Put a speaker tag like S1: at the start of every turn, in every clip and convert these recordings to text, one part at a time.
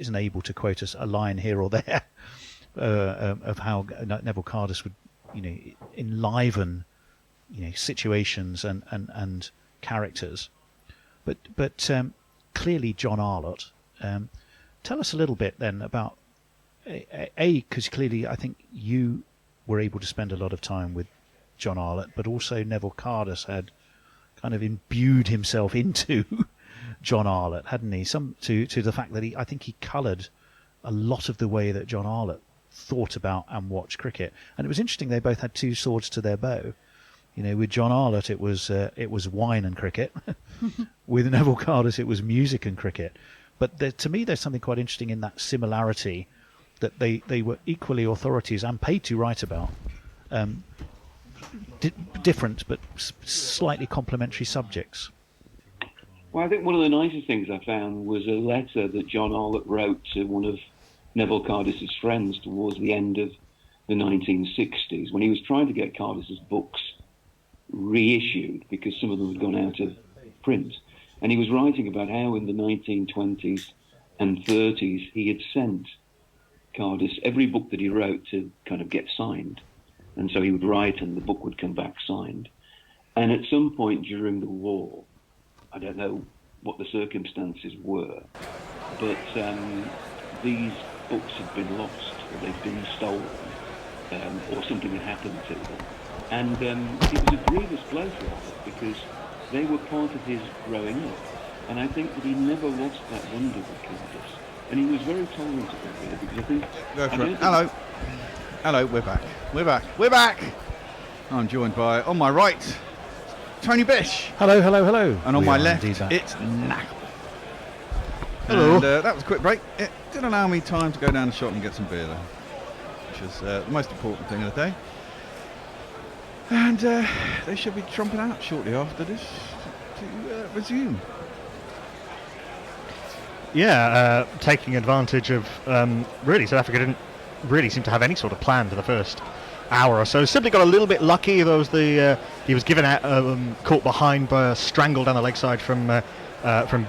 S1: isn't able to quote us a line here or there of how Neville Cardus would, enliven, situations and characters. But clearly John Arlott. Tell us a little bit then about because clearly I think you were able to spend a lot of time with John Arlott, but also Neville Cardus had kind of imbued himself into John Arlott, hadn't he? To the fact that I think he coloured a lot of the way that John Arlott thought about and watched cricket. And it was interesting, they both had two swords to their bow. With John Arlott it was wine and cricket. With Neville Cardus it was music and cricket. But to me there's something quite interesting in that similarity, that they were equally authorities and paid to write about different but slightly complementary subjects.
S2: Well, I think one of the nicest things I found was a letter that John Arlott wrote to one of Neville Cardus's friends towards the end of the 1960s, when he was trying to get Cardus's books reissued because some of them had gone out of print. And he was writing about how in the 1920s and 30s he had sent Cardus every book that he wrote to kind of get signed. And so he would write and the book would come back signed. And at some point during the war, I don't know what the circumstances were, but these books had been lost, or they'd been stolen, or something had happened to them. And it was a grievous blow for him, because they were part of his growing up. And I think that he never lost that wonder with Cardus. And he was very tolerant of it, because I think...
S3: Go for it. Hello, we're back. I'm joined by, on my right, Tony Bish.
S1: Hello.
S3: And on my left, it's Knackle.
S1: Hello.
S3: And that was a quick break. It did allow me time to go down the shop and get some beer, though, which is the most important thing of the day. And they should be trumping out shortly after this to resume.
S4: Yeah, taking advantage of really South Africa didn't really seem to have any sort of plan for the first hour or so. Simply got a little bit lucky. There was he was given out, caught behind by a strangle down the leg side from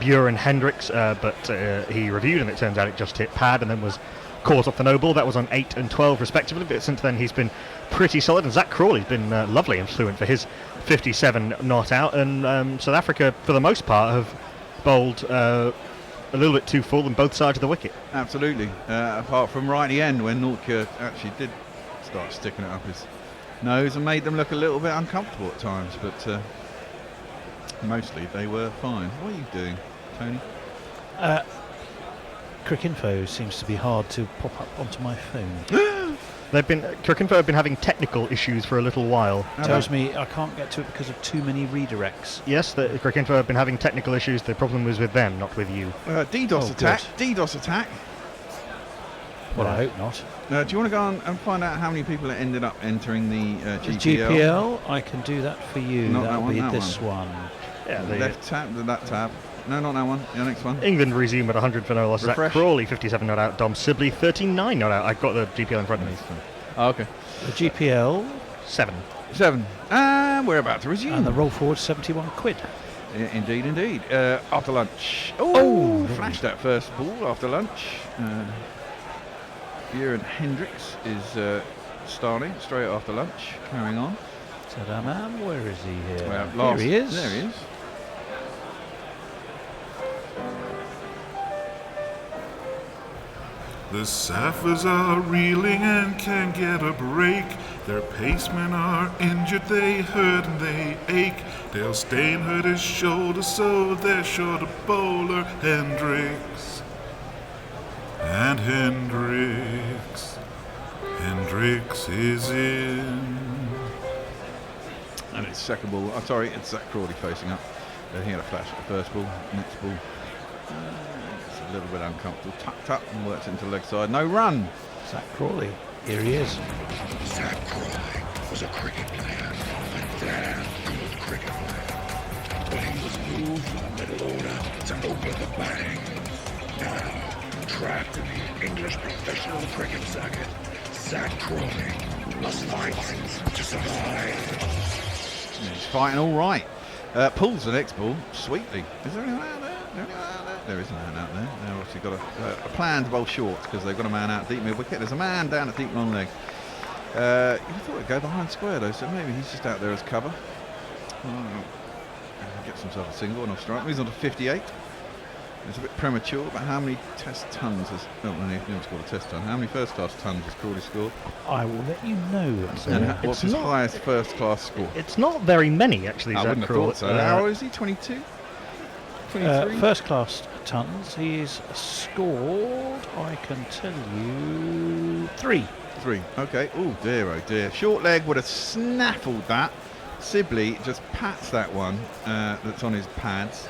S4: Buren Hendricks, but he reviewed and it turns out it just hit pad and then was caught off the no ball. That was on 8 and 12 respectively, but since then he's been pretty solid, and Zach Crawley's been lovely and fluent for his 57 not out, and South Africa for the most part have bowled a little bit too full on both sides of the wicket.
S3: Absolutely, apart from right at the end when Nortje actually did start sticking it up his nose and made them look a little bit uncomfortable at times, but mostly they were fine. What are you doing, Tony?
S1: Cricinfo seems to be hard to pop up onto my phone.
S4: Cricinfo have been having technical issues for a little while.
S1: Tells me I can't get to it because of too many redirects.
S4: Yes, the Cricinfo have been having technical issues. The problem was with them, not with you.
S3: DDoS attack.
S1: Good.
S3: DDoS attack.
S1: Well, I hope not.
S3: Do you want to go on and find out how many people ended up entering the GPL?
S1: GPL, I can do that for you.
S3: Not
S1: That'll
S3: that one,
S1: be
S3: that
S1: this
S3: one.
S1: Yeah,
S3: Left tab, that tab. No, not that one. The next one.
S4: England resume at 100 for no loss. Zach
S3: Refresh.
S4: Crawley 57 not out. Dom Sibley 39 not out. I've got the GPL in front of me.
S3: Oh, okay.
S1: The GPL
S4: 7.
S3: And we're about to resume.
S1: and the roll forward 71 quid.
S3: Indeed. After lunch. Oh, flashed that first ball after lunch. Buren Hendricks is starting straight after lunch. Carrying on.
S1: Ta-da-man, where is he here?
S3: Well,
S1: Here he is.
S3: There he is.
S5: The Saffers are reeling and can't get a break. Their pacemen are injured, they hurt and they ache. Dale Steyn hurt his shoulder, so they're short a bowler. Hendricks and Hendricks is in.
S3: And it's second ball. Oh, sorry, it's Zach Crawley facing up. He had a flash at the first ball. Next ball. It's a little bit uncomfortable. Tucked up and works into the leg side. No run.
S1: Zach Crawley. Here he is.
S6: Zach Crawley was a cricket player, a damn good cricket player. But he was moved from the middle order to open the batting. Now, trapped in the English professional cricket circuit, Zach Crawley must fight to survive.
S3: He's fighting all right. Pulls the next ball sweetly. Is there anyone out there? there is a man out there. They've obviously got a plan to bowl short because they've got a man out deep mid wicket. There's a man down at deep long leg. You thought it'd go behind square though, so maybe he's just out there as cover. Gets himself a single and off strike. He's on to 58. It's a bit premature, but how many test tons has... Oh, no, he hasn't scored a test ton. How many first-class tons has Crawley scored?
S1: I will let you know.
S3: And what's his highest first-class score?
S4: It's not very many, actually.
S3: I
S4: Zach
S3: wouldn't have
S4: Crawl.
S3: thought so. How old is he? 22? 23?
S1: First class tons, he's scored, I can tell you, 3.
S3: 3. Okay. Oh dear. Short leg would have snaffled that. Sibley just pats that one that's on his pads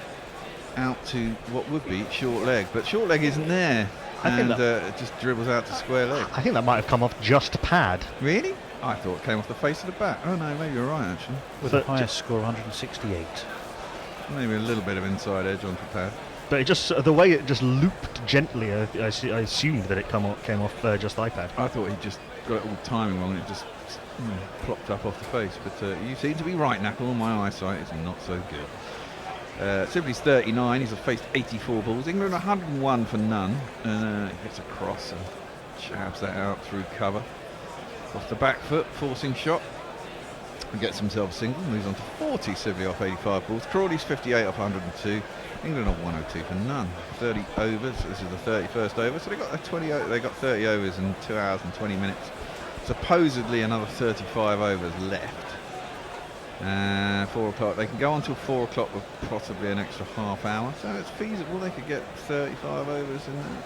S3: out to what would be short leg, but short leg isn't there, and it just dribbles out to square leg.
S4: I think that might have come off just pad.
S3: Really? I thought it came off the face of the bat. Oh no, maybe you're right actually.
S1: With the highest score, 168.
S3: Maybe a little bit of inside edge onto pad.
S4: But it just the way it just looped gently, I assumed that it came off just iPad.
S3: I thought he just got it all timing wrong and it just plopped up off the face. But you seem to be right, Knackle. My eyesight is not so good. Sibley's 39. He's faced 84 balls. England 101 for none. And gets a cross and jabs that out through cover. Off the back foot, forcing shot. And gets himself a single. Moves on to 40. Sibley off 85 balls. Crawley's 58 off 102. England are 102 for none. 30 overs. This is the 31st over. So they got 30 overs in 2 hours and 20 minutes. Supposedly another 35 overs left. 4 o'clock. They can go on till 4 o'clock with possibly an extra half hour. So it's feasible they could get 35 overs in there.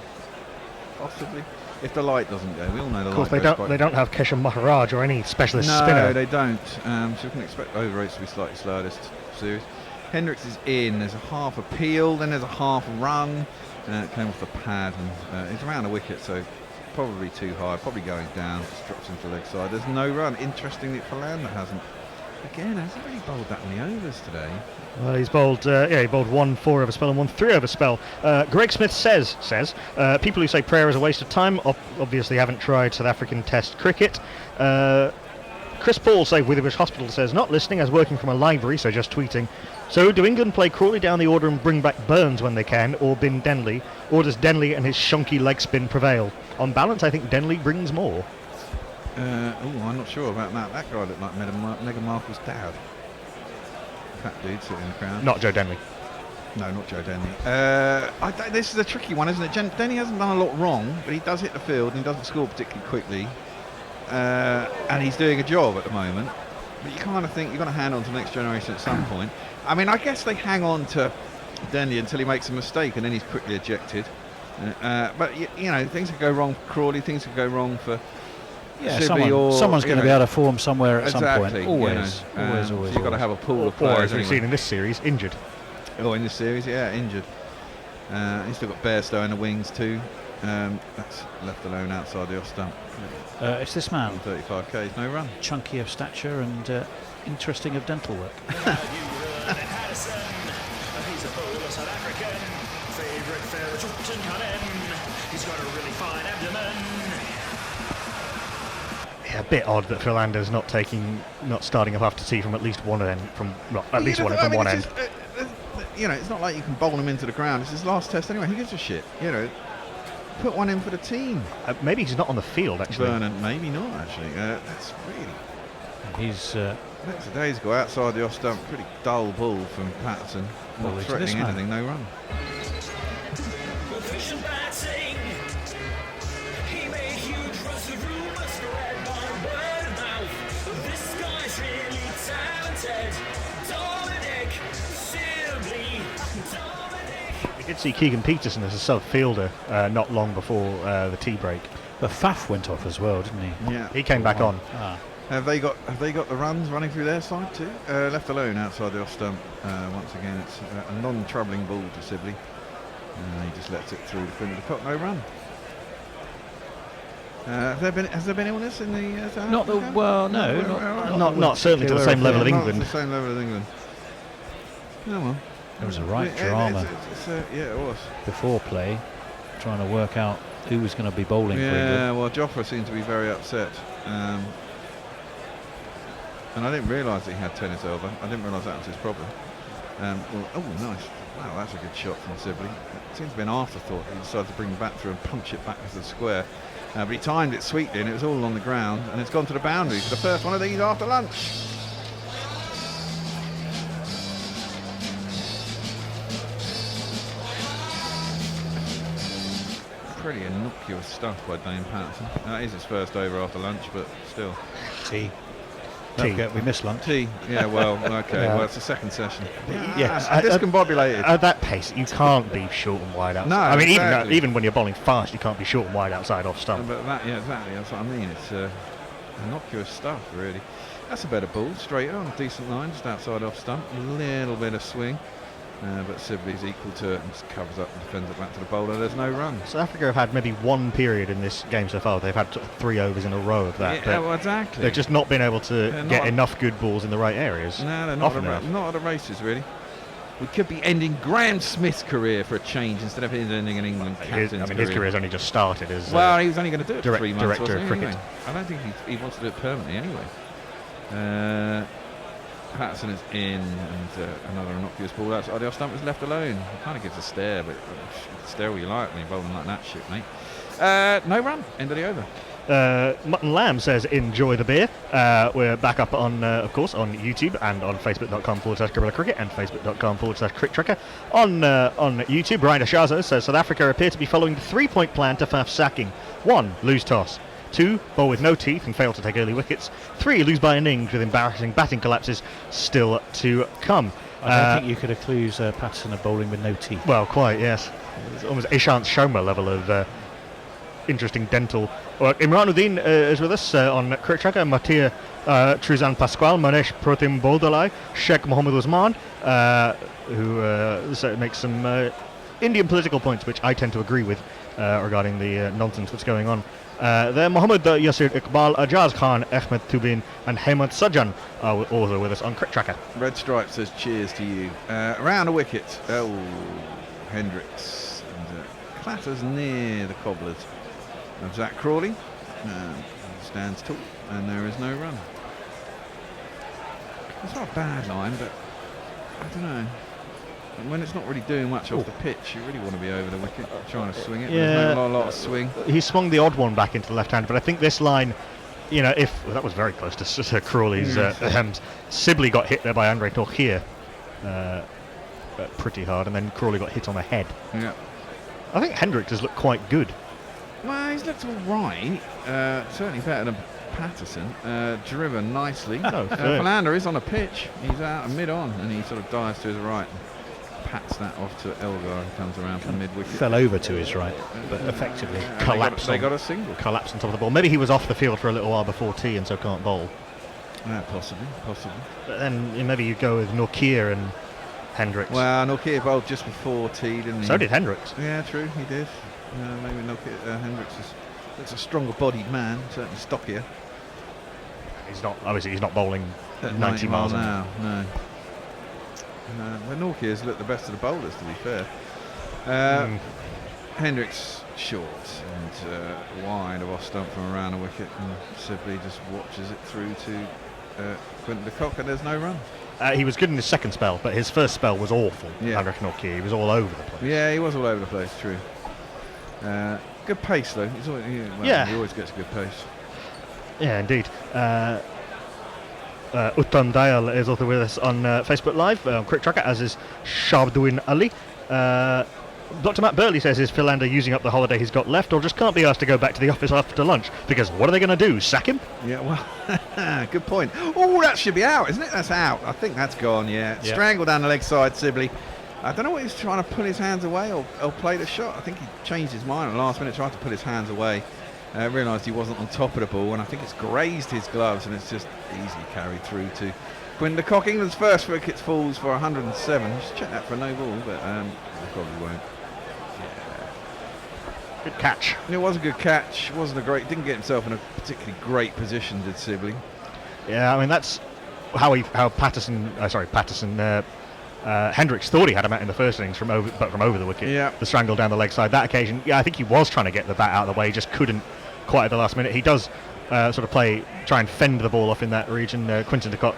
S3: Possibly. If the light doesn't go. We all know the light.
S4: Of course, they don't have Keshav Maharaj or any specialist spinner.
S3: No, they don't. So we can expect over rates to be slightly slower this series. Hendricks is in. There's a half appeal, then there's a half run. It came off the pad and it's around the wicket, so probably too high, probably going down. Just drops into the leg side. There's no run. Interestingly, Philander hasn't. Again, hasn't really bowled that many overs today.
S4: Well, he's bowled. He bowled 1 4-over spell and 1 3-over spell. Greg Smith says people who say prayer is a waste of time obviously haven't tried South African Test cricket. Chris Paul, Witherbush Hospital, says not listening as working from a library, so just tweeting. So do England play Crawley down the order and bring back Burns when they can, or bin Denley, or does Denley and his shonky leg spin prevail? On balance, I think Denley brings more.
S3: I'm not sure about that. That guy looked like Meghan Markle's dad. Fat dude sitting in the crowd.
S4: Not Joe Tenley.
S3: No, not Joe Denley. This is a tricky one, isn't it? Denley hasn't done a lot wrong, but he does hit the field and he doesn't score particularly quickly. And he's doing a job at the moment. But you kind of think you're going to hand on to the next generation at some point. I mean, I guess they hang on to Denley until he makes a mistake and then he's quickly ejected. But, you know, things could go wrong for Crawley, things could go wrong for...
S1: Yeah, someone's going to be out of form somewhere at some point.
S3: Always.
S1: Always.
S3: You've got to have a pool of
S4: Or,
S3: players.
S4: as we've seen in this series, injured.
S3: Oh, in this series, yeah, injured. He's still got Bairstow in the wings too. That's left alone outside the off stump.
S1: It's this man.
S3: 35 Ks, no run.
S1: Chunky of stature and interesting of dental work.
S7: He's a bowler, South African. Favourite ferret, he's got a really fine abdomen.
S4: Yeah, a bit odd that Philander's not starting up after tea from at least one end. One end.
S3: You know, it's not like you can bowl him into the ground. It's his last test anyway. Who gives a shit? You know, put one in for the team.
S4: Maybe he's not on the field actually.
S3: Vernon, maybe not actually. That's really.
S1: He's.
S3: Next day's go outside the off stump. Pretty dull ball from Patterson. Not threatening anything. No run.
S4: We did see Keegan Peterson as a sub fielder not long before the tea break.
S1: But Faf went off as well, didn't he?
S3: Yeah,
S4: he came back on.
S3: Have they got the runs running through their side too? Left alone outside the off stump. Once again, it's a non-troubling ball to Sibley. He just lets it through the front of the cock. No run. Has there been illness in the South Africa?
S4: Not certainly to the same level of England.
S3: Not the same level as England. Oh well.
S1: There was a right drama.
S3: Yeah, it was.
S1: Before play, trying to work out who was going to be bowling for England.
S3: Yeah, well, Jofra seemed to be very upset. And I didn't realise that he had tennis elbow. I didn't realise that was his problem. Nice. Wow, that's a good shot from Sibley. It seems to be an afterthought. He decided to bring the bat through and punch it back into the square. But he timed it sweetly, and it was all on the ground, and it's gone to the boundary for the first one of these after lunch. Pretty innocuous stuff by Dane Patterson. That is his first over after lunch, but still.
S1: Tea. Don't forget, we missed lunch.
S3: Tea. Yeah, well, okay. Well, it's the second session.
S1: Yes.
S3: Discombobulated.
S4: At that pace, you can't be short and wide outside.
S3: No,
S4: I mean,
S3: exactly.
S4: even when you're bowling fast, you can't be short and wide outside off stump.
S3: But that, yeah, exactly. That's what I mean. It's innocuous stuff, really. That's a better ball, straight on, a decent line, just outside off stump. A little bit of swing, but Sibley's equal to it and just covers up and defends it back to the bowler. There's no run.
S4: South Africa have had maybe one period in this game so far. They've had sort of 3 overs in a row of that.
S3: Yeah, well, exactly.
S4: They've just not been able to get enough good balls in the right areas.
S3: No, they're not,
S4: often enough.
S3: not at the races, really. We could be ending Graham Smith's career for a change instead of ending an England captain's
S4: His career's only just started as
S3: well, he was only going to do it for 3 months,
S4: director
S3: wasn't
S4: of
S3: he,
S4: cricket.
S3: anyway? I don't think he wants to do it permanently anyway. Patterson is in, and another innocuous ball outside the off stump is left alone. It kind of gives a stare, but stare all you like when you're bowling like that shit, mate. No run, end of the over.
S4: Mutton Lamb says, enjoy the beer. We're back up on, of course, on YouTube and on facebook.com/Gorilla Cricket and facebook.com/Cricket Tracker. On YouTube, Brian Ashazo says, South Africa appear to be following the 3-point plan to Faf's sacking. 1, lose toss. 2, bowl with no teeth and fail to take early wickets. 3, lose by innings with embarrassing batting collapses still to come.
S1: I don't think you could accuse Patterson of bowling with no teeth.
S4: Well, quite, yes. It's almost Ishant Sharma level of interesting dental. Well, Imranuddin is with us on Cricket Tracker. Mattia Truzan Pasquale, Manesh Protim Boldalai, Sheikh Mohammed Usman, who makes some Indian political points, which I tend to agree with regarding the nonsense that's going on. There, Mohammed Yasir Iqbal, Ajaz Khan, Ahmed Tubin, and Hemant Sajan are also with us on Cricket Tracker.
S3: Red Stripe says cheers to you. Around a wicket. Oh, Hendricks. And, clatters near the cobblers of Zach Crawley. Stands tall, and there is no run. It's not a bad line, but I don't know. When it's not really doing much off the pitch, you really want to be over the wicket, trying to swing it.
S4: Yeah.
S3: There's not a lot of swing.
S4: He swung the odd one back into the left hand, but I think this line, you know, that was very close to Crawley's attempts. Sibley got hit there by Andre Torquia pretty hard, and then Crawley got hit on the head.
S3: Yeah.
S4: I think Hendricks has looked quite good.
S3: Well, he's looked all right. Certainly better than Patterson. Driven nicely. Philander is on a pitch. He's out of mid-on, and he sort of dives to his right. Pats that off to Elgar, who comes around from mid-wicket.
S1: Fell over to his right, but effectively
S4: collapsed.
S3: They got a single.
S4: Collapsed on top of the ball. Maybe he was off the field for a little while before tea and so can't bowl.
S3: Possibly.
S4: But then maybe you go with Norkia and Hendricks.
S3: Well, Norkia bowled just before tea, didn't he?
S4: So did Hendricks.
S3: Yeah, true, he did. Maybe Hendricks is a stronger-bodied man, certainly stockier.
S4: He's not bowling
S3: at
S4: 90 miles an
S3: hour. No. The Norkias look the best of the bowlers, to be fair. Hendricks short and wide of off stump from around the wicket, and Sibley just watches it through to Quinton de Kock, and there's no run.
S4: He was good in his second spell, but his first spell was awful.
S3: Yeah.
S4: Under Norkia, he was all over the place.
S3: Yeah, he was all over the place. True. Good pace though. He always gets good pace.
S4: Yeah, indeed. Uttam Dayal is also with us on Facebook Live, Cricket Tracker, as is Shabduin Ali. Dr. Matt Burley says, is Philander using up the holiday he's got left, or just can't be asked to go back to the office after lunch? Because what are they going to do, sack him?
S3: Yeah, well, good point. Oh, that should be out, isn't it? That's out. I think that's gone, yeah. Strangled down the leg side, Sibley. I don't know what he's trying to pull his hands away or play the shot. I think he changed his mind at the last minute, tried to pull his hands away. Realised he wasn't on top of the ball, and I think it's grazed his gloves, and it's just easily carried through to Quinton de Kock. England's first wicket falls for 107. Just check that for no ball, but they probably won't.
S4: Good catch.
S3: It was a good catch. Didn't get himself in a particularly great position, did Sibley.
S4: Yeah, I mean that's how Hendricks thought he had him out in the first innings from over the wicket.
S3: Yeah.
S4: The strangle down the leg side. That occasion, I think he was trying to get the bat out of the way, just couldn't quite at the last minute. He does try and fend the ball off in that region. Quinton de Kock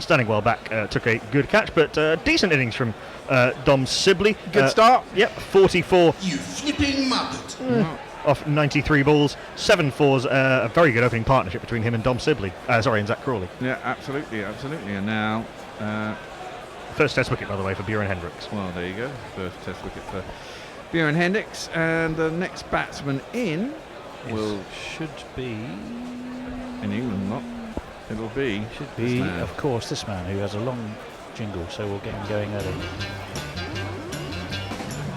S4: standing well back, took a good catch, but decent innings from Dom Sibley.
S3: Good start.
S4: Yep, 44
S6: You flipping muppet.
S4: off 93 balls, 7 fours. A very good opening partnership between him and Dom Sibley. And Zach Crawley.
S3: Yeah, absolutely. And now,
S4: First test wicket, by the way, for Bjorn Hendricks.
S3: well, there you go. First test wicket for Bjorn Hendricks, and the next batsman in
S1: should be
S3: in England. Not. It'll be
S1: be of course this man who has a long jingle, so we'll get him going early.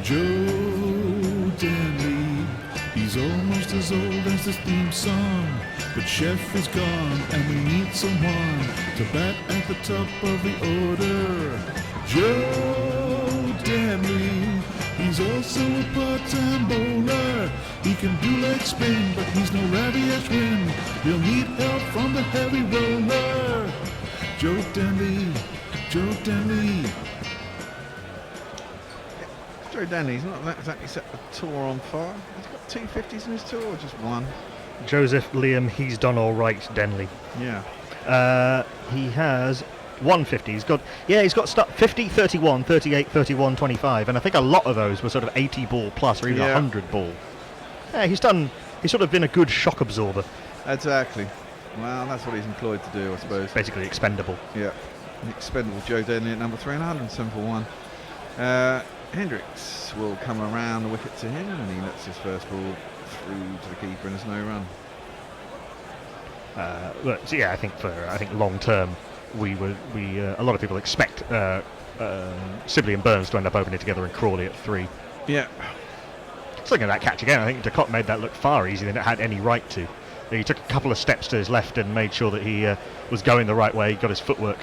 S5: Joe Tenley, he's almost as old as this theme song. But Chef is gone and we need someone to bat at the top of the order. Joe Tenley, he's also a part-time bowler. He can do leg spin, but he's no Ravi Ashwin. He'll need help from the heavy roller. Joe Tenley, Joe Tenley.
S3: Joe Denley's not exactly set the tour on fire. He's got 2 50s in his tour, or just one?
S4: Joseph Liam, he's done all right, Denley.
S3: Yeah.
S4: He has 150. He's got 50, 31, 38, 31, 25, and I think a lot of those were sort of 80 ball plus or even 100 ball. Yeah, he's sort of been a good shock absorber.
S3: Exactly. Well, that's what he's employed to do, I suppose.
S4: Basically expendable.
S3: Yeah. An expendable Joe Denley at number 3 and 107 for 1. Hendricks will come around the wicket to him, and he lets his first ball through to the keeper, and there's no run.
S4: So yeah, I think long term, a lot of people expect Sibley and Burns to end up opening together and Crawley at 3.
S3: Yeah.
S4: Just looking at that catch again, I think Ducott made that look far easier than it had any right to. He took a couple of steps to his left and made sure that he was going the right way, got his footwork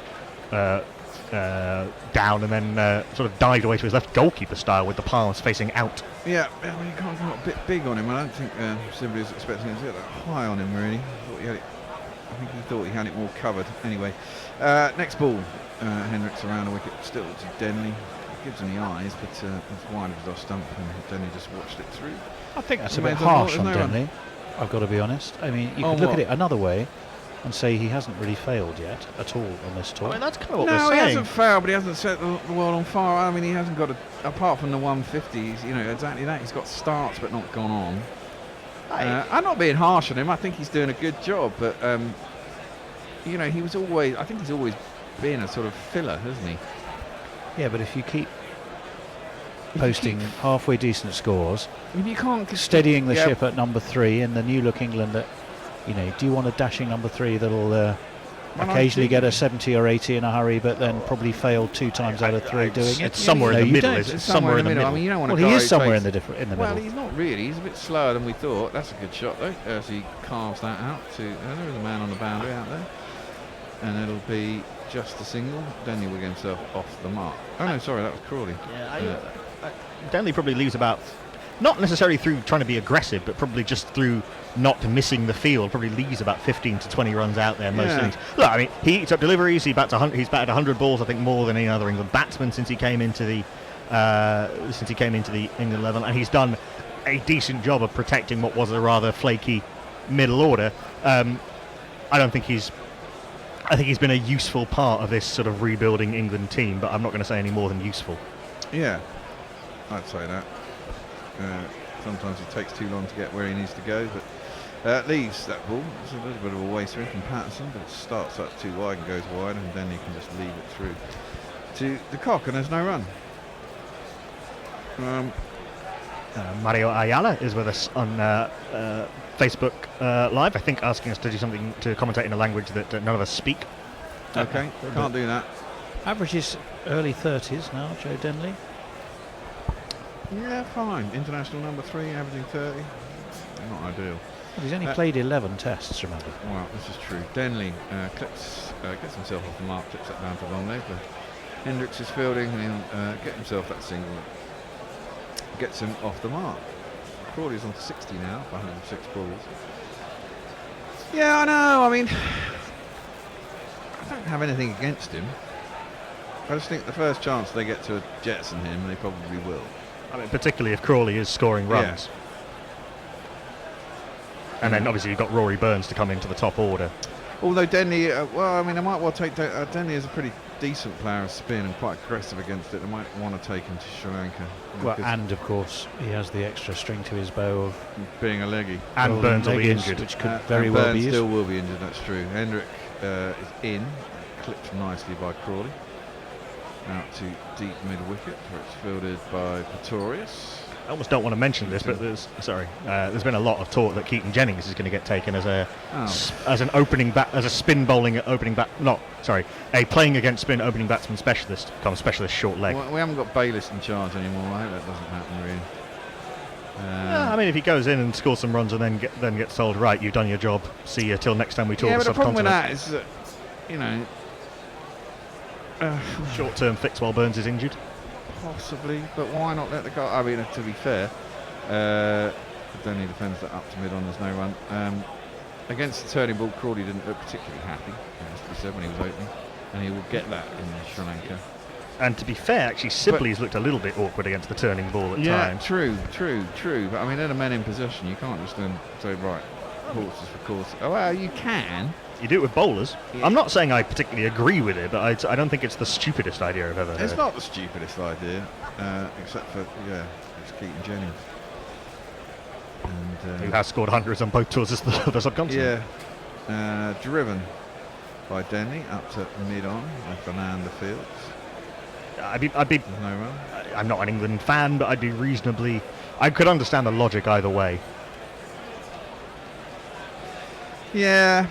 S4: down, and then sort of dived away to his left, goalkeeper style, with the palms facing out.
S3: Yeah, I mean, you can't go a bit big on him. I don't think Sibley was expecting him to get that high on him, really. I think he thought he had it more covered. Anyway, next ball, Hendricks around the wicket, still to Denley. Gives him the eyes, but it's wide of his off stump, and Denley just watched it through.
S1: I think that's a
S3: He
S1: bit
S3: made the
S1: harsh
S3: ball,
S1: on
S3: there's no
S1: Denley. I've got to be honest. I mean, you
S3: On
S1: could look
S3: what?
S1: at it another way and say he hasn't really failed yet at all on this tour.
S4: I mean, that's kind of what
S3: No,
S4: we're
S3: he
S4: saying.
S3: hasn't failed, but he hasn't set the world on fire. I mean, he hasn't got apart from the 150s, you know, exactly that. He's got starts, but not gone on. I'm not being harsh on him. I think he's doing a good job, but you know, I think he's always been a sort of filler, hasn't he?
S1: Yeah, but if you keep posting halfway decent scores,
S3: I mean, you can't
S1: steadying the ship at number 3 in the new look England, that, you know, do you want a dashing number 3 that'll occasionally get a 70 or 80 in a hurry, but then probably fail 2 times out of 3 doing it?
S4: It's somewhere
S1: No,
S4: in the
S1: you
S4: middle.
S1: don't.
S4: It's somewhere in the middle.
S3: I mean, you don't want
S1: Well,
S3: a guy
S1: he is
S3: who
S1: somewhere in
S3: takes-
S1: the
S3: Well,
S1: middle.
S3: he's not really. He's a bit slower than we thought. That's a good shot, though, as he carves that out to... there is a man on the boundary out there. And it'll be just a single. Denley will get himself off the mark. Oh, no, sorry, that was Crawley.
S4: Denley probably leaves about, not necessarily through trying to be aggressive, but probably just through not missing the field, probably leaves about 15 to 20 runs out there most innings. Look, I mean, he eats up deliveries. He's batted 100 balls, I think, more than any other England batsman since he came into the England 11, and he's done a decent job of protecting what was a rather flaky middle order. I think he's been a useful part of this sort of rebuilding England team, but I'm not going to say any more than useful.
S3: Yeah, I'd say that. Sometimes it takes too long to get where he needs to go, but leaves that ball. It's a little bit of a waste from Patterson, but it starts up too wide and goes wide, and then he can just leave it through to the cock, and there's no run.
S4: Mario Ayala is with us on Facebook Live, I think, asking us to do something, to commentate in a language that none of us speak.
S3: Okay, can't do that.
S1: Averages early 30s now, Joe Denley.
S3: Yeah, fine. International number 3, averaging 30. Not ideal.
S1: Well, he's only played 11 tests, remember.
S3: Well, this is true. Denley gets himself off the mark, clips that down to long leg. But Hendricks is fielding, and he'll get himself that single. Gets him off the mark. Crawley's on 60 now, for 106 balls. Yeah, I know. I mean, I don't have anything against him. I just think the first chance they get to jettison him, they probably will.
S4: I mean, particularly if Crawley is scoring runs.
S3: Yeah.
S4: And then obviously you've got Rory Burns to come into the top order.
S3: Although Denley, well, I mean, I might well take Denley is a pretty decent player of spin and quite aggressive against it. I might want to take him to Sri Lanka.
S1: Well, and of course he has the extra string to his bow of
S3: being a leggy.
S4: And Burns will be
S1: leggies,
S4: injured.
S1: which could very well
S3: Burns
S1: be
S3: still
S1: useful.
S3: will be injured. That's true. Hendrick is in, clipped nicely by Crawley. Out to deep mid wicket, where it's fielded by Pretorius.
S4: I almost don't want to mention this, but there's been a lot of talk that Keaton Jennings is going to get taken as a spin bowling opening a playing against spin opening batsman specialist, kind of specialist short leg.
S3: Well, we haven't got Bayliss in charge anymore. I hope that doesn't happen really.
S4: I mean, if he goes in and scores some runs and then gets told, right, you've done your job, see you till next time we talk.
S3: Yeah, but the problem with
S4: subcontinent.
S3: that is that, you know,
S4: short-term fix while Burns is injured.
S3: possibly, but why not let the guy? I mean, to be fair, Denley defends that up to mid on. There's no run. Against the turning ball, Crawley didn't look particularly happy, as we said, when he was opening, and he will get that in Sri Lanka.
S4: And to be fair, actually, Sibley's looked a little bit awkward against the turning ball at times.
S3: True. But I mean, they're the men in possession. You can't just then say, right, horses for course. Oh, well, you can.
S4: You do it with bowlers.
S3: Yeah.
S4: I'm not saying I particularly agree with it, but I don't think it's the stupidest idea I've ever heard.
S3: It's not the stupidest idea, except for, it's Keaton Jennings. And,
S4: Who has scored hundreds on both tours of the subcontinent.
S3: Yeah. Driven by Denley up to mid-on by Fernando Fields.
S4: I'd be.
S3: There's no run.
S4: I'm not an England fan, but I'd be reasonably. I could understand the logic either way.
S3: Yeah.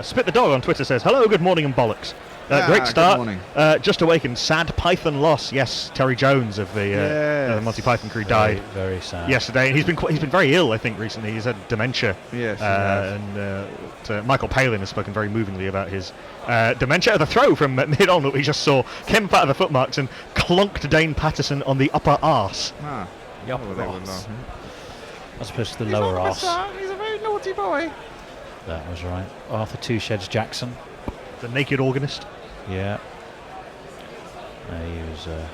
S4: Spit the Dog on Twitter says, "Hello, good morning and bollocks. Great start.
S3: Good morning.
S4: Just awakened. Sad Python loss. Yes, Terry Jones of the Monty Python crew died
S1: Very sad.
S4: yesterday, and he's been very ill. I think recently he's had dementia.
S3: Yes. He has.
S4: And Michael Palin has spoken very movingly about his dementia. The throw from mid on that we just saw came up out of the footmarks and clonked Dane Patterson on the upper arse.
S1: The upper
S3: they were
S1: arse.
S3: laughing.
S1: As opposed to the lower arse.
S3: He's a very naughty boy.
S1: That was right. Arthur Two Sheds Jackson.
S4: The naked organist.
S1: Yeah. He was a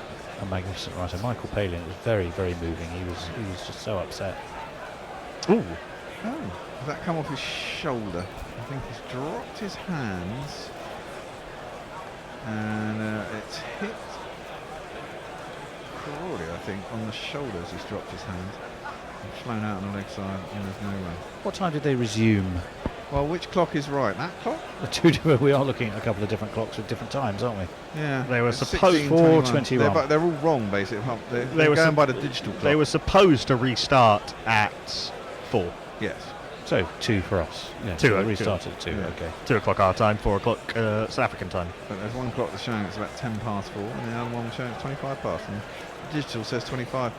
S1: magnificent writer. Michael Palin, it was very, very moving. He was just so upset.
S4: Ooh.
S3: Oh, did that come off his shoulder? I think he's dropped his hands. And it's hit Crawley, I think, on the shoulders. He's dropped his hands. And flown out on the leg side, and there's no run.
S1: What time did they resume?
S3: Well, which clock is right? That clock?
S1: We are looking at a couple of different clocks with different times, aren't we?
S3: Yeah.
S4: They were
S3: It's
S4: supposed
S1: 4:21.
S3: They're all wrong, basically. They're
S4: were
S3: going by the digital clock.
S4: They were supposed to restart at 4.
S3: Yes.
S1: So 2 for us. Yeah,
S4: 2,
S1: so
S4: okay.
S1: we restarted at 2.
S3: Yeah.
S1: Okay.
S4: 2 o'clock our time, 4 o'clock South African time.
S3: But there's one clock that's showing it's about 10 past 4, and the other one showing it's 25 past. And the digital says 21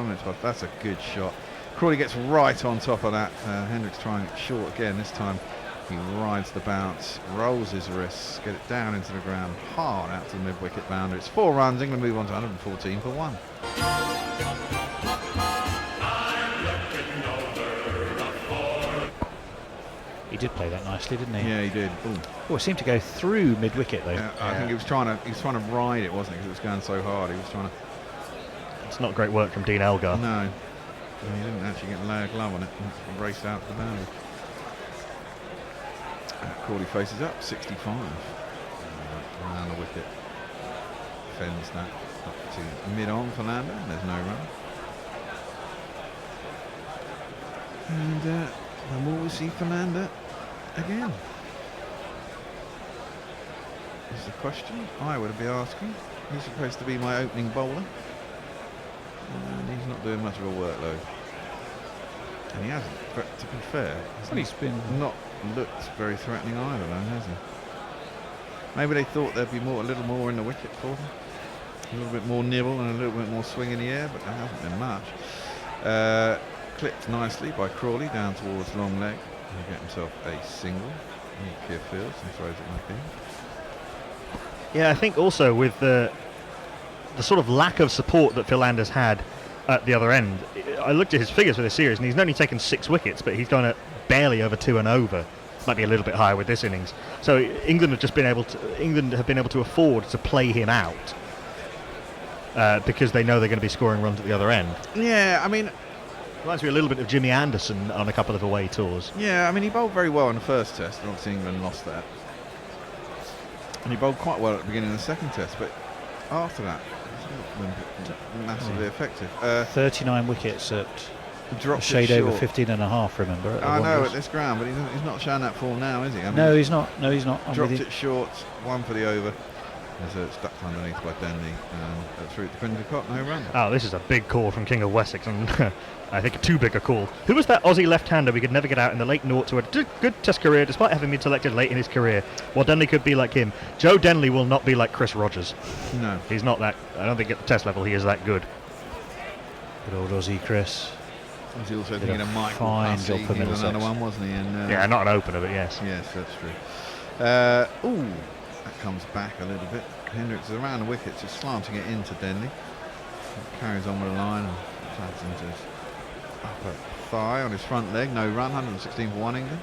S3: minutes past. That's a good shot. Crawley gets right on top of that. Hendricks trying it short again. This time he rides the bounce, rolls his wrists, get it down into the ground, hard out to the mid-wicket boundary. It's 4 runs. England move on to 114 for 1.
S1: He did play that nicely, didn't he?
S3: Yeah, he did. Ooh.
S1: Oh, it seemed to go through mid-wicket though.
S3: Yeah, I think he was trying to ride it, wasn't he? Because it was going so hard. He was trying to.
S4: It's not great work from Dean Elgar.
S3: No, he didn't actually get a layer glove on it. He raced out to the boundary. Crawley faces up, 65. Around the wicket. Fends that up to mid-on for Lander. There's no run. And then will we see Fernanda again? Is the question I would be asking. He's supposed to be my opening bowler. And he's not doing much of a workload. And he hasn't, but to be fair,
S1: He's been
S3: not looked very threatening either, though, has he? Maybe they thought there'd be a little more in the wicket for him. A little bit more nibble and a little bit more swing in the air, but there hasn't been much. Clipped nicely by Crawley down towards long leg. He'll get himself a single. Nuclear fields and throws it back in.
S4: Yeah, I think also with the sort of lack of support that Phil Landers had at the other end, I looked at his figures for this series and he's only taken 6 wickets, but he's gone at barely over 2 and over. Might be a little bit higher with this innings. So England have been able to afford to play him out because they know they're going to be scoring runs at the other end.
S3: Yeah, I mean,
S4: Reminds me a little bit of Jimmy Anderson on a couple of away tours.
S3: Yeah, I mean, he bowled very well in the first test, and obviously England lost that. And he bowled quite well at the beginning of the second test, but after that, he's not been massively effective.
S1: 39 wickets at
S3: Dropped
S1: a shade
S3: it
S1: over
S3: short.
S1: 15 and a half, remember? At the
S3: I know,
S1: Wanderers.
S3: at this ground, but he's not showing that form now, is he? I mean,
S1: No, he's not. No, he's not. I'm
S3: dropped
S1: with you.
S3: it short, one for the over. As stuck underneath by Denley, and through to Quinton, no run.
S4: Oh, this is a big call from King of Wessex, and I think a too big a call. Who was that Aussie left-hander we could never get out in the late noughts who had a good test career despite having been selected late in his career? Well, Denley could be like him. Joe Denley will not be like Chris Rogers.
S3: No.
S4: He's not that. I don't think at the test level he is that good.
S1: Good old Aussie Chris.
S3: Was he also
S1: Did
S3: thinking
S1: a
S3: of Michael
S1: fine
S3: Hussey?
S1: job for
S3: He was another
S1: Middlesex.
S3: one, wasn't he? And,
S4: Yeah, not an opener, but yes.
S3: Yes, that's true. Ooh, that comes back a little bit. Hendricks is around the wickets, just slanting it into Denley. Carries on with the line and taps into his upper thigh on his front leg. No run, 116 for 1 England.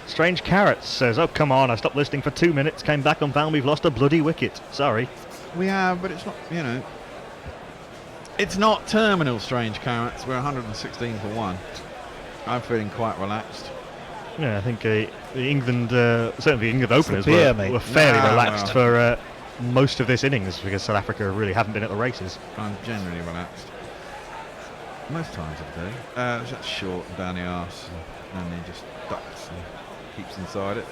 S4: Strange Carrots says, "Oh come on! I stopped listening for 2 minutes. Came back and found we've lost a bloody wicket. Sorry."
S3: We have, but it's not, it's not terminal, Strange Carrots. We're 116 for 1. I'm feeling quite relaxed.
S4: Yeah, I think the England, certainly the England openers
S1: beer, mate.
S4: were fairly
S3: Ah,
S4: relaxed
S3: well.
S4: for most of this innings because South Africa really haven't been at the races.
S3: I'm generally relaxed. Most times of the day. That's short and down the arse, and he just ducks and keeps inside it.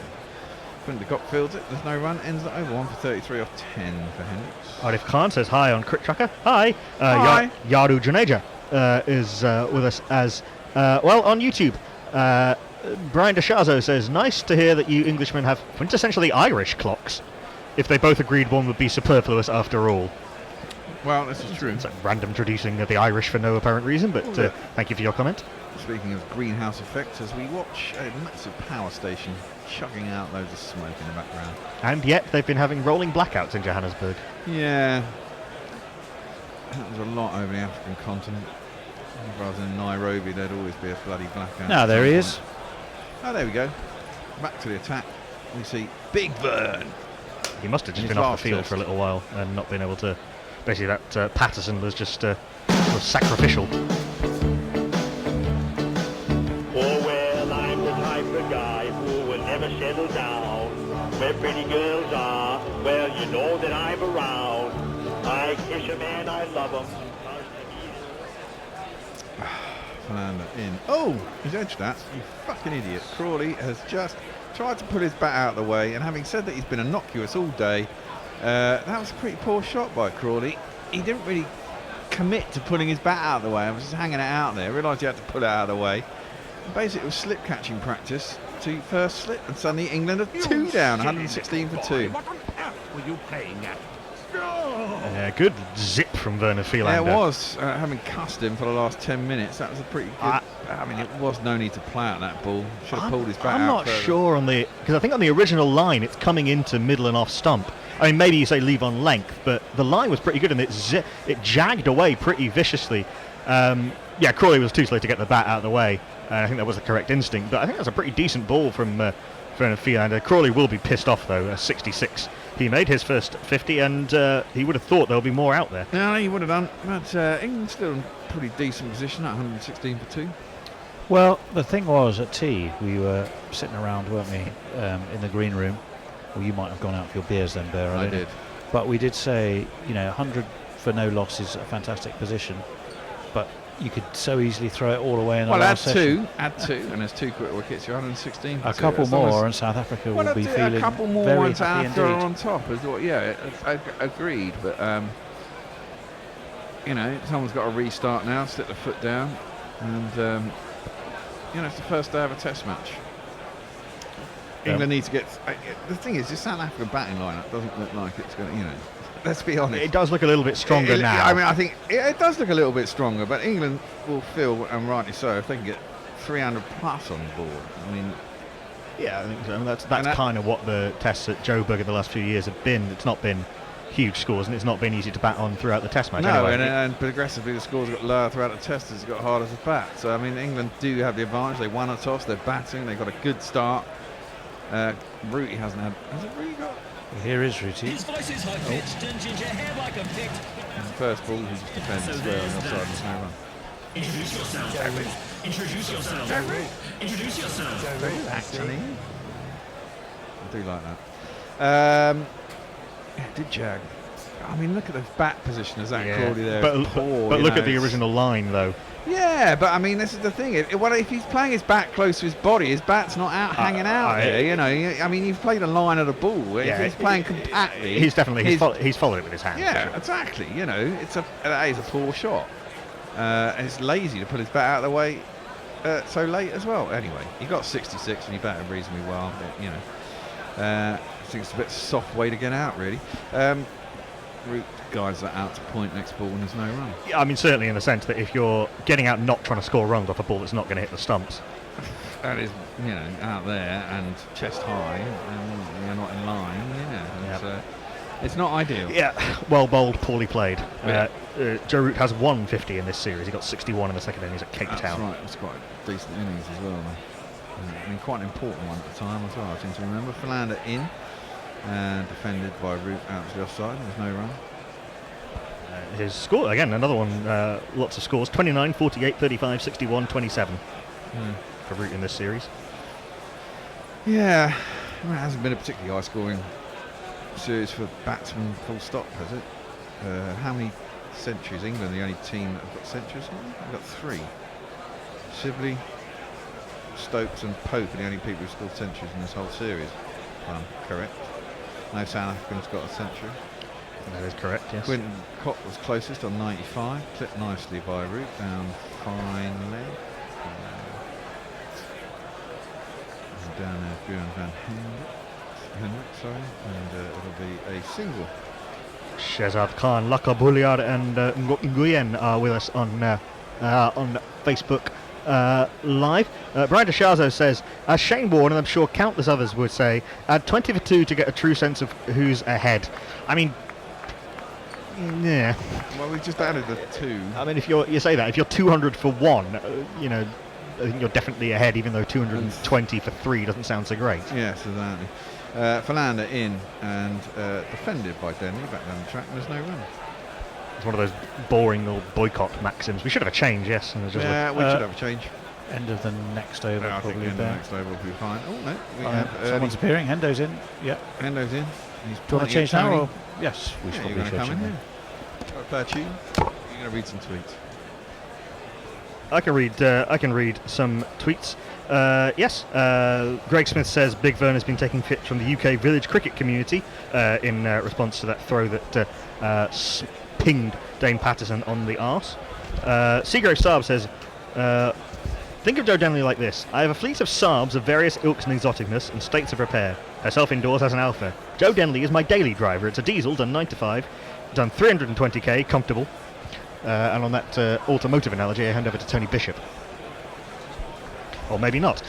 S3: Quinton fields it, there's no run, ends it over 1 for 33 off 10 for Hendricks.
S4: Arif Khan says hi on Crick Tracker. Hi.
S3: Hi.
S4: Yaru Janeja is with us as well on YouTube. Brian DeShazo says, "Nice to hear that you Englishmen have quintessentially Irish clocks. If they both agreed one would be superfluous after all."
S3: Well, this is true.
S4: It's a random traducing of the Irish for no apparent reason, but thank you for your comment.
S3: Speaking of greenhouse effects, as we watch a massive power station chugging out loads of smoke in the background.
S4: And yet they've been having rolling blackouts in Johannesburg.
S3: Yeah. Happens a lot over the African continent. If I was in Nairobi, there'd always be a bloody blackout.
S1: Now there he is.
S3: Oh, there we go. Back to the attack. We see Big Vern.
S4: He must have just
S3: His
S4: been off
S3: last
S4: the field
S3: test.
S4: for a little while and not been able to. Basically, that Patterson was just was sacrificial.
S8: Oh, well, I'm the type of guy who will never settle down. Where pretty girls are, well, you know that I'm around. I kiss a man, I love him.
S3: Fernanda in. Oh, he's edged that. You fucking idiot. Crawley has just tried to put his bat out of the way, and having said that he's been innocuous all day, that was a pretty poor shot by Crawley. He didn't really commit to putting his bat out of the way. I was just hanging it out there. Realised he had to put it out of the way. And basically, it was slip catching practice to first slip, and suddenly England are 2 down, 116 for 2.
S6: What on earth were you playing at?
S4: Good zip from Werner Philander.
S3: Yeah, it was. Having cussed him for the last 10 minutes, that was a pretty good. I mean, it was no need to play out that ball. Should have pulled his bat out.
S4: I'm not
S3: further.
S4: sure on the because I think on the original line it's coming into middle and off stump. I mean, maybe you say leave on length, but the line was pretty good and it jagged away pretty viciously. Yeah, Crawley was too slow to get the bat out of the way. I think that was the correct instinct, but I think that's a pretty decent ball from Werner Philander. Crawley will be pissed off though. 66. He made his first 50, and he would have thought there'll be more out there.
S3: No, he would have done. But England still in pretty decent position at 116 for 2.
S1: Well, the thing was, at tea, we were sitting around, weren't we, in the green room. Well, you might have gone out for your beers then, Bear.
S3: I did.
S1: But we did say, 100 for no loss is a fantastic position. But you could so easily throw it all away in the
S3: Well, add
S1: last session.
S3: two, and there's 2 quick wickets. You're 116 for
S1: A
S3: 2.
S1: couple
S3: As long as-
S1: more, and South Africa
S3: Well,
S1: will be
S3: a
S1: feeling
S3: couple more
S1: very
S3: and South
S1: happy
S3: Africa are
S1: indeed.
S3: on top as well. Yeah, agreed. But someone's got to restart now, stick the foot down, and it's the first day of a Test match. England needs to get. The thing is, this South African batting lineup doesn't look like it's going to. Let's be honest.
S4: It does look a little bit stronger now.
S3: I mean, I think it does look a little bit stronger, but England will feel, and rightly so, if they can get 300 plus on board. I mean,
S4: yeah, I think so. And that's kind of what the tests at Joburg in the last few years have been. It's not been huge scores, and it's not been easy to bat on throughout the Test match.
S3: no,
S4: anyway.
S3: and progressively the scores got lower throughout the Test as it got harder to bat. So I mean, England do have the advantage. They won a toss. They're batting. They got a good start. Rooty hasn't had. Has it really got?
S1: Here is Rooty.
S7: His voice is high-pitched and ginger hair like a pick.
S3: First ball, he just defends well on the offside. There's no run.
S7: Introduce yourself. Introduce yourself. Introduce yourself.
S3: Actually, I do like that. Yeah, did Jag. I mean, look at the back position of Zach Crawley there.
S4: But look at the
S3: it's-
S4: original line, though.
S3: Yeah, but I mean, this is the thing. If he's playing his back close to his body, his bat's not out hanging out there. You know, I mean, you've played a line of the ball. If he's playing compactly,
S4: He's definitely he's followed it with his hands.
S3: yeah, exactly. You know, that is a poor shot. And it's lazy to put his bat out of the way so late as well. Anyway, he got 66 and he batted reasonably well. But, you know, I think it's a bit soft way to get out, really. Root guides that out to point next ball and there's no run.
S4: Yeah, I mean, certainly in the sense that if you're getting out not trying to score runs off a ball that's not going to hit the stumps.
S3: That is, you know, out there and chest high and you're not in line. It's not ideal.
S4: Yeah, well bowled, poorly played.
S3: Yeah.
S4: Joe Root has 150 in this series. He got 61 in the second innings at Cape
S3: That's
S4: Town.
S3: right, it's quite a decent innings as well. I mean, quite an important one at the time as well, I seem to remember. Philander in and defended by Root out to the offside. There's no run.
S4: His score, again, another one, lots of scores. 29, 48, 35, 61, 27 for Root in this series.
S3: Yeah, I mean, it hasn't been a particularly high-scoring series for batsmen, full stop, has it? How many centuries? England, the only team that have got centuries. They've got 3. Sibley, Stokes and Pope are the only people who've scored centuries in this whole series. Correct. No South Africans got a century.
S4: That is correct, yes.
S3: Quinton Cott was closest on 95, clipped nicely by Root, down fine leg. And down there, Buren van Hendrik, sorry, and it'll be a single.
S4: Shehzad Khan, Laka Buliar and Nguyen are with us on Facebook Live. Brian DeShazo says, as Shane Warne and I'm sure countless others would say, add 20 for 2 to get a true sense of who's ahead. I mean, yeah.
S3: Well, we just added the 2.
S4: I mean, if you say that, if you're 200 for 1, you know, I think you're definitely ahead, even though 220 for 3 doesn't sound so great.
S3: Yes, exactly. Philander in and defended by Denley back down the track, and there's no run.
S4: It's one of those boring little boycott maxims. We should have a change, yes. And just
S3: Yeah, we should have a change.
S1: End of the next over,
S3: I think
S1: probably.
S3: the next over will be fine. Oh, no. We have
S1: Someone's appearing. Hendo's in. Yeah.
S3: Hendo's in. He's
S1: Do you want to change now? Or? Yes, we should
S3: you're
S1: probably
S3: going to come
S1: change
S3: in
S1: now.
S3: here. Play a tune. You're going to read some tweets.
S4: I can read some tweets. Yes, Greg Smith says Big Vern has been taking fits from the UK village cricket community in response to that throw that pinged Dane Patterson on the arse. Seagrave Saab says, think of Joe Denley like this. I have a fleet of Saabs of various ilks and exoticness and states of repair. Herself indoors as an alpha. Joe Denley is my daily driver. It's a diesel, done 9 to 5, done 320k, comfortable. And on that automotive analogy, I hand over to Tony Bishop. Or maybe not.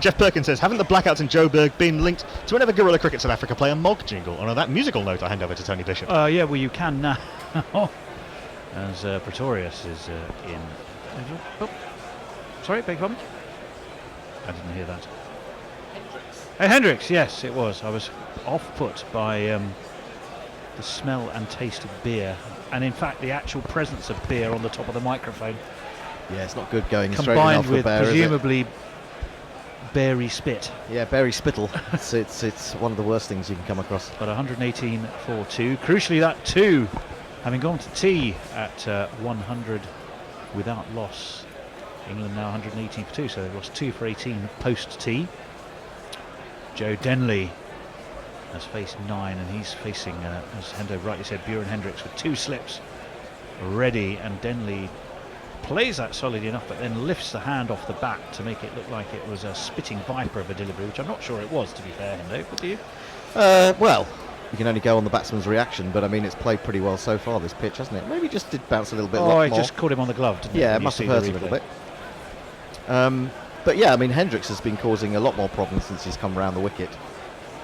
S4: Jeff Perkins says, haven't the blackouts in Joburg been linked to whenever Guerrilla Cricket South Africa play a Mog jingle? And on that musical note, I hand over to Tony Bishop.
S1: Yeah, well, you can now. As Pretorius is in. Oh, sorry, beg your pardon? I didn't hear that. Hendricks, yes, it was. I was off put by the smell and taste of beer. And in fact, the actual presence of beer on the top of the microphone.
S9: Yeah, it's not good going straight
S1: Combined
S9: off the
S1: with
S9: bear,
S1: presumably berry spit.
S9: Yeah, berry spittle. it's one of the worst things you can come across.
S1: But 118 for 2. Crucially, that 2 having gone to tea at 100 without loss. England now 118 for 2, so they've lost 2 for 18 post tea. Joe Denley has faced 9, and he's facing, as Hendo rightly said, Buren Hendricks with 2 slips ready, and Denley plays that solidly enough, but then lifts the hand off the bat to make it look like it was a spitting viper of a delivery, which I'm not sure it was, to be fair, Hendo. But do you?
S9: Well, you can only go on the batsman's reaction, but I mean, it's played pretty well so far, this pitch, hasn't it? Maybe just did bounce a little bit more.
S1: It just caught him on the glove, didn't it?
S9: Yeah,
S1: when
S9: it
S1: you
S9: must have
S1: see
S9: hurt
S1: the
S9: a little
S1: replay?
S9: bit. But yeah, I mean, Hendricks has been causing a lot more problems since he's come around the wicket.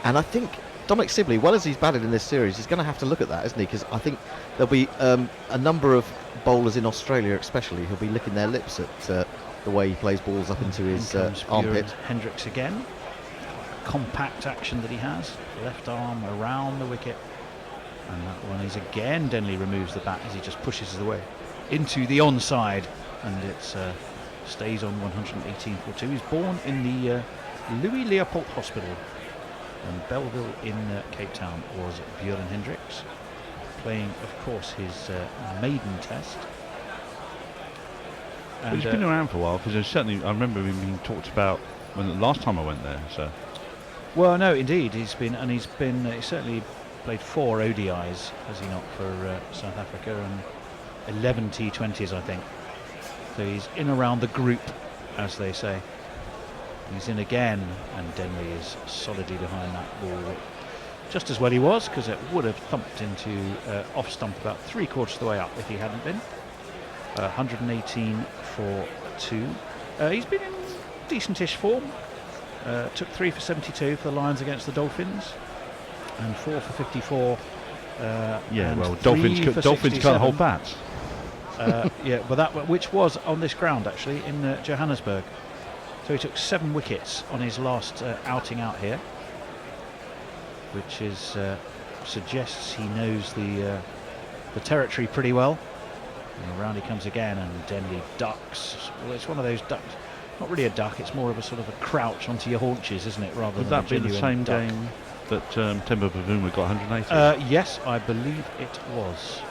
S9: And I think Dominic Sibley, well as he's batted in this series, he's going to have to look at that, isn't he? Because I think there'll be a number of bowlers in Australia especially who'll be licking their lips at the way he plays balls up into his armpit.
S1: Hendricks again. Compact action that he has. Left arm around the wicket. And that one is again, Denley removes the bat as he just pushes it away. into the onside, and it stays on 118.42. He's born in the Louis Leopold Hospital in Belleville in Cape Town. Was Björn Hendricks, playing, of course, his maiden test.
S10: But he's been around for a while, because certainly I remember him being talked about when the last time I went there. So,
S1: well, no, indeed, he's certainly played 4 ODIs, has he not, for South Africa, and 11 T20s, I think. So he's in around the group, as they say. He's in again, and Denley is solidly behind that ball. Just as well he was, because it would have thumped into off stump about 3/4 of the way up if he hadn't been. 118 for 2. He's been in decentish form. Took 3 for 72 for the Lions against the Dolphins, and 4 for 54.
S10: Dolphins can't hold bats.
S1: Which was on this ground actually in Johannesburg. So he took 7 wickets on his last outing out here, which is suggests he knows the territory pretty well. And around he comes again, and Denley ducks. Well, it's one of those ducks. Not really a duck. It's more of a sort of a crouch onto your haunches, isn't it? Rather
S10: Would
S1: than
S10: that
S1: a
S10: be the
S1: genuine
S10: same
S1: duck.
S10: game that Temba Bavuma got 180?
S1: Yes, I believe it was.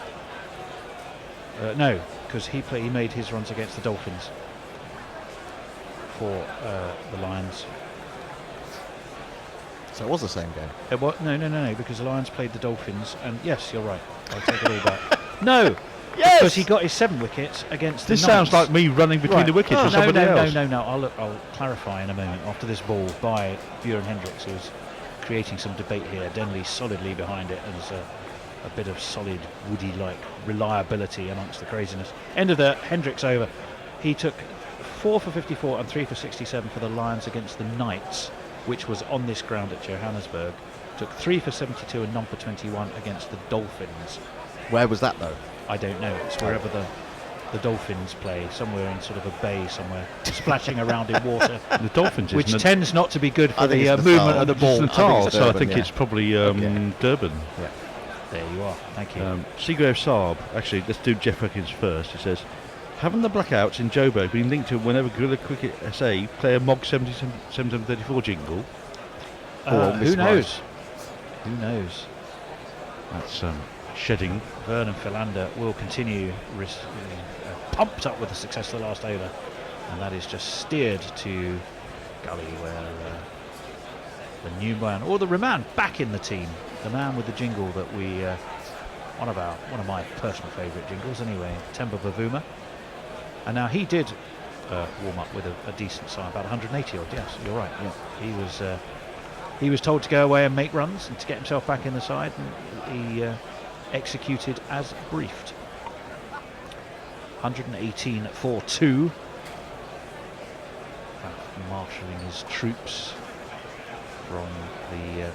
S1: No, because he made his runs against the Dolphins for the Lions.
S9: So it was the same game.
S1: No, because the Lions played the Dolphins, and yes, you're right. I'll take it all back. No,
S9: Yes!
S1: because he got his 7 wickets against
S10: This
S1: the
S10: sounds
S1: Knights.
S10: like me running between the wickets with somebody else.
S1: No. I'll clarify in a moment after this ball by Björn Hendricks, who's creating some debate here. Denley solidly behind it, and there's a bit of solid Woody-like reliability amongst the craziness. End of the Hendricks over. He took 4 for 54 and 3 for 67 for the Lions against the Knights, which was on this ground at Johannesburg. Took 3 for 72 and none for 21 against the Dolphins.
S9: Where was that though?
S1: I don't know. It's wherever the Dolphins play, somewhere in sort of a bay somewhere, splashing around in water.
S10: The Dolphins,
S1: which tends not to be good for
S9: I think
S1: the
S9: it's
S1: movement
S9: Natal.
S1: of the ball.
S10: Natal,
S9: it's
S10: so I
S9: Durban,
S10: think
S9: yeah.
S10: it's probably
S9: Okay.
S10: Durban.
S1: Yeah, there you are. Thank you.
S10: Seagrave Saab, actually, let's do Jeff Perkins first. He says, haven't the blackouts in Joburg been linked to whenever Guerrilla Cricket SA play a MOG 7734 jingle?
S1: Who knows? Who knows?
S10: That's shedding.
S1: Vernon Philander will continue pumped up with the success of the last over, and that is just steered to gully where the new man, or the Raman, back in the team, the man with the jingle that we one of my personal favourite jingles anyway, Temba Bavuma. And now he did warm up with a decent side, about 180 odd. Yes, you're right. Yeah, he was told to go away and make runs and to get himself back in the side, and he executed as briefed. 118 for 2. Marshalling his troops from the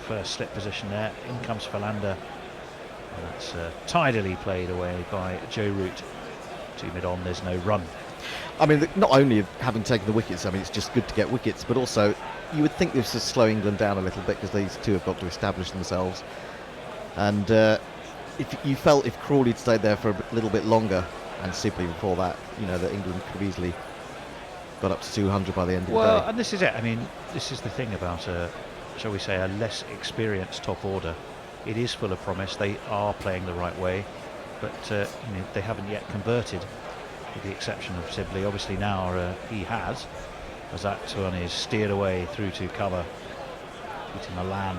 S1: first slip position there. In comes Philander, and that's tidily played away by Joe Root. 2 mid-on, there's no run.
S9: I mean, not only having taken the wickets, I mean, it's just good to get wickets, but also you would think this would slow England down a little bit because these two have got to establish themselves. And if Crawley had stayed there for a little bit longer, and Sibley before that, that England could have easily got up to 200 by the end of the day.
S1: Well, and this is it. I mean, this is the thing about, shall we say, a less experienced top order. It is full of promise. They are playing the right way, but they haven't yet converted, with the exception of Sibley. Obviously now he has, as that one is steered away through to cover. Peter Milan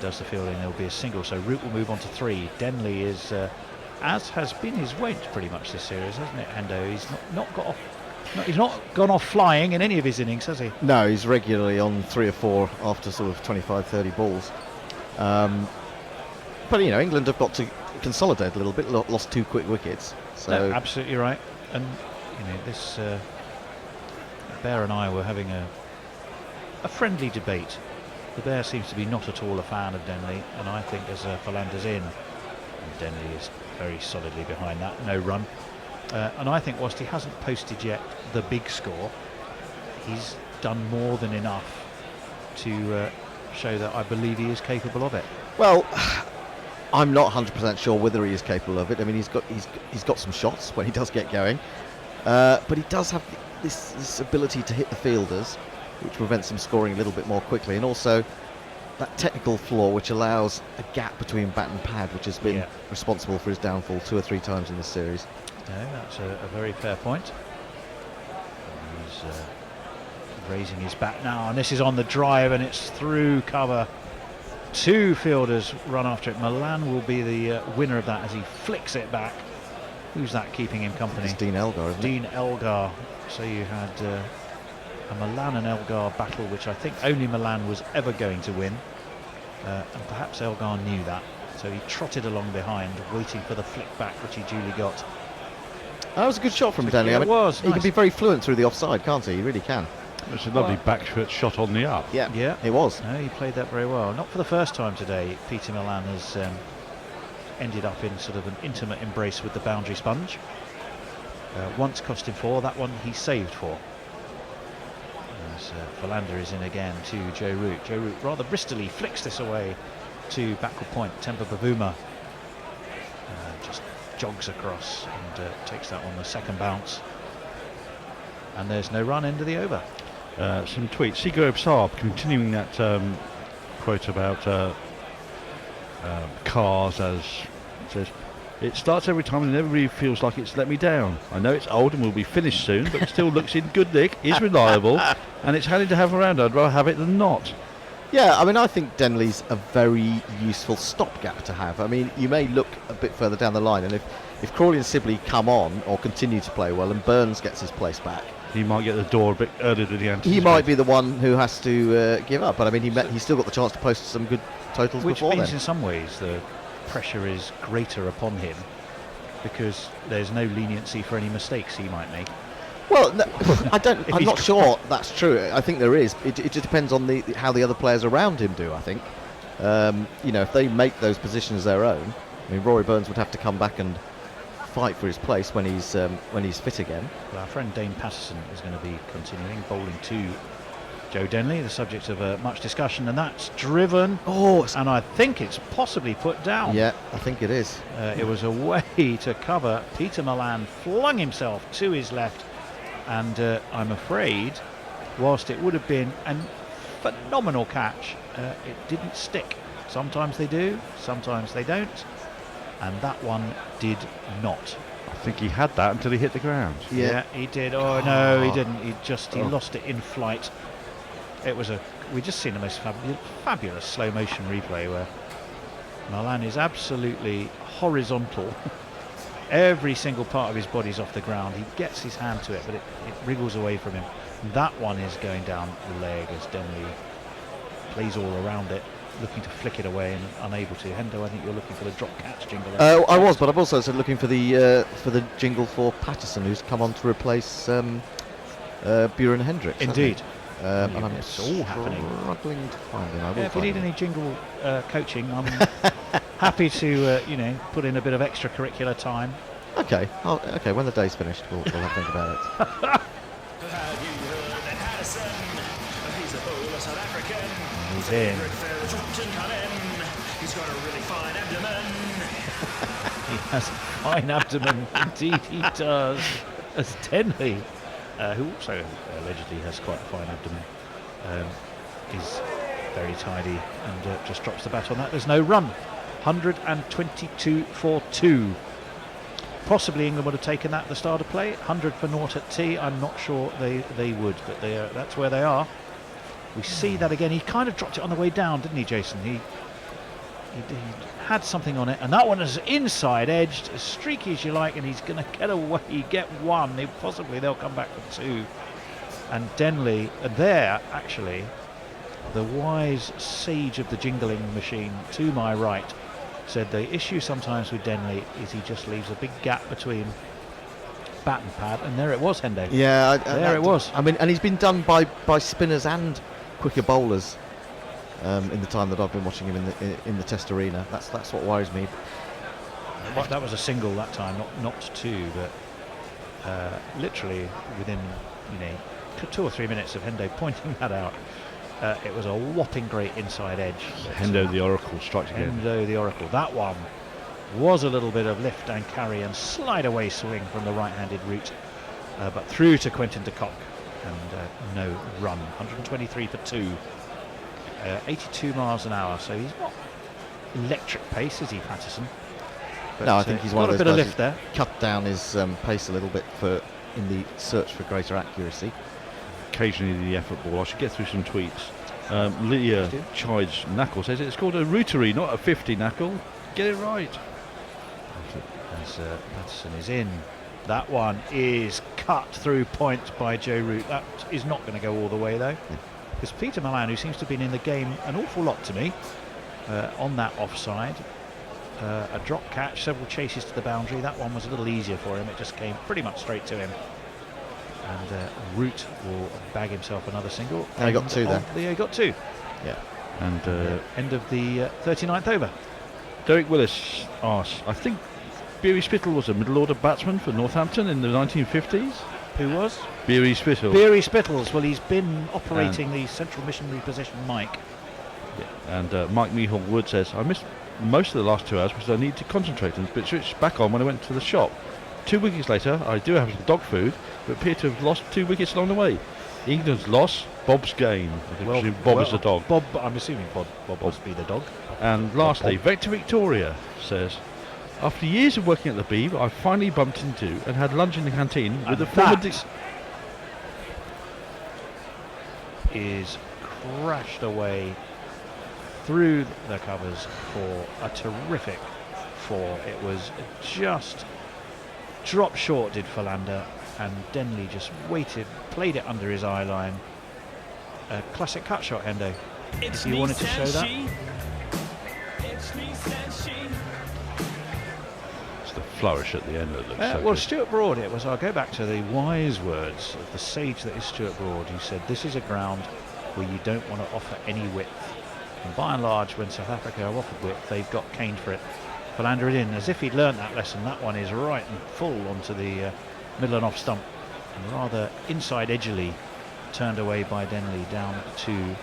S1: does the fielding. There will be a single, so Root will move on to 3. Denley is, as has been his wont pretty much this series, hasn't it, Hendo? He's not got off. He's not gone off flying in any of his innings, has he?
S9: No, he's regularly on 3 or 4 after sort of 25, 30 balls. But England have got to consolidate a little bit. Lost 2 quick wickets. So
S1: No, absolutely right. And this Bear and I were having a friendly debate. The Bear seems to be not at all a fan of Denley, and I think as Philander's in, and Denley is very solidly behind that, no run. And I think whilst he hasn't posted yet the big score, he's done more than enough to show that I believe he is capable of it.
S9: Well, I'm not 100% sure whether he is capable of it. I mean, he's got some shots when he does get going, but he does have this ability to hit the fielders, which prevents him scoring a little bit more quickly, and also that technical flaw which allows a gap between bat and pad, which has been responsible for his downfall 2 or 3 times in this series.
S1: No, that's a very fair point. He's raising his bat now, and this is on the drive, and it's through cover. 2 fielders run after it. Milan will be the winner of that as he flicks it back. Who's that keeping him company?
S9: It's Dean Elgar, isn't it?
S1: Dean Elgar. So you had a Milan and Elgar battle, which I think only Milan was ever going to win. And perhaps Elgar knew that. So he trotted along behind, waiting for the flick back, which he duly got.
S9: That was a good shot from Denley.
S1: Yeah, it was.
S9: He can be very fluent through the offside, can't he? He really can.
S10: It's a lovely back foot shot on the up.
S9: Yeah, it was.
S1: No, he played that very well. Not for the first time today. Peter Milan has ended up in sort of an intimate embrace with the boundary sponge. Once cost him 4, that one he saved 4. As Philander is in again to Joe Root. Joe Root rather bristily flicks this away to backward point. Temba Bavuma just jogs across and takes that on the second bounce. And there's no run, end of the over.
S10: Some tweets. Sigo Saab continuing that quote about cars, as it says, it starts every time and never really feels like it's let me down. I know it's old and will be finished soon, but still looks in good nick, is reliable, and it's handy to have around. I'd rather have it than not.
S9: Yeah, I mean, I think Denley's a very useful stopgap to have. I mean, you may look a bit further down the line, and if Crawley and Sibley come on or continue to play well and Burns gets his place back,
S10: he might get the door a bit earlier than he anticipated.
S9: He might be the one who has to give up, but I mean, he's still got the chance to post some good totals
S1: Which
S9: before
S1: means
S9: then.
S1: in some ways the pressure is greater upon him because there's no leniency for any mistakes he might make.
S9: Well, no, I'm not sure that's true. I think there is. It just depends on how the other players around him do, I think. If they make those positions their own, I mean, Rory Burns would have to come back and fight for his place when he's fit again.
S1: Well, our friend Dane Patterson is going to be continuing bowling to Joe Denley, the subject of much discussion, and that's driven. And I think it's possibly put down.
S9: Yeah, I think it is.
S1: It was a way to cover. Peter Milan flung himself to his left, and I'm afraid, whilst it would have been a phenomenal catch, it didn't stick. Sometimes they do, sometimes they don't, and that one did not.
S10: I think he had that until he hit the ground.
S1: Yeah, he did. Oh no, he didn't. He lost it in flight. It was we just seen the most fabulous slow motion replay where Milan is absolutely horizontal. Every single part of his body's off the ground. He gets his hand to it, but it wriggles away from him. That one is going down the leg as Denley plays all around it, looking to flick it away and unable to. Hendo, I think you're looking for the drop catch jingle.
S9: I was, but I've also looking for the jingle for Patterson, who's come on to replace Buren Hendricks.
S1: Indeed.
S9: And I'm
S1: it's all happening.
S9: Struggling to find him.
S1: If you need any jingle coaching, I'm happy to put in a bit of extracurricular time.
S9: Okay. Okay. When the day's finished, we'll have to think about it.
S7: Have you heard that Patterson? He's a bowler, South African.
S1: He's in.
S7: He's got a really fine abdomen.
S1: He has a fine abdomen. Indeed, he does. As Denley, who also allegedly has quite a fine abdomen, is very tidy and just drops the bat on that. There's no run. 122 for 2. Possibly England would have taken that at the start of play. 100 for naught at tea. I'm not sure they would, but that's where they are. We see that again. He kind of dropped it on the way down, didn't he, Jason? He had something on it, and that one is inside edged, as streaky as you like, and he's going to get away, get 1. Possibly they'll come back for 2. And Denley, there actually, the wise sage of the jingling machine to my right, said the issue sometimes with Denley is he just leaves a big gap between bat and pad, and there it was, Hendo.
S9: Yeah,
S1: there it was.
S9: I mean, and he's been done by spinners and quicker bowlers in the time that I've been watching him in the Test arena. That's what worries me.
S1: That was a single that time, not 2, but literally within 2 or 3 minutes of Hendo pointing that out, It was a whopping great inside edge.
S10: Hendo the Oracle strikes again.
S1: Hendo the Oracle. That one was a little bit of lift and carry and slide away swing from the right-handed route, but through to Quentin de Kock, and no run. 123 for 2. 82 miles an hour, so he's not electric pace, is he, Patterson? But,
S9: no, I think he's one of those
S1: bit of
S9: guys
S1: lift there.
S9: Cut down his pace a little bit in the search for greater accuracy.
S10: Occasionally the effort ball. I should get through some tweets. Lydia chides Knuckle, says it's called a rotary, not a 50 Knuckle. Get it right.
S1: As Patterson is in. That one is cut through point by Joe Root. That is not going to go all the way though. Because Peter Milan, who seems to have been in the game an awful lot to me, on that offside. A drop catch, several chases to the boundary. That one was a little easier for him. It just came pretty much straight to him. And Root will bag himself another single.
S9: And he got 2 there.
S1: Yeah, he got 2.
S9: Yeah.
S10: And
S1: end of the 39th over.
S10: Derek Willis asks, I think Beery Spittle was a middle order batsman for Northampton in the 1950s.
S1: Who was?
S10: Beery Spittle.
S1: Beery Spittles. Well, he's been operating the central missionary position, Mike.
S10: Yeah. And Mike Mehawk Wood says, I missed most of the last 2 hours because I needed to concentrate and switched back on when I went to the shop. 2 wickets later, I do have some dog food, but appear to have lost 2 wickets along the way. England's loss, Bob's gain. I presume Bob is the dog.
S1: Bob, I'm assuming Bob must be the dog.
S10: And lastly, Vector Victoria says, after years of working at the Beeb, I finally bumped into and had lunch in the canteen with the former... is crashed away through the covers for a terrific 4. It was just dropped short, did Philander, and Denley just waited, played it under his eye line. A classic cut shot, Hendo. If you wanted to show that. It's the flourish at the end that looks so
S1: well,
S10: good.
S1: Stuart Broad, it was. I'll go back to the wise words of the sage that is Stuart Broad. He said, this is a ground where you don't want to offer any width. And by and large, when South Africa are offered width, they've got caned for it. Philander it in, as if he'd learnt that lesson. That one is right and full onto the middle and off stump, and rather inside edgily turned away by Denley down to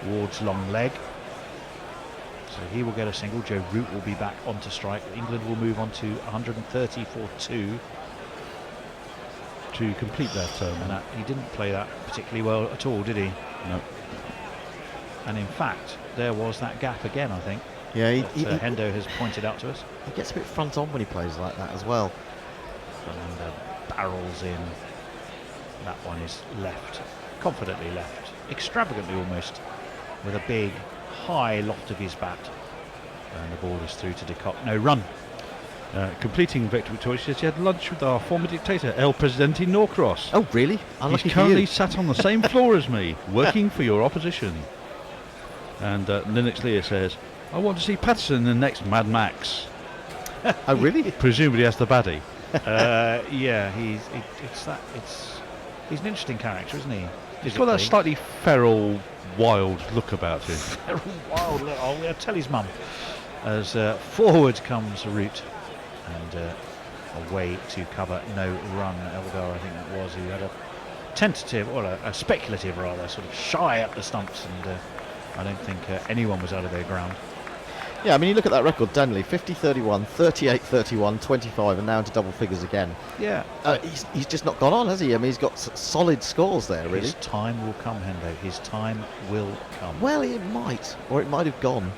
S1: Ward's long leg. So he will get a single. Joe Root will be back onto strike. England will move on to 130 for 2
S10: to complete that.
S1: And he didn't play that particularly well at all, did he?
S10: No.
S1: And in fact, there was that gap again, I think.
S9: Yeah,
S1: Hendo has pointed out to us.
S9: He gets a bit front on when he plays like that as well.
S1: And barrels in. That one is left, confidently left, extravagantly almost, with a big, high loft of his bat. And the ball is through to de Kock. No run.
S10: Completing Vector Victoria says he had lunch with our former dictator, El Presidente Norcross.
S9: Oh, really?
S10: He's currently sat on the same floor as me, working for your opposition. And Linux Lear says, I want to see Patterson in the next Mad Max.
S9: Oh, really?
S10: Presumably has the baddie.
S1: Yeah, he's an interesting character, isn't he?
S10: He's got that slightly feral, wild look about him.
S1: Feral, wild look. I'll tell his mum. As forward comes Root, and away to cover, no run. Eldar, I think that was, who had a tentative, or a speculative rather, sort of shy up the stumps, and I don't think anyone was out of their ground.
S9: Yeah, I mean, you look at that record, Denley, 50-31, 38-31, 25, and now into double figures again.
S1: Yeah.
S9: He's just not gone on, has he? I mean, he's got solid scores there, really.
S1: His time will come, Hendo. His time will come.
S9: Well, it might, or it might have gone.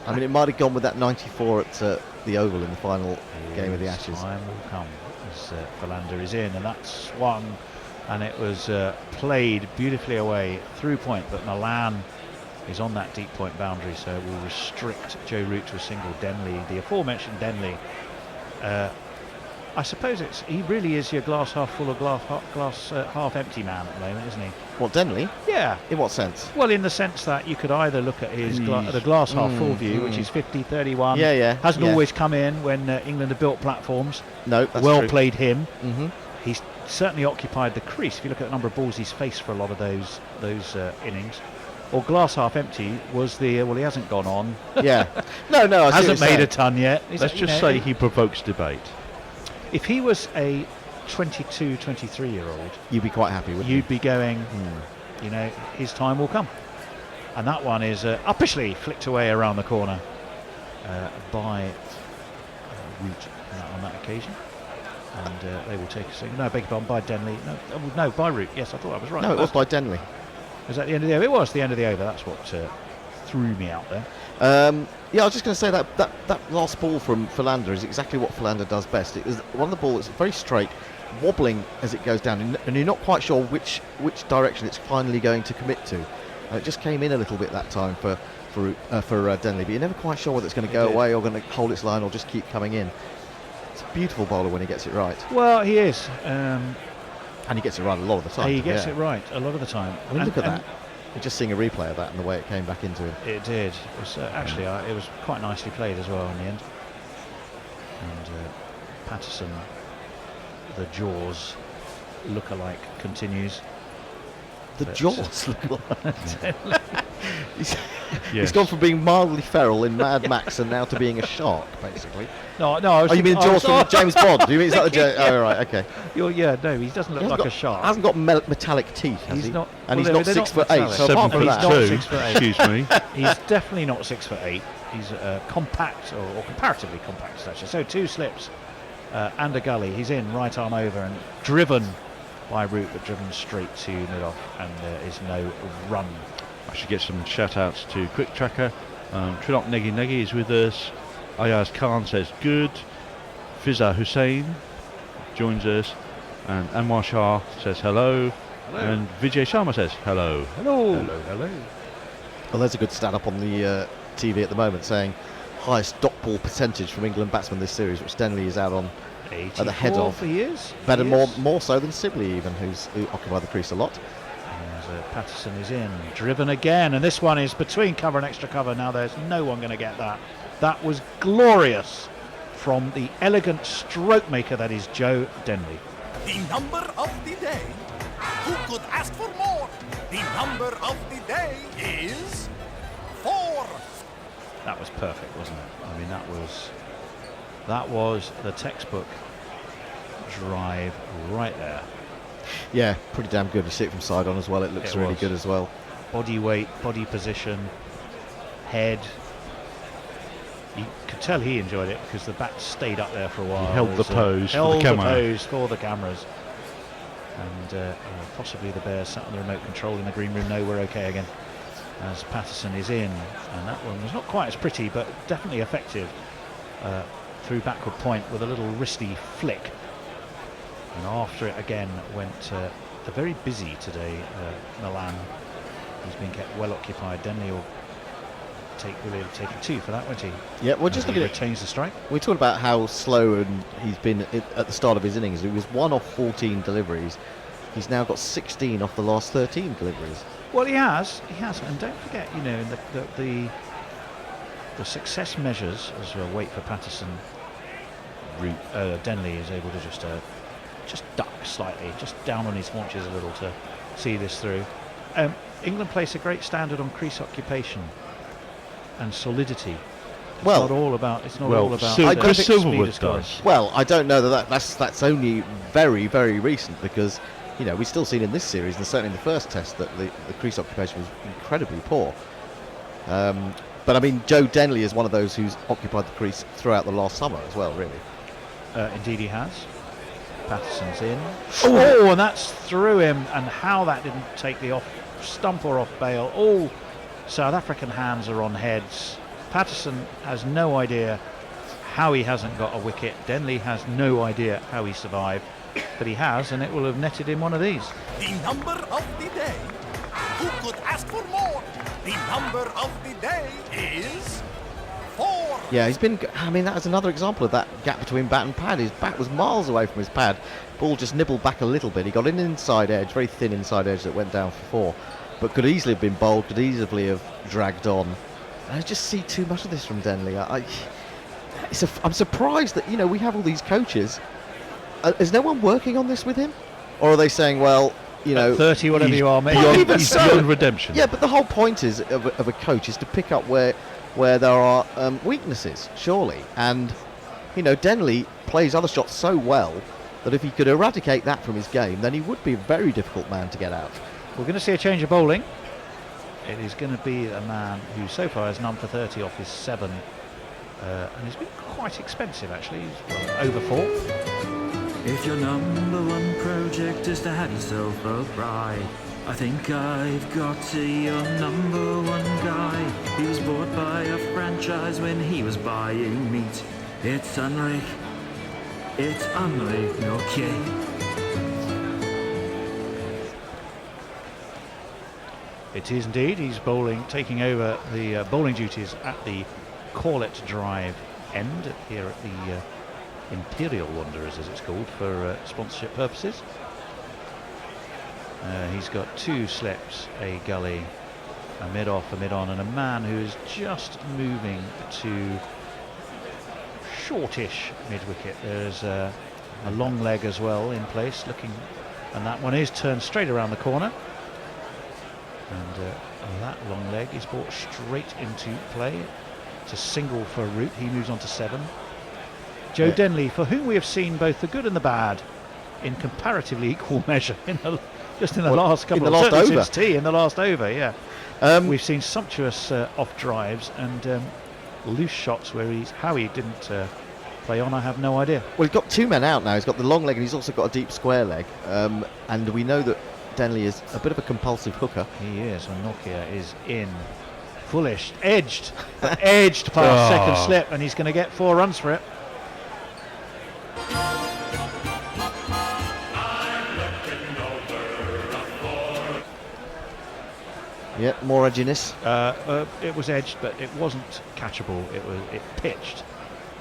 S9: I mean, it might have gone with that 94 at the Oval in the final game of the Ashes.
S1: His time will come as Philander is in, and that swung, and it was played beautifully away through point, but Milan is on that deep point boundary, so it will restrict Joe Root to a single. Denley, the aforementioned Denley, I suppose he really is your glass half full or glass half empty man at the moment, isn't he?
S9: What, Denley?
S1: Yeah.
S9: In what sense?
S1: Well, in the sense that you could either look at his the glass half full view, which is 50-31.
S9: Yeah.
S1: Hasn't always come in when England have built platforms.
S9: No, that's
S1: well
S9: true.
S1: played him.
S9: Mm-hmm.
S1: He's certainly occupied the crease. If you look at the number of balls he's faced for a lot of those innings. Or glass half empty was he hasn't gone on.
S9: Yeah. No, I see
S1: hasn't made a ton yet.
S10: Let's just say he provokes debate.
S1: If he was a 22, 23-year-old,
S9: you'd be quite happy with him.
S1: You'd be going, his time will come. And that one is uppishly flicked away around the corner by Root on that occasion. And they will take a second. No, beg your pardon, by Denley. No, by Root. Yes, I thought I was right.
S9: No, it was by Denley.
S1: Was that the end of the over? It was the end of the over. That's what threw me out there.
S9: Yeah, I was just going to say that last ball from Philander is exactly what Philander does best. It was one of the balls that's very straight, wobbling as it goes down, and you're not quite sure which direction it's finally going to commit to. It just came in a little bit that time for Denley, but you're never quite sure whether it's going to go away or going to hold its line or just keep coming in. It's a beautiful bowler when he gets it right.
S1: Well, he is.
S9: And he gets it right a lot of the time.
S1: He gets it right a lot of the time.
S9: I mean, look at that. You're just seeing a replay of that and the way it came back into him.
S1: It did. It was actually it was quite nicely played as well in the end. And Patterson, the Jaws look-alike continues.
S9: The Jaws look-alike. He's gone from being mildly feral in Mad Max and now to being a shark, basically.
S1: No. You
S9: mean Jaws from James Bond? Do you mean is that the Oh, right, okay.
S1: No, he doesn't look like a shark.
S9: Hasn't got metallic teeth, has he?
S1: Not,
S9: and he's not 6'8". So apart from that,
S10: 7'2". Excuse me.
S1: He's definitely not 6'8". He's compact or comparatively compact actually. So 2 slips and a gully. He's in, right arm over and driven by Root, but driven straight to mid-off, and there is no run.
S10: I should get some shout-outs to Quick Tracker. Trinok Negi Negi is with us. Ayaz Khan says good. Fiza Hussain joins us. And Anwar Shah says hello. And Vijay Sharma says hello.
S1: Hello.
S9: Well, there's a good stat up on the TV at the moment saying highest dot ball percentage from England batsmen this series, which Denley is out on at the head of.
S1: He is.
S9: Better, more so than Sibley even, who occupied the crease a lot.
S1: Patterson is in, driven again, and this one is between cover and extra cover. Now there's no one going to get that. That was glorious from the elegant stroke maker that is Joe Tenley.
S11: The number of the day. Who could ask for more? The number of the day is 4.
S1: That was perfect, wasn't it? I mean, that was the textbook drive right there.
S9: Yeah, pretty damn good. You see it from side on as well. It looks really good as well.
S1: Body weight, body position, head. You could tell he enjoyed it because the bat stayed up there for a while.
S10: He held the pose for the camera.
S1: Held the pose for the cameras. And possibly the Bears sat on the remote control in the green room know we're okay again. As Patterson is in. And that one was not quite as pretty, but definitely effective. Through backward point with a little wristy flick. And after it again went the very busy today, Milan. He's been kept well occupied. Denley will take a 2 for that, won't he?
S9: Yeah, well, just looking at
S1: retains the strike.
S9: We talked about how slow and he's been at the start of his innings. He was 1 off 14 deliveries. He's now got 16 off the last 13 deliveries.
S1: Well, he has, and don't forget, the success measures as we wait for Patterson. Denley is able to just duck slightly, just down on his haunches a little to see this through. England place a great standard on crease occupation and solidity. It's not all about.
S10: Silverwood does.
S9: Well, I don't know that's only very, very recent because we've still seen in this series and certainly in the first test that the crease occupation was incredibly poor. But I mean, Joe Tenley is one of those who's occupied the crease throughout the last summer as well, really.
S1: Indeed, he has. Patterson's in. Oh, and that's through him, and how that didn't take the off stump or off bail. All South African hands are on heads. Patterson has no idea how he hasn't got a wicket. Denley has no idea how he survived, but he has, and it will have netted him one of these.
S11: The number of the day. Who could ask for more? The number of the day is 4.
S9: Yeah, he's been. I mean, that was another example of that gap between bat and pad. His bat was miles away from his pad. Ball just nibbled back a little bit. He got an inside edge, very thin inside edge that went down for 4, but could easily have been bowled, could easily have dragged on. And I just see too much of this from Denley. I'm surprised that we have all these coaches. Is no one working on this with him, or are they saying, well,
S1: at 30, whatever you are, maybe
S10: he's beyond redemption?
S9: Yeah, but the whole point of a coach is to pick up where there are weaknesses, surely. And Denley plays other shots so well that if he could eradicate that from his game, then he would be a very difficult man to get out.
S1: We're going to see a change of bowling. it is going to be a man who so far has none for 30 off his 7, and he's been quite expensive actually. He's over 4.
S12: If your number one project is to have yourself a bride, I think I've got your number one guy. He was bought by a franchise when he was buying meat. It's unlike okay.
S1: It is indeed. He's taking over the bowling duties at the Corlett Drive end here at the Imperial Wanderers, as it's called, for sponsorship purposes. He's got 2 slips, a gully, a mid-off, a mid-on, and a man who is just moving to shortish mid-wicket. There's a long leg as well in place, and that one is turned straight around the corner. And that long leg is brought straight into play. It's a single for Root. He moves on to 7. Joe Denley, for whom we have seen both the good and the bad in comparatively equal measure in the last couple of since tea in the last over. Yeah, we've seen sumptuous off drives and loose shots where how he didn't play on, I have no idea.
S9: Well, he's got 2 men out now. He's got the long leg and he's also got a deep square leg, and we know that Denley is a bit of a compulsive hooker.
S1: He is, and Nokia is in. Foolish, edged past second slip, and he's going to get 4 runs for it.
S9: Yeah, more edginess.
S1: It was edged, but it wasn't catchable. It pitched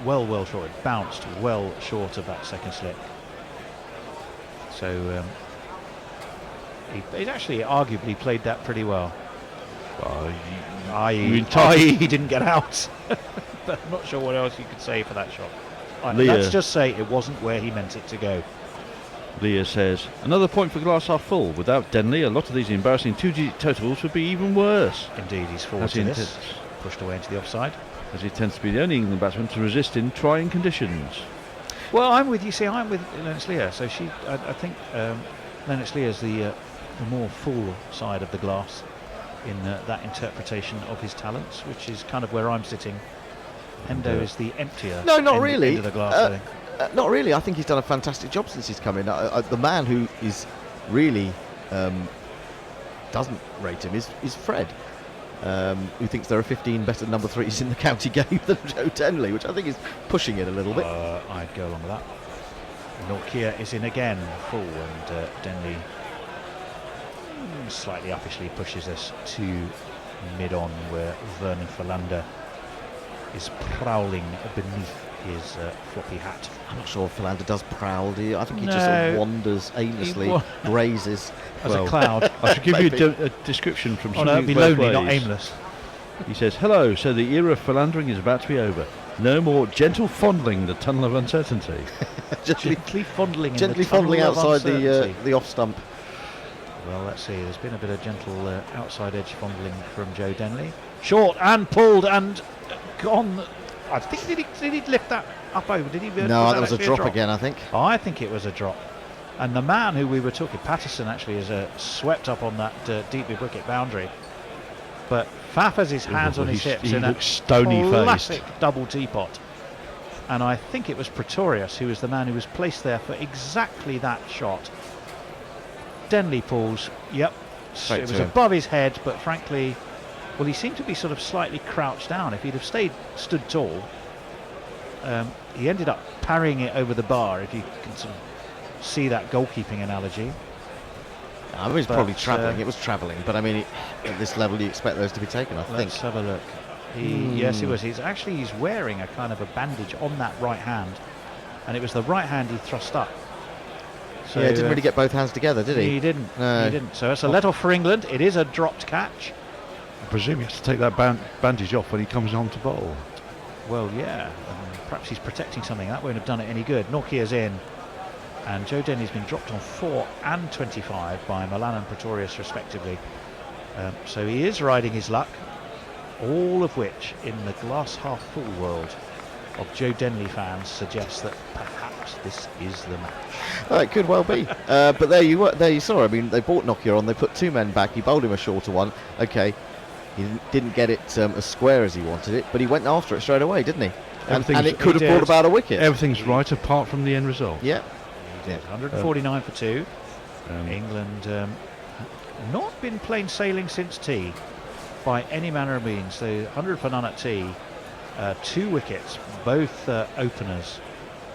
S1: well short. It bounced well short of that second slip. So he's actually arguably played that pretty well. I.e. he didn't get out. But I'm not sure what else you could say for that shot. Let's just say it wasn't where he meant it to go.
S13: Leah says, another point for glass half full. Without Denley, a lot of these embarrassing 2G totals would be even worse.
S1: Indeed, he's forward to this. Pushed away into the offside.
S13: As he tends to be the only England batsman to resist in trying conditions.
S1: Well, I'm with Lennox Leah. So I think Lennox Leah is the more full side of the glass in that interpretation of his talents, which is kind of where I'm sitting. Endo is the emptier end of the glass, I think.
S9: Not really. I think he's done a fantastic job since he's come in. The man who is really doesn't rate him is Fred, who thinks there are 15 better number 3s in the county game than Joe Tenley, which I think is pushing it a little bit.
S1: I'd go along with that. Nokia is in again, full, and Denley slightly uppishly pushes us to mid-on, where Vernon Philander is prowling beneath his floppy hat.
S9: I'm not sure if Philander does prowl, do you? I think he just sort of wanders aimlessly, grazes.
S1: As a cloud.
S13: I should give you a description from somebody.
S1: No, it'd be lonely, not aimless.
S13: He says, hello, so the era of philandering is about to be over. No more gentle fondling the tunnel of uncertainty.
S1: Gently fondling
S9: outside the off stump.
S1: Well, let's see. There's been a bit of gentle outside edge fondling from Joe Denley. Short and pulled and gone. I think did he lift that up over? Did he?
S9: No, that was a drop again, I think.
S1: I think it was a drop. And the man who we were talking, Patterson, actually is swept up on that deep mid-wicket boundary. But Faf has his hands on his hips in a classic double teapot. And I think it was Pretorius who was the man who was placed there for exactly that shot. Denley pulls, it was above his head, but frankly, well, he seemed to be sort of slightly crouched down. If he'd have stood tall, he ended up parrying it over the bar, if you can sort of see that goalkeeping analogy.
S9: I mean, it was probably travelling. It was travelling, but I mean, at this level, you expect those to be taken, I think.
S1: Let's have a look. Yes, it was. He's wearing a kind of a bandage on that right hand, and it was the right hand he thrust up.
S9: So he didn't really get both hands together, did he?
S1: He didn't. No. He didn't. So it's a let off for England. It is a dropped catch.
S13: I presume he has to take that bandage off when he comes on to bowl.
S1: Well, yeah. Perhaps he's protecting something. That won't have done it any good. Nokia's in. And Joe Denley's been dropped on 4 and 25 by Milan and Pretorius, respectively. So he is riding his luck. All of which, in the glass half full world of Joe Denley fans, suggests that perhaps this is the match.
S9: Oh, it could well be. But there you saw. I mean, they brought Nokia on. They put 2 men back. He bowled him a shorter one. Okay. He didn't get it as square as he wanted it, but he went after it straight away, didn't he? And
S13: Everything's-
S9: it could have brought about a wicket.
S13: Everything's right apart from the end result.
S9: Yeah.
S1: He did. 149 for 2. England not been plain sailing since tea by any manner of means. So 100 for none at tea. 2 wickets. Both openers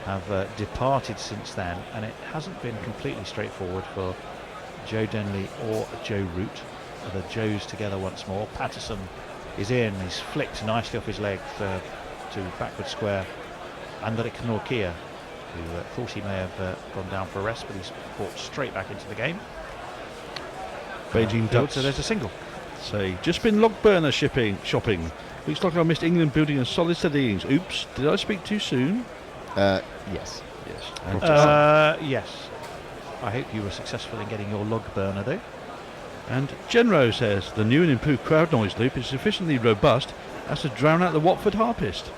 S1: have departed since then, and it hasn't been completely straightforward for Joe Denley or Joe Root. The Joes together once more. Patterson is in. He's flicked nicely off his leg to backward square. Andrik Norkia, who thought he may have gone down for a rest, but he's brought straight back into the game.
S13: Beijing Ducks.
S1: So there's a single.
S13: Say, just been log burner shopping. Looks like I missed England building a solid set of innings. Oops, did I speak too soon?
S9: Yes.
S13: Yes.
S1: Yes. I hope you were successful in getting your log burner, though.
S13: And Genro says the new and improved crowd noise loop is sufficiently robust as to drown out the Watford harpist.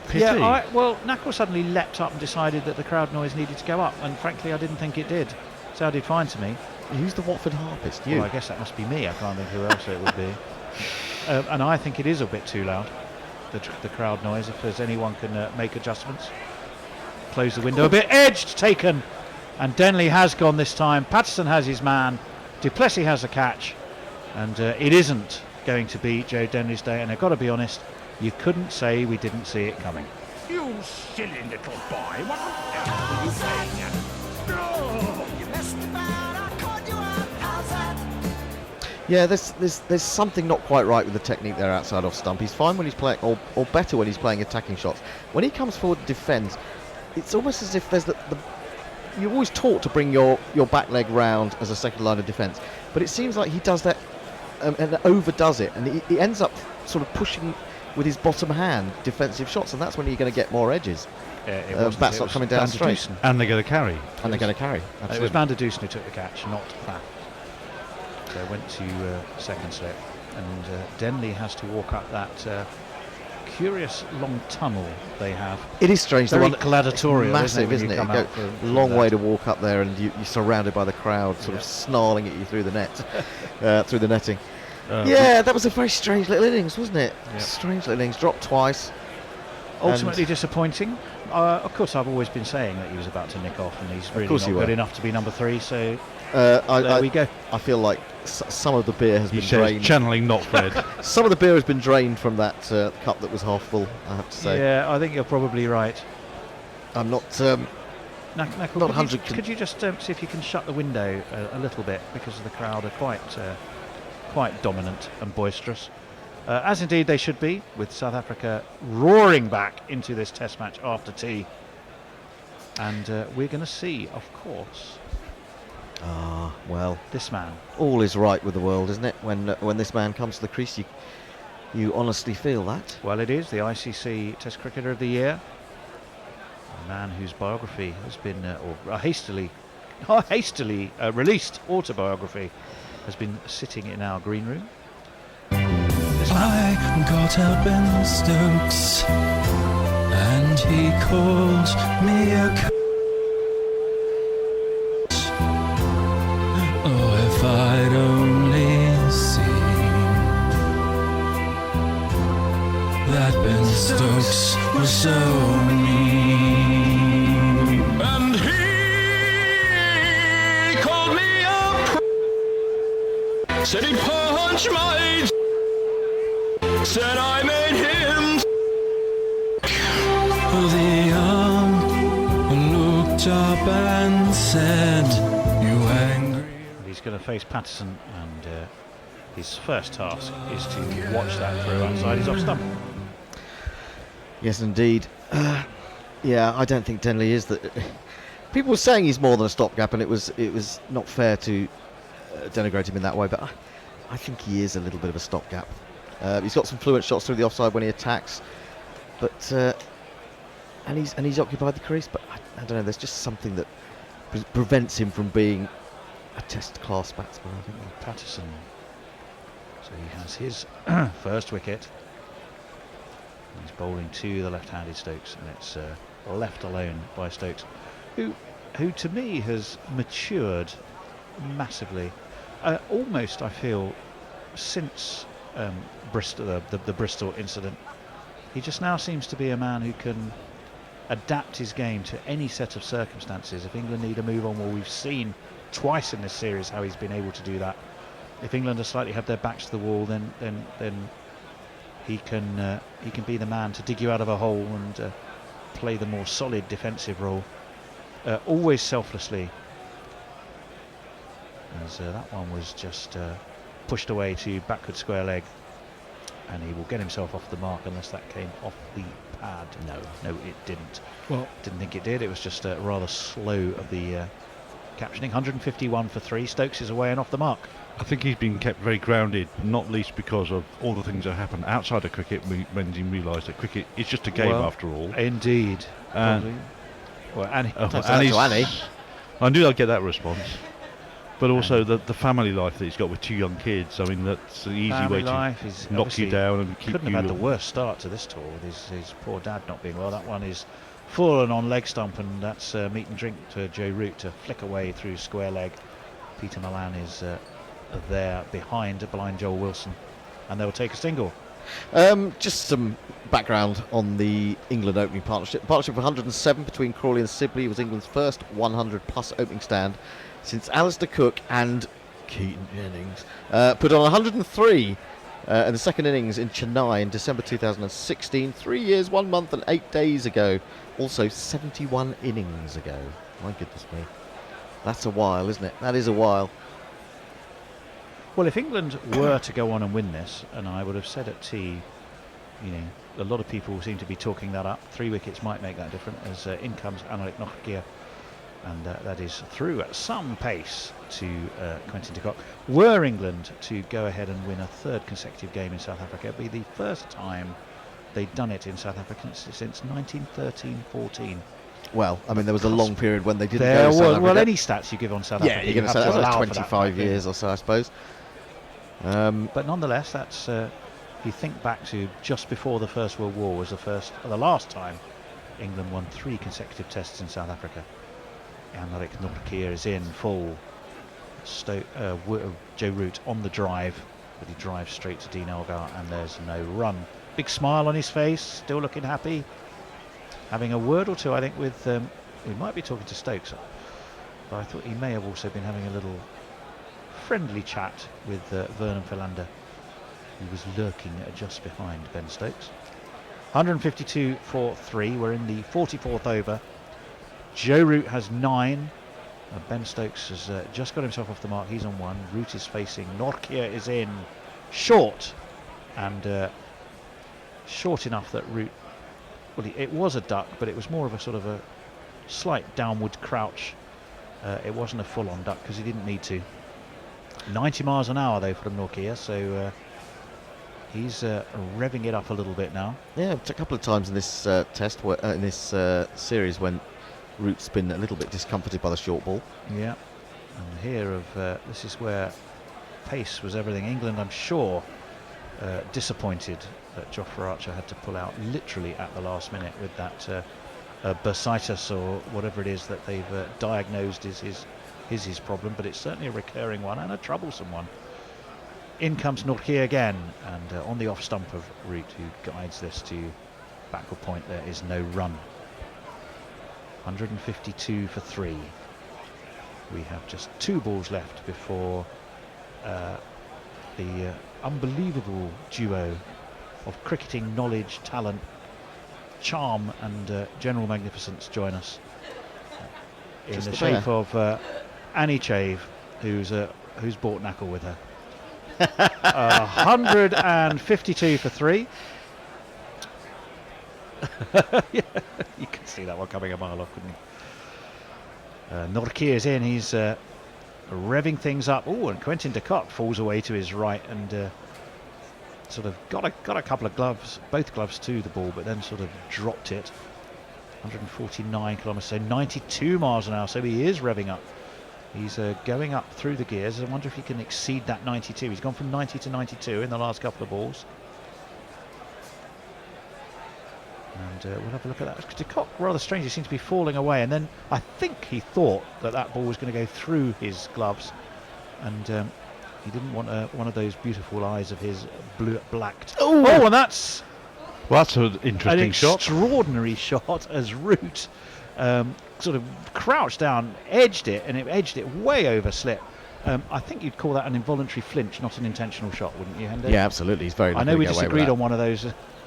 S13: Pity.
S1: Yeah, well, Knackle suddenly leapt up and decided that the crowd noise needed to go up, and frankly, I didn't think it did. Sounded fine to me.
S9: Who's the Watford harpist? You?
S1: Well, I guess that must be me. I can't think who else it would be. And I think it is a bit too loud, the crowd noise. If there's anyone can make adjustments. Close the window a bit. Edged, taken. And Denley has gone this time. Patterson has his man. Du Plessis has a catch. And it isn't going to be Joe Denley's day. And I've got to be honest, you couldn't say we didn't see it coming.
S6: You silly little boy, what the hell are you playing at? No! You messed about, I caught you out, how's that?
S9: Yeah, there's something not quite right with the technique there outside off stump. He's fine when he's playing, or better when he's playing attacking shots. When he comes forward and defends, it's almost as if there's you're always taught to bring your back leg round as a second line of defence, but it seems like he does that and overdoes it, and he ends up sort of pushing with his bottom hand defensive shots, and that's when you're going to get more edges. Bats not coming down straight.
S13: And they're going to carry.
S9: And they're going to carry.
S1: It was Van der Dusen who took the catch, not Faf. So went to second slip, and Denley has to walk up that curious long tunnel they have.
S9: It is strange.
S1: Very
S9: the one
S1: gladiatorial,
S9: massive, isn't it?
S1: You
S9: Go a long way to walk up there, and you're surrounded by the crowd, sort of snarling at you through the net, through the netting. Yeah, that was a very strange little innings, wasn't it?
S1: Yep.
S9: Strange little innings, dropped twice.
S1: Ultimately disappointing. Of course, I've always been saying that he was about to nick off, and he's really not good enough to be number 3. So there we go.
S9: I feel like some of the beer has been drained.
S13: Channeling not Fred.
S9: Some of the beer has been drained from that cup that was half full, I have to say.
S1: Yeah, I think you're probably right.
S9: I'm not.
S1: Not
S9: 100.
S1: Could you just see if you can shut the window a little bit, because the crowd are quite dominant and boisterous, as indeed they should be, with South Africa roaring back into this Test match after tea. And we're going to see, of course.
S9: Well,
S1: this man.
S9: All is right with the world, isn't it? When this man comes to the crease, you honestly feel that.
S1: Well, it is the ICC Test Cricketer of the Year. A man whose biography has been, or hastily released autobiography, has been sitting in our green room.
S12: I got out Ben Stokes, and he called me a oh, if I'd only seen that Ben Stokes was so mean. And he called me a said he punched my said I made him. The arm looked up and said, you angry.
S1: He's going to face Patterson, and his first task is to watch that through outside his off stump.
S9: Yes, indeed. Yeah, I don't think Denley is that. People were saying he's more than a stopgap, and it was not fair to denigrate him in that way, but I think he is a little bit of a stopgap. He's got some fluent shots through the offside when he attacks, but and he's occupied the crease. But I don't know. There's just something that prevents him from being a Test class batsman, I think.
S1: Patterson. So he has his first wicket. He's bowling to the left-handed Stokes, and it's left alone by Stokes, who to me has matured massively. Almost, I feel, since Bristol, the Bristol incident. He just now seems to be a man who can adapt his game to any set of circumstances. If England need a move on, well, we've seen twice in this series how he's been able to do that. If England have slightly have their backs to the wall, then he can be the man to dig you out of a hole and play the more solid defensive role, always selflessly. As that one was just pushed away to backward square leg, and he will get himself off the mark unless that came off the pad. No, it didn't.
S13: Well,
S1: didn't think it did. It was just rather slow of the captioning. 151 for 3. Stokes is away and off the mark.
S13: I think he's been kept very grounded, not least because of all the things that happen outside of cricket when he realised that cricket is just a game after all.
S1: Indeed. Well, Annie.
S9: Annie.
S13: I knew I'd get that response. But also the family life that he's got with 2 young kids. I mean, that's an easy way to knock you down and keep you...
S1: Couldn't have had the worst start to this tour with his poor dad not being well. That one is fallen on leg stump, and that's meat and drink to Joe Root to flick away through square leg. Peter Malan is there behind Joel Wilson, and they'll take a single.
S9: Just some background on the England opening partnership. The partnership of 107 between Crawley and Sibley was England's first 100-plus opening stand since Alistair Cook and Keaton Jennings put on 103 in the second innings in Chennai in December 2016, 3 years, 1 month and 8 days ago. Also 71 innings ago. My goodness me. That's a while, isn't it? That is a while.
S1: Well, if England were to go on and win this, and I would have said at tea, a lot of people seem to be talking that up. 3 wickets might make that difference, as in comes Analik Nortje, and that is through at some pace to Quentin de Kock. Were England to go ahead and win a 3rd consecutive game in South Africa, it would be the first time they'd done it in South Africa since 1913-14.
S9: Well, I mean, there was a long period when they didn't go to South Africa.
S1: Well, any stats you give on South Africa,
S9: you're going to say that's like 25 years or so, I suppose.
S1: But nonetheless, that's you think back to just before the First World War was the last time England won 3 consecutive tests in South Africa. Analik Nortje is in full. Joe Root on the drive, but he drives straight to Dean Elgar, and there's no run. Big smile on his face, still looking happy. Having a word or two, I think, with we might be talking to Stokes, but I thought he may have also been having a little friendly chat with Vernon Philander, who was lurking just behind Ben Stokes. 152 for 3. We're in the 44th over. Joe Root has 9. Ben Stokes has just got himself off the mark. He's on 1. Root is facing. Nortje is in short, and short enough that Root... Well, it was a duck, but it was more of a sort of a slight downward crouch. It wasn't a full-on duck because he didn't need to. 90 miles an hour though from Nortje, so he's revving it up a little bit now.
S9: Yeah, a couple of times in this test, in this series, when Root's been a little bit discomforted by the short ball.
S1: Yeah, and here this is where pace was everything. England, I'm sure, disappointed that Jofra Archer had to pull out literally at the last minute with that bursitis or whatever it is that they've diagnosed is his problem, but it's certainly a recurring one and a troublesome one. In comes Nortje again, and on the off stump of Root, who guides this to backward point. There is no run. 152 for 3. We have just 2 balls left before the unbelievable duo of cricketing knowledge, talent, charm and general magnificence join us in the shape of Annie Chave, who's brought knackle with her. 152 for 3. Yeah, you can see that one coming a mile off, couldn't you? Nortje is in. He's revving things up. Oh, and Quentin de Kock falls away to his right and sort of got a couple of gloves, both gloves to the ball, but then sort of dropped it. 149 kilometres, so 92 miles an hour. So he is revving up. He's going up through the gears. I wonder if he can exceed that 92. He's gone from 90 to 92 in the last couple of balls. And we'll have a look at that. De Kock, rather strange, he seemed to be falling away, and then I think he thought that ball was going to go through his gloves, and
S10: He didn't want one of those beautiful eyes of his blacked.
S1: Oh, and that's
S13: Well, that's an interesting shot.
S1: Extraordinary shot as Root sort of crouched down, edged it, and it edged it way over slip. I think you'd call that an involuntary flinch, not an intentional shot, wouldn't you, Hendo?
S9: Yeah, absolutely. He's very lucky.
S1: I know we
S9: to get away with
S1: disagreed
S9: that.
S1: on one of those.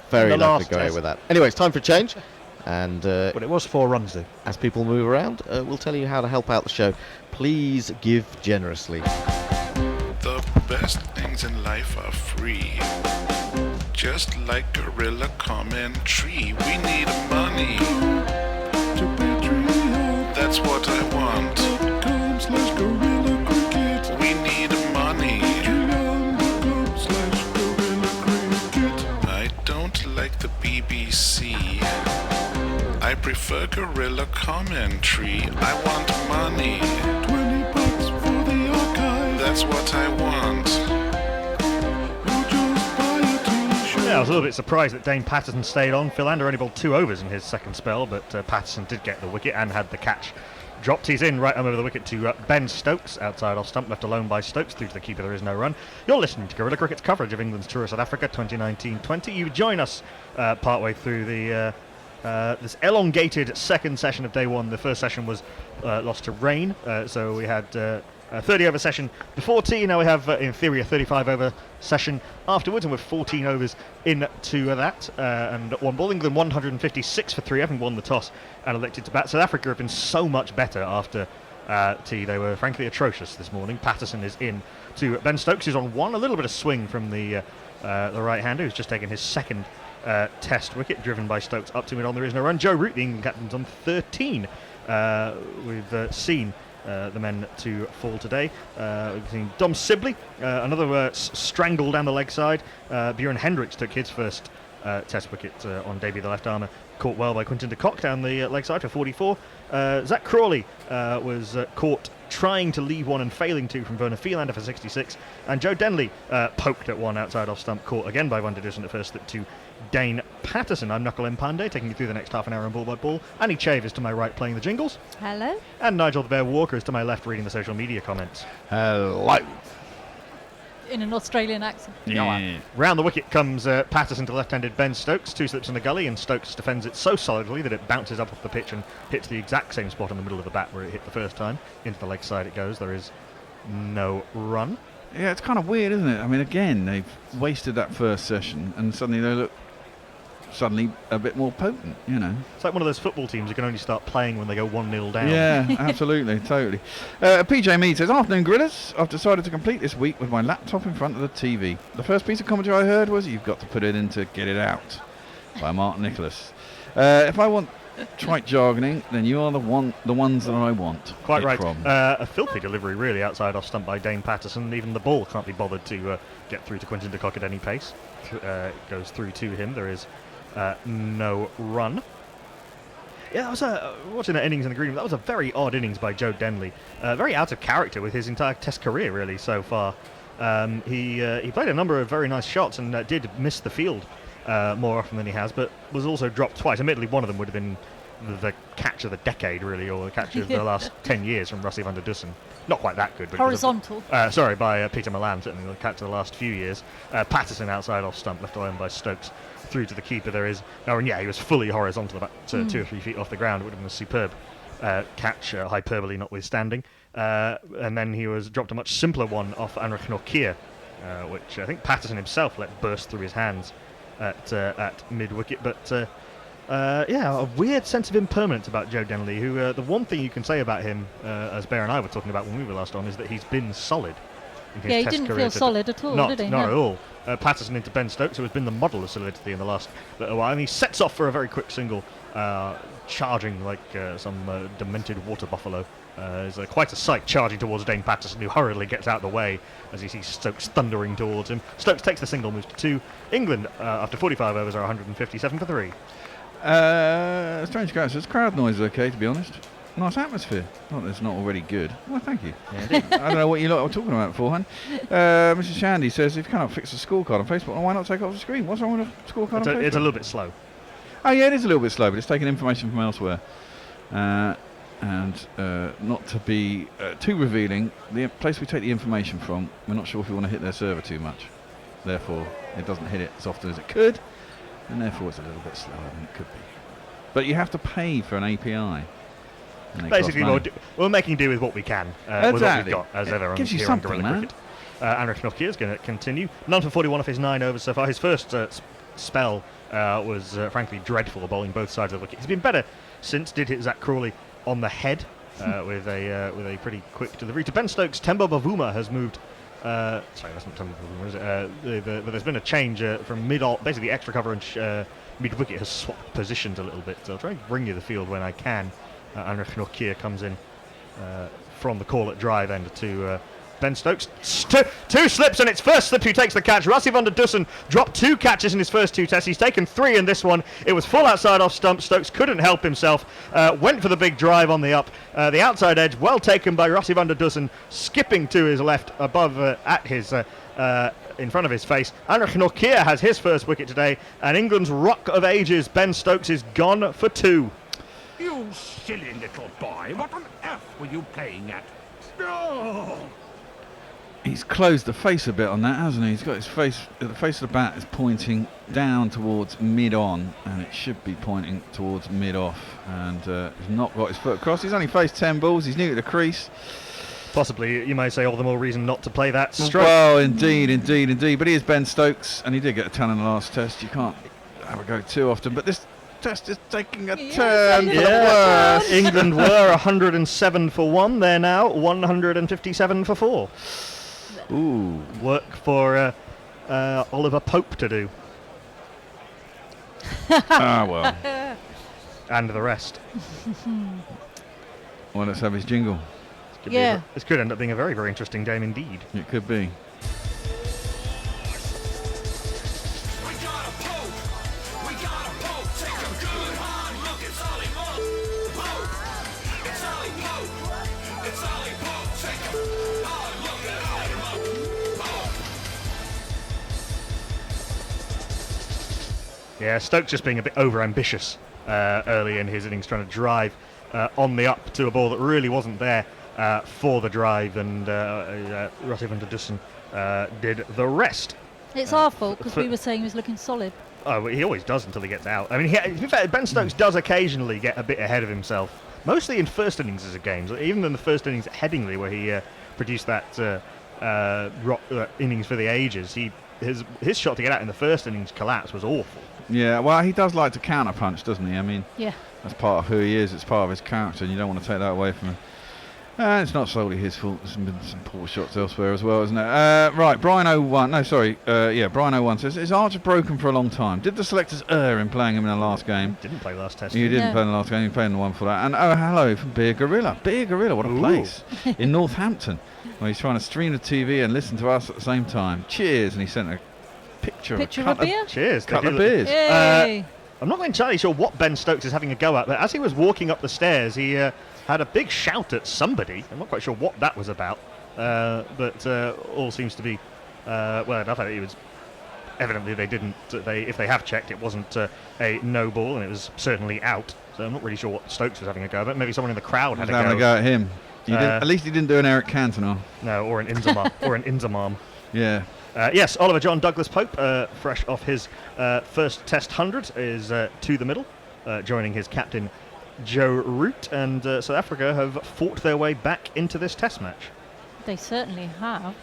S9: Very
S1: the
S9: lucky
S1: last
S9: to go away
S1: test.
S9: with that. Anyway, it's time for a change. And
S1: But it was 4 runs, though.
S9: as people move around, we'll tell you how to help out the show. Please give generously.
S5: The best things in life are free. Just like Gorilla Commentary, we need money. That's what I want. .com/Gorilla Cricket. We need money. I don't like the BBC. I prefer Gorilla Commentary. I want money. $20 for the archive. That's what I want.
S4: Yeah, I was a little bit surprised that Dane Patterson stayed on. Philander only bowled 2 overs in his second spell, but Patterson did get the wicket and had the catch dropped. He's in right over the wicket to Ben Stokes, outside off stump, left alone by Stokes. Through to the keeper, there is no run. You're listening to Gorilla Cricket's coverage of England's tour of South Africa 2019-20. You join us partway through the this elongated second session of day one. The first session was lost to rain, so we had a 30-over session before tea. Now we have, in theory, a 35-over session afterwards, and we're 14 overs into that. And one ball, England 156 for 3, having won the toss and elected to bat. South Africa have been so much better after tea. They were frankly atrocious this morning. Patterson is in to Ben Stokes, who's on one. A little bit of swing from the right-hander, who's just taken his second test wicket, driven by Stokes up to mid-on. There is no run. Joe Root, the England captain's on 13. We've seen the men to fall today. We've seen Dom Sibley, another strangle down the leg side. Bjorn Hendricks took his first test wicket on debut. The left armour caught well by Quinton de Kock down the leg side for 44. Zach Crawley was caught trying to leave one and failing to from Werner Philander for 66. And Joe Denley poked at one outside off stump, caught again by Van der Dussen at first slip to Dane Patterson. I'm Knuckle Mpande, taking you through the next half an hour on Ball by Ball. Annie Chave is to my right playing the jingles.
S14: Hello.
S4: And Nigel the Bear Walker is to my left reading the social media comments.
S13: Hello.
S14: In an Australian accent.
S4: Yeah. Round the wicket comes Patterson to left-handed Ben Stokes. 2 slips in the gully, and Stokes defends it so solidly that it bounces up off the pitch and hits the exact same spot in the middle of the bat where it hit the first time. Into the leg side it goes. There is no run.
S3: Yeah, it's kind of weird, isn't it? I mean, again, they've wasted that first session, and suddenly they look a bit more potent, you know.
S4: It's like one of those football teams who can only start playing when they go 1-0 down.
S3: Yeah, absolutely, totally. PJ Mead says, afternoon Gorillas, I've decided to complete this week with my laptop in front of the TV. The first piece of commentary I heard was, you've got to put it into Get It Out by Martin Nicholas. If I want trite jargoning, then you are the ones that I want.
S4: Quite right.
S3: From.
S4: A filthy delivery, really, outside off stump by Dane Patterson. Even the ball can't be bothered to get through to Quinton de Kock at any pace. It goes through to him. There is no run. Yeah, that was watching that innings in the green room. That was a very odd innings by Joe Denley. Very out of character with his entire Test career, really, so far. He played a number of very nice shots and did miss the field more often than he has, but was also dropped twice. Admittedly, one of them would have been the catch of the decade, really, or the catch of the last 10 years from Rusty van der Dussen. Not quite that good. But
S14: horizontal.
S4: By Peter Milan, certainly the catch of the last few years. Patterson outside off stump, left alone by Stokes. Through to the keeper, there is... Oh, and yeah, he was fully horizontal, about 2 or 3 feet off the ground. It would have been a superb catch, hyperbole notwithstanding. And then he was dropped a much simpler one off Anrich Norkier, which I think Patterson himself let burst through his hands at mid-wicket. But yeah, a weird sense of impermanence about Joe Denley, who the one thing you can say about him, as Bear and I were talking about when we were last on, is that he's been solid.
S14: Yeah, he didn't feel solid at all, did he?
S4: Not at all. Patterson into Ben Stokes, who has been the model of solidity in the last little while, and he sets off for a very quick single, charging like some demented water buffalo. Is quite a sight, charging towards Dane Patterson, who hurriedly gets out of the way as he sees Stokes thundering towards him. Stokes takes the single, moves to 2. England, after 45 overs, are 157 for 3.
S3: Strange guy says, crowd noise is okay, to be honest. Nice atmosphere. Not that it's not already good. Well, thank you.
S4: Yeah,
S3: I don't know what you lot were talking about beforehand. Mrs. Shandy says, if you cannot fix the scorecard on Facebook, why not take it off the screen? What's wrong with the scorecard on Facebook?
S4: It's a little bit slow.
S3: Oh, yeah, it is a little bit slow, but it's taking information from elsewhere. And not to be too revealing, the place we take the information from, we're not sure if we want to hit their server too much. Therefore, it doesn't hit it as often as it could, and therefore it's a little bit slower than it could be. But you have to pay for an API.
S4: Basically, we're making do with what we can, with what we've got, as ever.
S3: Gives you
S4: here
S3: something,
S4: on Guerrilla Cricket. Anrich Nokia is going to continue. None for 41 off his 9 overs so far. His first spell was frankly dreadful, bowling both sides of the wicket. He's been better since. Did hit Zach Crawley on the head with a pretty quick delivery to Ben Stokes. Tembo Bavuma has moved. Sorry, that's not Tembo Bavuma, is it? But there's been a change from basically extra cover and mid wicket has swapped positions a little bit. So I'll try and bring you the field when I can. Anrich Nokia comes in from the call at drive end to Ben Stokes. Two slips, and it's first slip who takes the catch. Rassie van der Dussen dropped 2 catches in his first 2 tests. He's taken 3 in this one. It was full outside off stump. Stokes couldn't help himself. Went for the big drive on the up. The outside edge, well taken by Rassie van der Dussen, skipping to his left above at his in front of his face. Anrich Nokia has his first wicket today, and England's rock of ages, Ben Stokes, is gone for 2.
S6: You silly little boy, what on earth were you playing at? Oh.
S3: He's closed the face a bit on that, hasn't he? He's got his face, the face of the bat is pointing down towards mid-on, and it should be pointing towards mid-off, and he's not got his foot across. He's only faced 10 balls, he's new to the crease.
S4: Possibly, you may say, all the more reason not to play that stroke.
S3: Well, indeed. But he is Ben Stokes, and he did get a ton in the last test. You can't have a go too often, but this test is taking a turn for the worse.
S4: England were 107 for 1. They're now 157 for 4.
S3: Ooh.
S4: Work for Oliver Pope to do.
S3: Well.
S4: And the rest.
S3: Well, let's have his jingle.
S4: This could end up being a very, very interesting game indeed.
S3: It could be.
S4: Yeah, Stokes just being a bit over-ambitious early in his innings, trying to drive on the up to a ball that really wasn't there for the drive, and Rassie van der Dussen did the rest.
S14: It's our fault, because we were saying he was looking solid.
S4: Oh, well, he always does until he gets out. I mean, in fact, Ben Stokes does occasionally get a bit ahead of himself, mostly in first innings of games, even in the first innings at Headingley, where he produced that innings for the ages. His shot to get out in the first innings collapse was awful.
S3: Yeah, well, he does like to counter-punch, doesn't he? I mean,
S14: yeah,
S3: that's part of who he is. It's part of his character, and you don't want to take that away from him. It's not solely his fault. There's been some poor shots elsewhere as well, isn't it? Right, Brian 01. No, sorry. Brian 01 says, is Archer broken for a long time? Did the selectors err in playing him in the last game?
S4: Didn't play last test.
S3: You didn't play in the last game. You played in the one for that. And hello from Beer Gorilla. Beer Gorilla, what a place. In Northampton, where he's trying to stream the TV and listen to us at the same time. Cheers. And he sent a picture
S14: of a beer?
S4: Cheers.
S3: Couple of beers.
S4: I'm not entirely sure what Ben Stokes is having a go at, but as he was walking up the stairs, he had a big shout at somebody. I'm not quite sure what that was about, but all seems to be well enough. It was evidently if they have checked, it wasn't a no ball, and it was certainly out. So I'm not really sure what Stokes was having a go at. Maybe someone in the crowd had
S3: having a go at him. At least he didn't do an Eric Cantona.
S4: No, or an Inzamam. or an Inzamam.
S3: Yeah.
S4: Yes, Oliver John Douglas Pope, fresh off his first Test 100, is to the middle, joining his captain Joe Root, and South Africa have fought their way back into this Test match.
S14: They certainly have.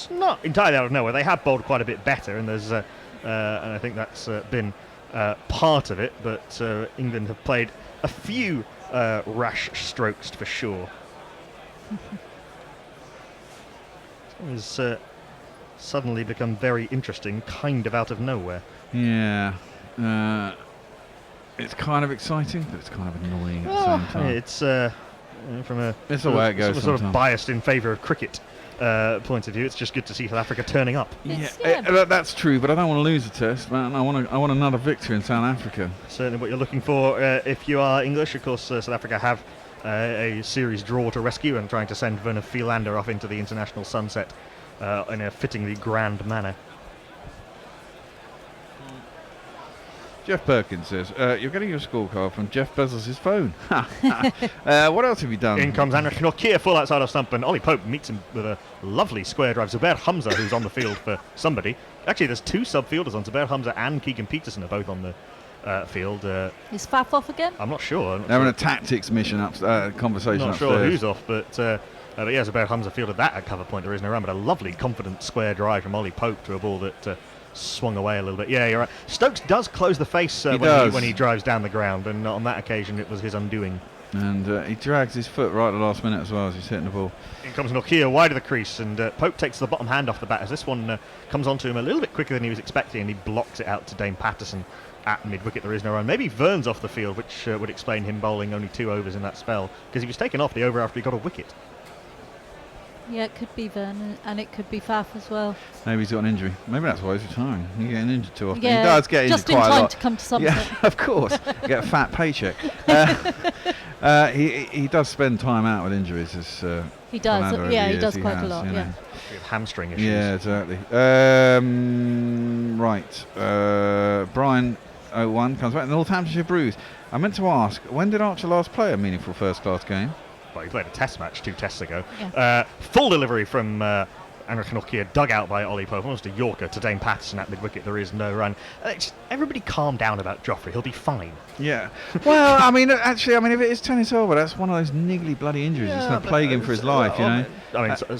S4: Not entirely out of nowhere. They have bowled quite a bit better, and there's and I think that's been part of it. But England have played a few rash strokes for sure. It's suddenly become very interesting, kind of out of nowhere.
S3: Yeah. It's kind of exciting, but it's kind of annoying at the same time.
S4: It's from a
S3: it's the way it goes.
S4: Sort of biased in favour of cricket point of view. It's just good to see South Africa turning up.
S3: That's true, but I don't want to lose the test, man. I want another victory in South Africa.
S4: Certainly, what you're looking for if you are English. Of course, South Africa have a series draw to rescue and trying to send Werner Philander off into the international sunset in a fittingly grand manner.
S3: Jeff Perkins says, you're getting your scorecard from Jeff Bezos' phone. What else have you done?
S4: In comes Andrew Nokia, full outside of stump, and Ollie Pope meets him with a lovely square drive. Zubair Hamza, who's on the field for somebody. Actually, there's two sub-fielders on. Zubair Hamza and Keegan Peterson are both on the field.
S14: Is Faf off again?
S4: I'm not sure.
S3: They're having a tactics mission conversation
S4: Not
S3: upstairs.
S4: sure who's off, but yeah, Zubair Hamza fielded that at cover point. There is no run, but a lovely, confident square drive from Ollie Pope to a ball that swung away a little bit. Yeah, you're right. Stokes does close the face when he drives down the ground, and on that occasion it was his undoing.
S3: And he drags his foot right at the last minute as well as he's hitting the ball.
S4: In comes Nokia wide of the crease, and Pope takes the bottom hand off the bat as this one comes onto him a little bit quicker than he was expecting, and he blocks it out to Dane Patterson at mid-wicket. There is no run. Maybe Vern's off the field, which would explain him bowling only 2 overs in that spell, because he was taken off the over after he got a wicket.
S14: Yeah, it could be Vern, and it could be Faf as well.
S3: Maybe he's got an injury. Maybe that's why he's retiring. He's getting injured too often.
S14: Yeah,
S3: he does get injured
S14: just in
S3: quite a
S14: time
S3: lot.
S14: to come to something.
S3: Yeah, of course. Get a fat paycheck. He does spend time out with injuries.
S14: He does. Yeah, he does quite a lot. Yeah.
S4: With hamstring issues.
S3: Yeah, exactly. Right. Brian 01 comes back. Northamptonshire Brews. I meant to ask, when did Archer last play a meaningful first-class game?
S4: Well, he played a test match 2 tests ago.
S14: Yeah.
S4: Full delivery from Andrew Nokia, dug out by Ollie Pope, almost a Yorker to Dane Patterson at mid-wicket. There is no run. Everybody calm down about Joffrey. He'll be fine.
S3: Yeah. Well, if it is tennis elbow, that's one of those niggly bloody injuries. It's going to plague him for his life, you know.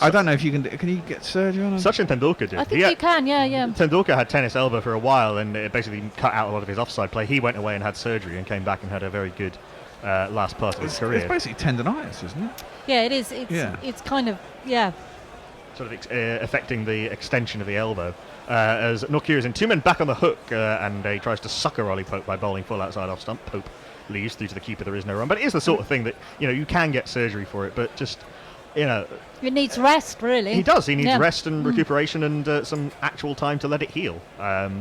S3: I don't know if you can you get surgery on him?
S4: Sachin Tendulkar did.
S14: I think you can, yeah.
S4: Tendulkar had tennis elbow for a while, and it basically cut out a lot of his offside play. He went away and had surgery and came back and had a very good last part of his career.
S3: It's basically tendonitis, isn't it?
S14: Yeah, it is. It's kind of,
S4: sort of affecting the extension of the elbow. As Nokia is in 2 men back on the hook, and he tries to sucker Ollie Pope by bowling full outside off stump. Pope leaves through to the keeper. There is no run, but it is the sort of thing that you can get surgery for it, but just
S14: it needs rest, really.
S4: He does. He needs rest and recuperation and some actual time to let it heal.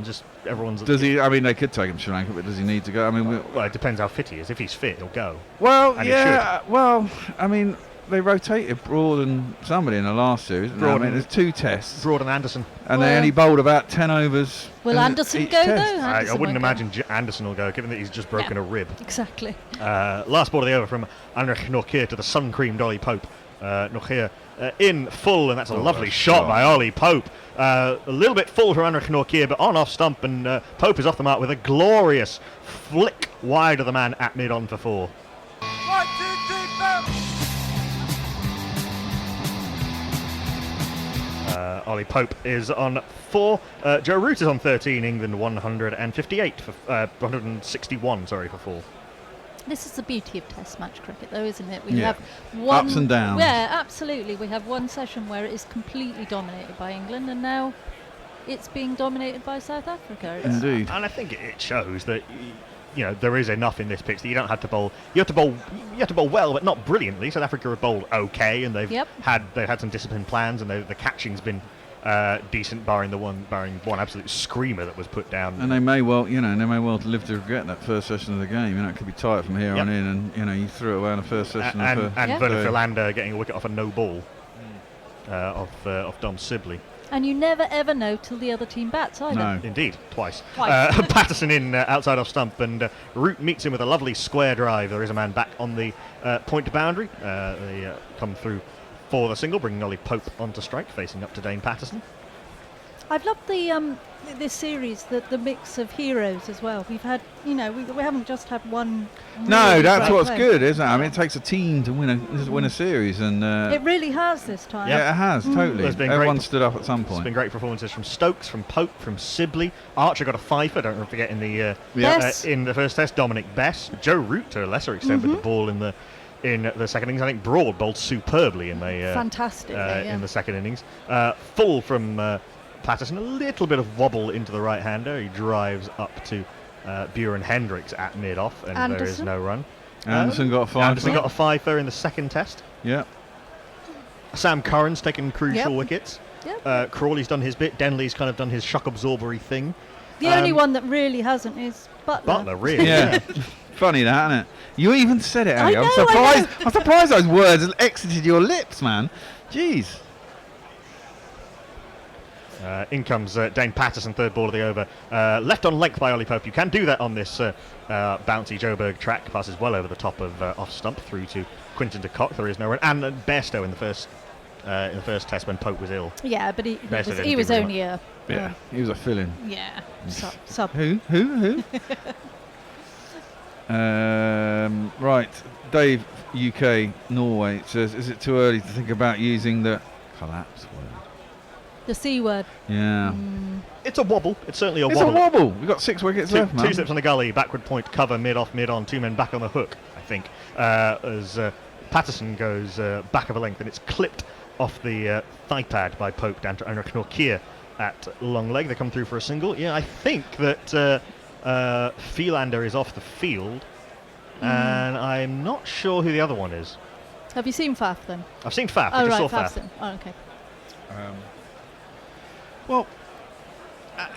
S4: Just everyone's.
S3: Does he? I mean, they could take him to Sri Lanka, but does he need to go? I mean,
S4: well, it depends how fit he is. If he's fit, he'll go.
S3: Well,
S4: and
S3: yeah. Well, I mean, they rotated Broad and somebody in the last series. There's 2 tests.
S4: Broad and Anderson.
S3: And they only bowled about 10 overs.
S14: Will Anderson go, though?
S4: I wouldn't imagine Anderson will go, given that he's just broken a rib.
S14: Exactly.
S4: Last ball of the over from Andrew Nokia to the sun-creamed Ollie Pope. Nokia in full, and that's a lovely shot by Ollie Pope. A little bit full from Andrew Nokia, but on off stump, and Pope is off the mark with a glorious flick wide of the man at mid-on for 4.
S11: 1, 2, 3, 4.
S4: Ollie Pope is on 4. Joe Root is on 13. England 158 for 161. Sorry, for 4.
S14: This is the beauty of Test match cricket, though, isn't it? We have
S3: ups and downs.
S14: Yeah, absolutely. We have one session where it is completely dominated by England, and now it's being dominated by South Africa.
S3: Indeed.
S4: And I think it shows that there is enough in this pitch that you don't have to bowl. You have to bowl well, but not brilliantly. South Africa have bowled okay, and they've had some disciplined plans, and the catching's been decent, barring one absolute screamer that was put down.
S3: And they may well, live to regret that first session of the game. It could be tight from here on in, and you threw it away in the first session.
S4: And Vernon Philander getting a wicket off a no ball off Dom Sibley.
S14: And you never ever know till the other team bats either.
S3: No.
S4: Indeed, twice. Patterson in outside off stump, and Root meets him with a lovely square drive. There is a man back on the point boundary. They come through for the single, bringing Ollie Pope onto strike, facing up to Dane Patterson.
S14: I've loved this series, the mix of heroes as well. We've had, we haven't just had one.
S3: No, that's what's good, isn't it? I mean, it takes a team to win a series, and
S14: it really has this time.
S3: Yeah, it has totally. Everyone stood up at some point.
S4: There's been great performances from Stokes, from Pope, from Sibley. Archer got a fifer. Don't forget in the first test. Dominic Bess, Joe Root to a lesser extent with the ball in the second innings. I think Broad bowled superbly in the second innings. Full from Patterson, a little bit of wobble into the right-hander. He drives up to Buren Hendricks at mid-off, and there is no run.
S3: Anderson got a fifer.
S4: Anderson got a fifer in the second test.
S3: Yeah.
S4: Sam Curran's taken crucial wickets.
S14: Yep.
S4: Crawley's done his bit. Denley's kind of done his shock absorbery thing.
S14: The only one that really hasn't is Butler.
S4: Butler, really?
S3: Yeah. Funny that, isn't it? You even said it, Ellie. I'm surprised those words exited your lips, man. Jeez.
S4: In comes Dane Patterson, third ball of the over. Left on length by Ollie Pope. You can do that on this bouncy Joburg track. Passes well over the top of off stump through to Quinton de Kock. There is no run. And Bairstow in the first test when Pope was ill.
S14: Yeah, but he was only a...
S3: Yeah, he was a fill-in.
S14: Yeah, sub.
S3: Who? Right, Dave, UK, Norway says, is it too early to think about using the collapse word?
S14: The C word.
S3: Yeah.
S4: It's a wobble. It's certainly a
S3: It's
S4: wobble.
S3: a wobble. We've got 6 wickets left, man.
S4: 2 slips on the gully, backward point, cover, mid-off, mid-on, 2 men back on the hook, I think, as Patterson goes back of a length, and it's clipped off the thigh pad by Pope down to Anrich Norkier at long leg. They come through for a single. Yeah, I think that Philander is off the field, and I'm not sure who the other one is.
S14: Have you seen Faf then?
S4: I've seen Faf.
S14: Oh,
S4: I just
S14: right,
S4: saw
S14: Faf's
S4: Faf.
S14: in. Oh, okay.
S3: Well,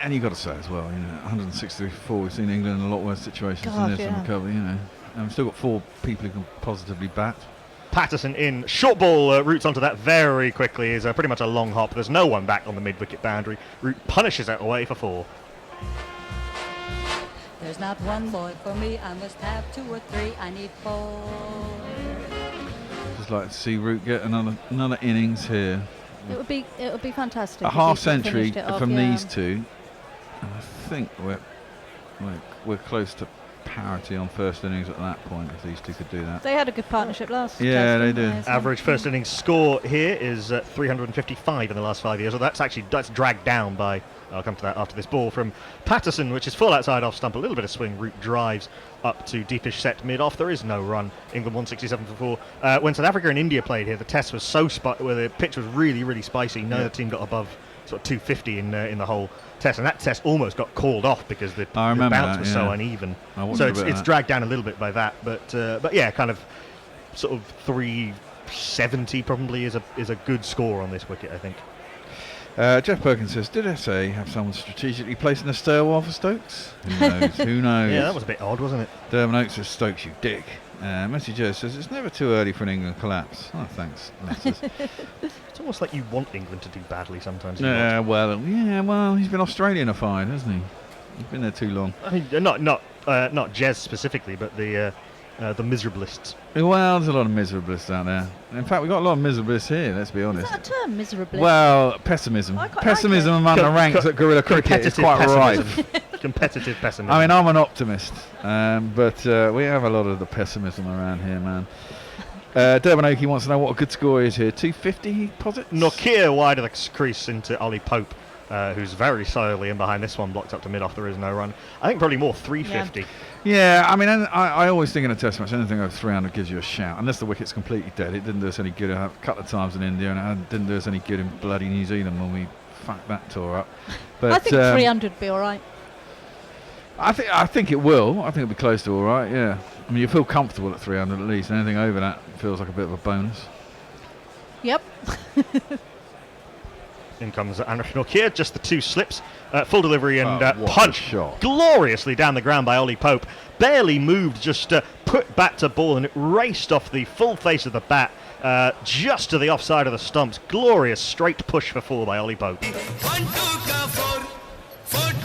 S3: and you've got to say as well, 164, we've seen England in a lot worse situations than this on the cover, And we've still got 4 people who can positively bat.
S4: Patterson in. Short ball roots onto that very quickly. Is pretty much a long hop. There's no one back on the mid-wicket boundary. Root punishes it away for 4.
S15: There's not one boy for me. I must have 2 or 3. I need 4.
S3: Just like to see Root get another innings here.
S14: It would be fantastic.
S3: A half century from these two, and I think we're close to parity on first innings at that point if these two could do that.
S14: They had a good partnership last.
S3: Yeah, they did.
S4: Average first innings score here is 355 in the last 5 years. So that's dragged down by. I'll come to that after this ball from Patterson, which is full outside off stump. A little bit of swing. Root drives up to deepish set mid off. There is no run. England 167 for 4. When South Africa and India played here, the test was where the pitch was really, really spicy. Neither team got above sort of 250 in the whole test, and that test almost got called off because the bounce was so uneven. So it's dragged down a little bit by that, but yeah, kind of sort of 370 probably is a good score on this wicket, I think.
S3: Jeff Perkins says, did SA have someone strategically placed in a stairwell for Stokes? Who knows? Who knows?
S4: Yeah, that was a bit odd, wasn't it?
S3: Dermot Oates says, Stokes, you dick. Messi Joe says, it's never too early for an England collapse. Oh, thanks, Messrs.
S4: It's almost like you want England to do badly sometimes.
S3: Well, he's been Australianified, hasn't he? He's been there too long.
S4: I mean, not Jez specifically, but the miserablists.
S3: Well, there's a lot of miserablists out there. In fact, we've got a lot of miserablists here, let's be honest.
S14: Is that a term, miserablist?
S3: Well, pessimism. Pessimism among the ranks at Guerrilla Cricket is quite rife.
S4: Competitive pessimism.
S3: I mean, I'm an optimist, but we have a lot of the pessimism around here, man. Durban Oakey wants to know what a good score is here. 250, he posits?
S4: Nokia wide of the crease into Ollie Pope, who's very slowly in behind this one, blocked up to mid-off. There is no run. I think probably more 350.
S3: Yeah, I mean, I always think in a test match, anything over 300 gives you a shout, unless the wicket's completely dead. It didn't do us any good a couple of times in India, and it didn't do us any good in bloody New Zealand when we fucked that tour up. But
S14: I think 300 would be all right.
S3: I think it will. I think it'll be close to all right, yeah. I mean, you feel comfortable at 300 at least. Anything over that feels like a bit of a bonus.
S14: Yep.
S4: In comes Anrich Norkier, just the 2 slips, full delivery and
S3: what
S4: punch
S3: a shot.
S4: Gloriously down the ground by Ollie Pope. Barely moved, just put back to ball, and it raced off the full face of the bat, just to the offside of the stumps. Glorious straight push for 4 by Ollie Pope.
S16: 1 2 4 4 2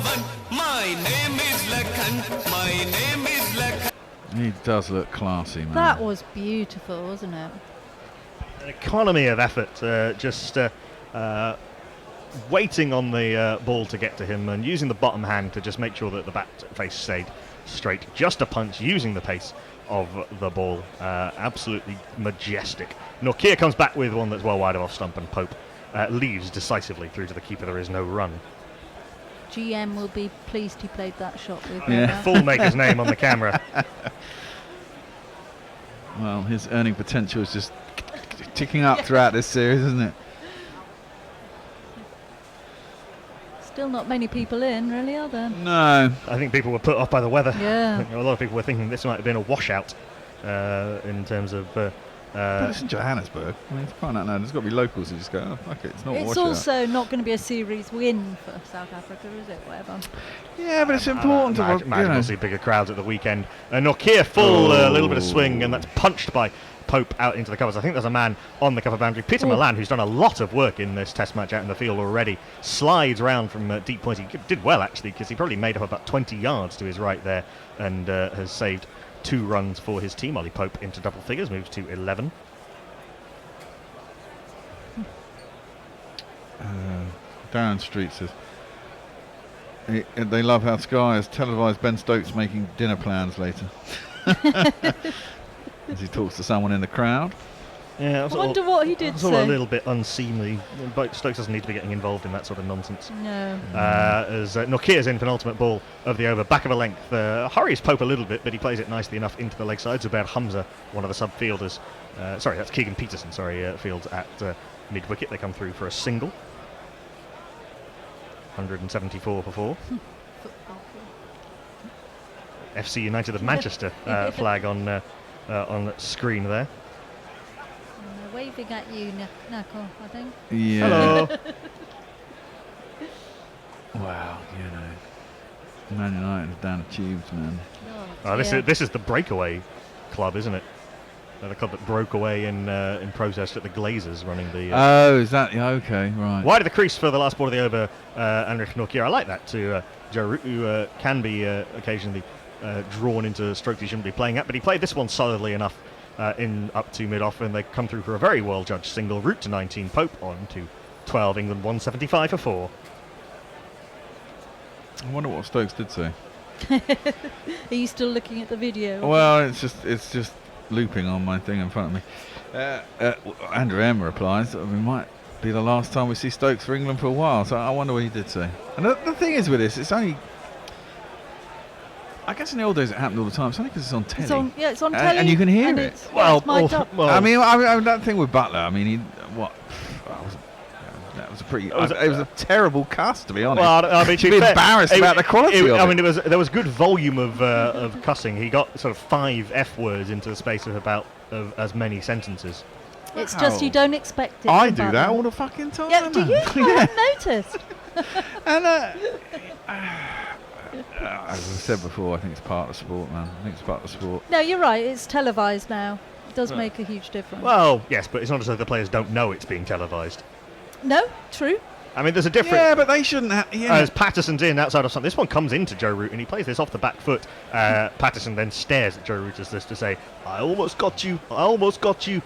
S16: 1. My name is Lakhan. My name is Lakhan.
S3: He does look classy, man.
S14: That was beautiful, wasn't it?
S4: An economy of effort, just waiting on the ball to get to him and using the bottom hand to just make sure that the bat face stayed straight. Just a punch using the pace of the ball. Absolutely majestic. Norkier comes back with one that's well wide of off stump, and Pope leaves decisively through to the keeper. There is no run.
S14: GM will be pleased he played that shot with
S4: Full maker's name on the camera.
S3: Well, his earning potential is just ticking up throughout this series, isn't it?
S14: Still not many people in, really, are there?
S3: No.
S4: I think people were put off by the weather.
S14: Yeah.
S4: I think a lot of people were thinking this might have been a washout in terms of...
S3: but it's in Johannesburg. I mean, find out now. There's got to be locals who just go, oh, fuck it, it's not a washout.
S14: It's also not going to be a series win for South Africa, is it? Whatever.
S3: Yeah, but it's important to...
S4: Imagine we'll see bigger crowds at the weekend. Norkier full, a little bit of swing, and that's punched by Pope out into the covers. I think there's a man on the cover boundary. Peter Milan, who's done a lot of work in this test match out in the field already, slides round from deep point. He did well, actually, because he probably made up about 20 yards to his right there and has saved 2 runs for his team. Ollie Pope into double figures, moves to 11.
S3: Darren Street says they love how Sky has televised Ben Stokes making dinner plans later. As he talks to someone in the crowd.
S14: Yeah, I wonder what he did
S4: say.
S14: It's
S4: all a little bit unseemly. But Stokes doesn't need to be getting involved in that sort of nonsense.
S14: No.
S4: As Nokia's in penultimate ball of the over, back of a length. Hurries Pope a little bit, but he plays it nicely enough into the leg side. Zubair Hamza, one of the sub-fielders. Sorry, that's Keegan Peterson, fields at mid-wicket. They come through for a single. 174 for 4. FC United of Manchester flag on screen there.
S15: And they're waving at you, Knuckle, I think.
S3: Yeah.
S4: Hello.
S3: Wow, Man United is down the tubes, man.
S4: This is the breakaway club, isn't it? The club that broke away in protest at the Glazers running the...
S3: oh, is that... Yeah, okay, right.
S4: Wide of the crease for the last ball of the over, Anrich Nokia. I like that to Joe Root, who can be occasionally drawn into strokes he shouldn't be playing at, but he played this one solidly enough in up to mid-off, and they come through for a very well-judged single. Root to 19, Pope on to 12, England 175 for 4.
S3: I wonder what Stokes did say.
S14: Are you still looking at the video?
S3: Well, it's just looping on my thing in front of me. Andrew M replies that it might be the last time we see Stokes for England for a while, so I wonder what he did say. And the thing is with this, it's only... I guess in the old days it happened all the time. It's only because it's on telly.
S14: It's on telly.
S3: And you can hear it.
S14: It's mic'd up.
S3: I mean, that thing with Butler, I mean, that was a pretty... It was a terrible cast, to be honest.
S4: Well, I mean, to be
S3: embarrassed about the quality of it.
S4: I mean, there was good volume of cussing. He got sort of 5 F words into the space of about as many sentences.
S14: It's just you don't expect it.
S3: I do that all the fucking time.
S14: Yeah, do you? I haven't noticed.
S3: And as I said before, I think it's part of the sport, man. I think it's part of the sport.
S14: No, you're right. It's televised now. It does make a huge difference.
S4: Well, yes, but it's not as though the players don't know it's being televised.
S14: No, true.
S4: I mean, there's a difference.
S3: Yeah, but they shouldn't have... Yeah.
S4: As Patterson's in outside of something. This one comes into Joe Root, and he plays this off the back foot. Patterson then stares at Joe Root as this to say, I almost got you. I almost got you.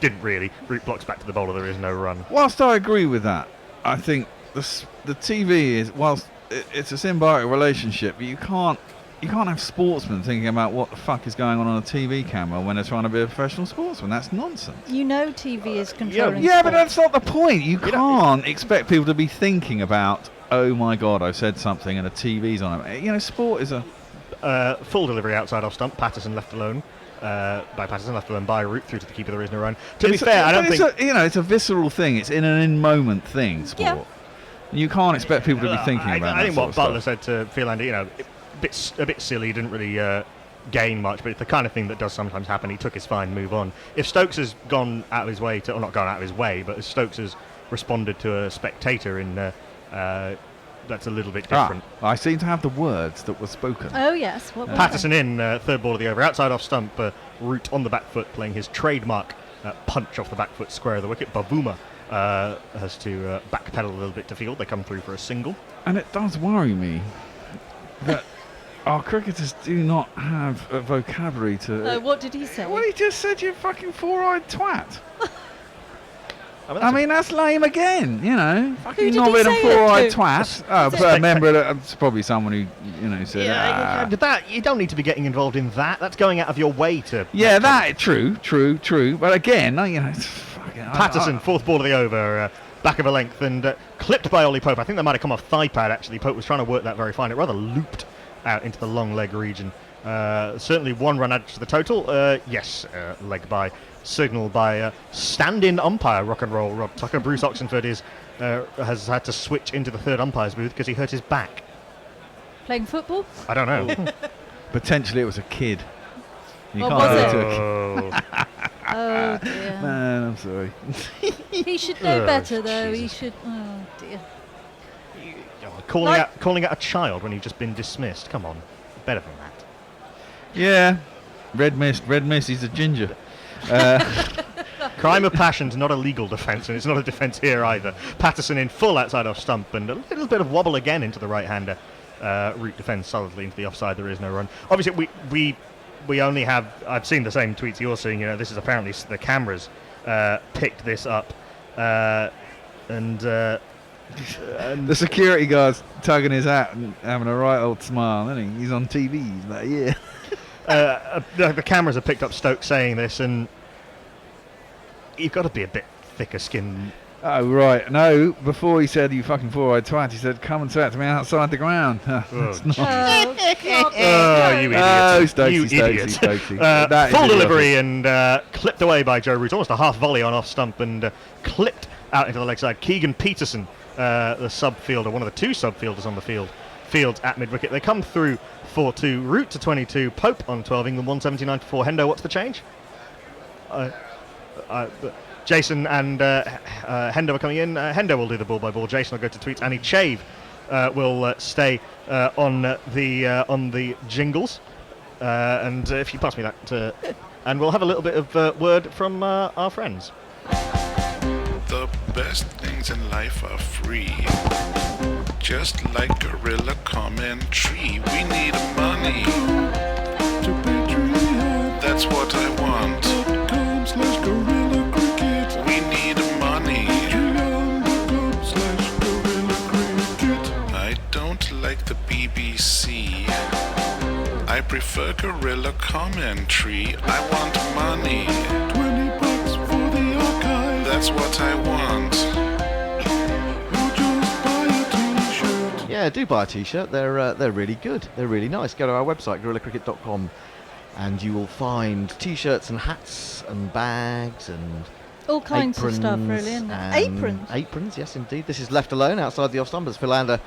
S4: Didn't really. Root blocks back to the bowler. There is no run.
S3: Whilst I agree with that, I think the TV is... Whilst it's a symbiotic relationship, but you can't have sportsmen thinking about what the fuck is going on a TV camera when they're trying to be a professional sportsman. That's nonsense.
S14: You know TV is controlling
S3: Yeah,
S14: sport.
S3: but that's not the point. You can't expect people to be thinking about, oh my God, I've said something and the TV's on it. Sport is a...
S4: full delivery outside off stump. Patterson left alone. By Patterson left alone by Root through to the keeper. There is no run. To be fair, I don't think...
S3: It's a visceral thing. It's in an in-moment thing, sport. Yeah. You can't expect people to be thinking about that.
S4: I think what Butler
S3: stuff.
S4: said to Philander, a bit silly, didn't really gain much, but it's the kind of thing that does sometimes happen. He took his fine, move on. If Stokes has gone out of his way to, or not gone out of his way, but if Stokes has responded to a spectator in, that's a little bit different.
S3: I seem to have the words that were spoken.
S14: Oh yes, what
S4: Patterson in, third ball of the over, outside off stump. Root on the back foot, playing his trademark punch off the back foot, square of the wicket. Bavuma has to backpedal a little bit to field. They come through for a single.
S3: And it does worry me that our cricketers do not have a vocabulary to...
S14: what did he say?
S3: Well, he just said, you fucking four-eyed twat. I mean, that's lame again, Fucking not being a four-eyed twat. But a member, it's probably someone who, said...
S4: That you don't need to be getting involved in that. That's going out of your way to...
S3: Yeah, true. But again,
S4: Patterson, fourth ball of the over, back of a length, and clipped by Ollie Pope. I think that might have come off thigh pad, actually. Pope was trying to work that very fine. It rather looped out into the long leg region. Certainly one run added to the total. Leg by, signal by stand-in umpire, rock and roll Rob Tucker. Bruce Oxenford has had to switch into the third umpire's booth because he hurt his back.
S14: Playing football?
S4: I don't know.
S3: Potentially it was a kid. You
S14: can't
S3: was
S14: it? Oh dear.
S3: Man, I'm sorry.
S14: He should know better, though. Jesus. He should. Oh dear.
S4: Calling out a child when you've just been dismissed. Come on, better than that.
S3: Yeah, red mist. He's a ginger.
S4: Crime of passion's not a legal defence, and it's not a defence here either. Patterson in full outside off stump, and a little bit of wobble again into the right-hander. Root defends solidly into the offside. There is no run. Obviously, we only have. I've seen the same tweets you're seeing. This is apparently the cameras picked this up, and the
S3: security guard's tugging his hat and having a right old smile, isn't he? He's on TV. He's like, yeah.
S4: The cameras have picked up Stokes saying this, and you've got to be a bit thicker skinned.
S3: Oh, right. No, before he said, you fucking four-eyed twat, he said, come and say it to me outside the ground. It's not.
S4: You idiot.
S3: Oh, Stokesy,
S4: you idiot.
S3: Stokesy.
S4: Full delivery and clipped away by Joe Root. Almost a half volley on off stump and clipped out into the leg side. Keegan Peterson, the sub-fielder, one of the two sub-fielders on the field, fields at mid-wicket. They come through 4-2. Root to 22. Pope on 12. England 179 to 4. Hendo, what's the change? Jason and Hendo are coming in. Hendo will do the ball-by-ball. Jason will go to tweets. Annie Chave will stay on the jingles. And if you pass me that, and we'll have a little bit of word from our friends.
S5: The best things in life are free. Just like Gorilla Commentary, we need money. To Patreon, that's what I want. .com/Gorilla Cricket. We need money. Patreon.com/Gorilla Cricket. I don't like the BBC. I prefer Gorilla Commentary. I want money. $20 for the archive. That's what I want.
S9: Yeah, do buy a t-shirt. They're really good. They're really nice. Go to our website, gorillacricket.com, and you will find t-shirts and hats and bags and
S14: all kinds of stuff, really, isn't it? Aprons.
S9: Aprons, yes, indeed. This is left alone outside the off-stumpers. Philander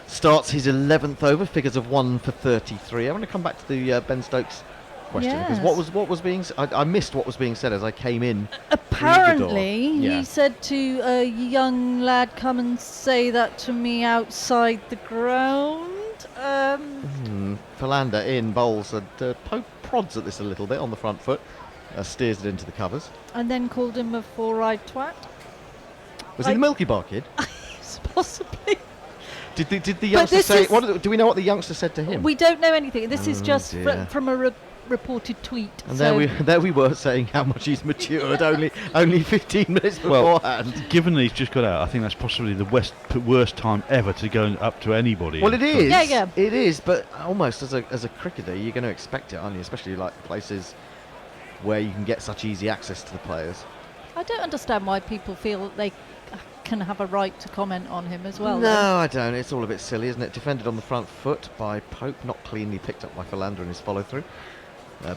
S9: starts his 11th over, figures of 1 for 33. I want to come back to the Ben Stokes question, because what was being I missed what was being said as I came in.
S14: Apparently, he said to a young lad, "Come and say that to me outside the ground."
S9: Philander in, bowls, and Pope prods at this a little bit on the front foot, steers it into the covers.
S14: And then called him a four-eyed twat.
S9: Was he the Milky Bar kid?
S14: Possibly.
S9: Did the youngster say? Do we know what the youngster said to him?
S14: We don't know anything. This is just from a reported tweet.
S9: And there we were saying how much he's matured only 15 minutes beforehand.
S13: Well, given that he's just got out, I think that's possibly the worst time ever to go up to anybody.
S9: Well, it is.
S14: Yeah.
S9: It is, but almost as a cricketer, you're going to expect it, aren't you? Especially like places where you can get such easy access to the players.
S14: I don't understand why people feel that they can have a right to comment on him as well.
S9: No, I don't. It's all a bit silly, isn't it? Defended on the front foot by Pope, not cleanly picked up by Philander in his follow-through.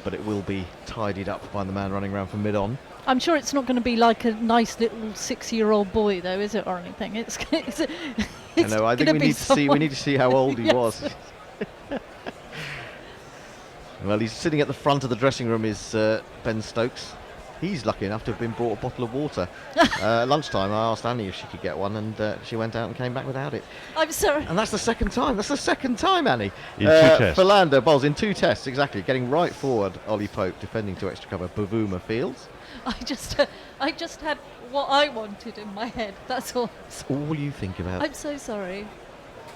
S9: But it will be tidied up by the man running around for mid-on.
S14: I'm sure it's not going to be like a nice little 6-year-old boy, though, is it, or anything? It's
S9: I know. I think we need to see how old he was. Well, he's sitting at the front of the dressing room. Is Ben Stokes? He's lucky enough to have been brought a bottle of water. Lunchtime, I asked Annie if she could get one, and she went out and came back without it.
S14: I'm sorry.
S9: And that's the second time. Annie.
S13: In 2 tests.
S9: Philander bowls in 2 tests, exactly. Getting right forward, Ollie Pope defending to extra cover. Bavuma fields.
S14: I just had what I wanted in my head. That's all.
S9: It's all you think about.
S14: I'm so sorry.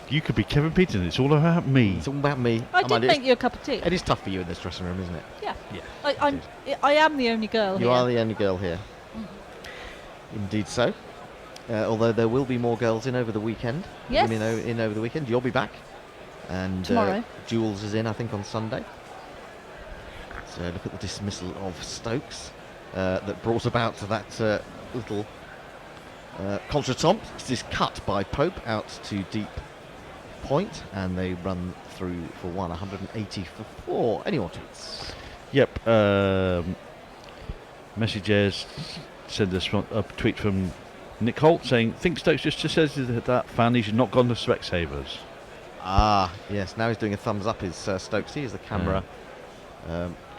S13: You could be Kevin Peterson. It's all about me.
S9: It's all about me.
S14: I did make you a cup of tea.
S9: It is tough for you in this dressing room, isn't it?
S14: Yeah.
S9: Yeah.
S14: I am the only girl here.
S9: You are the only girl here. Indeed so. Although there will be more girls in over the weekend.
S14: Yes.
S9: In over the weekend. You'll be back. And
S14: tomorrow.
S9: Jules is in, I think, on Sunday. So look at the dismissal of Stokes that brought about that little contretemps. This is cut by Pope out to deep point, and they run through for 180 for 4. Any more tweets?
S13: Yep. Messages send us a tweet from Nick Holt saying, think Stokes just says that Fanny should not gone to Specsavers.
S9: Ah, yes. Now he's doing a thumbs up. Is Stokes? As the camera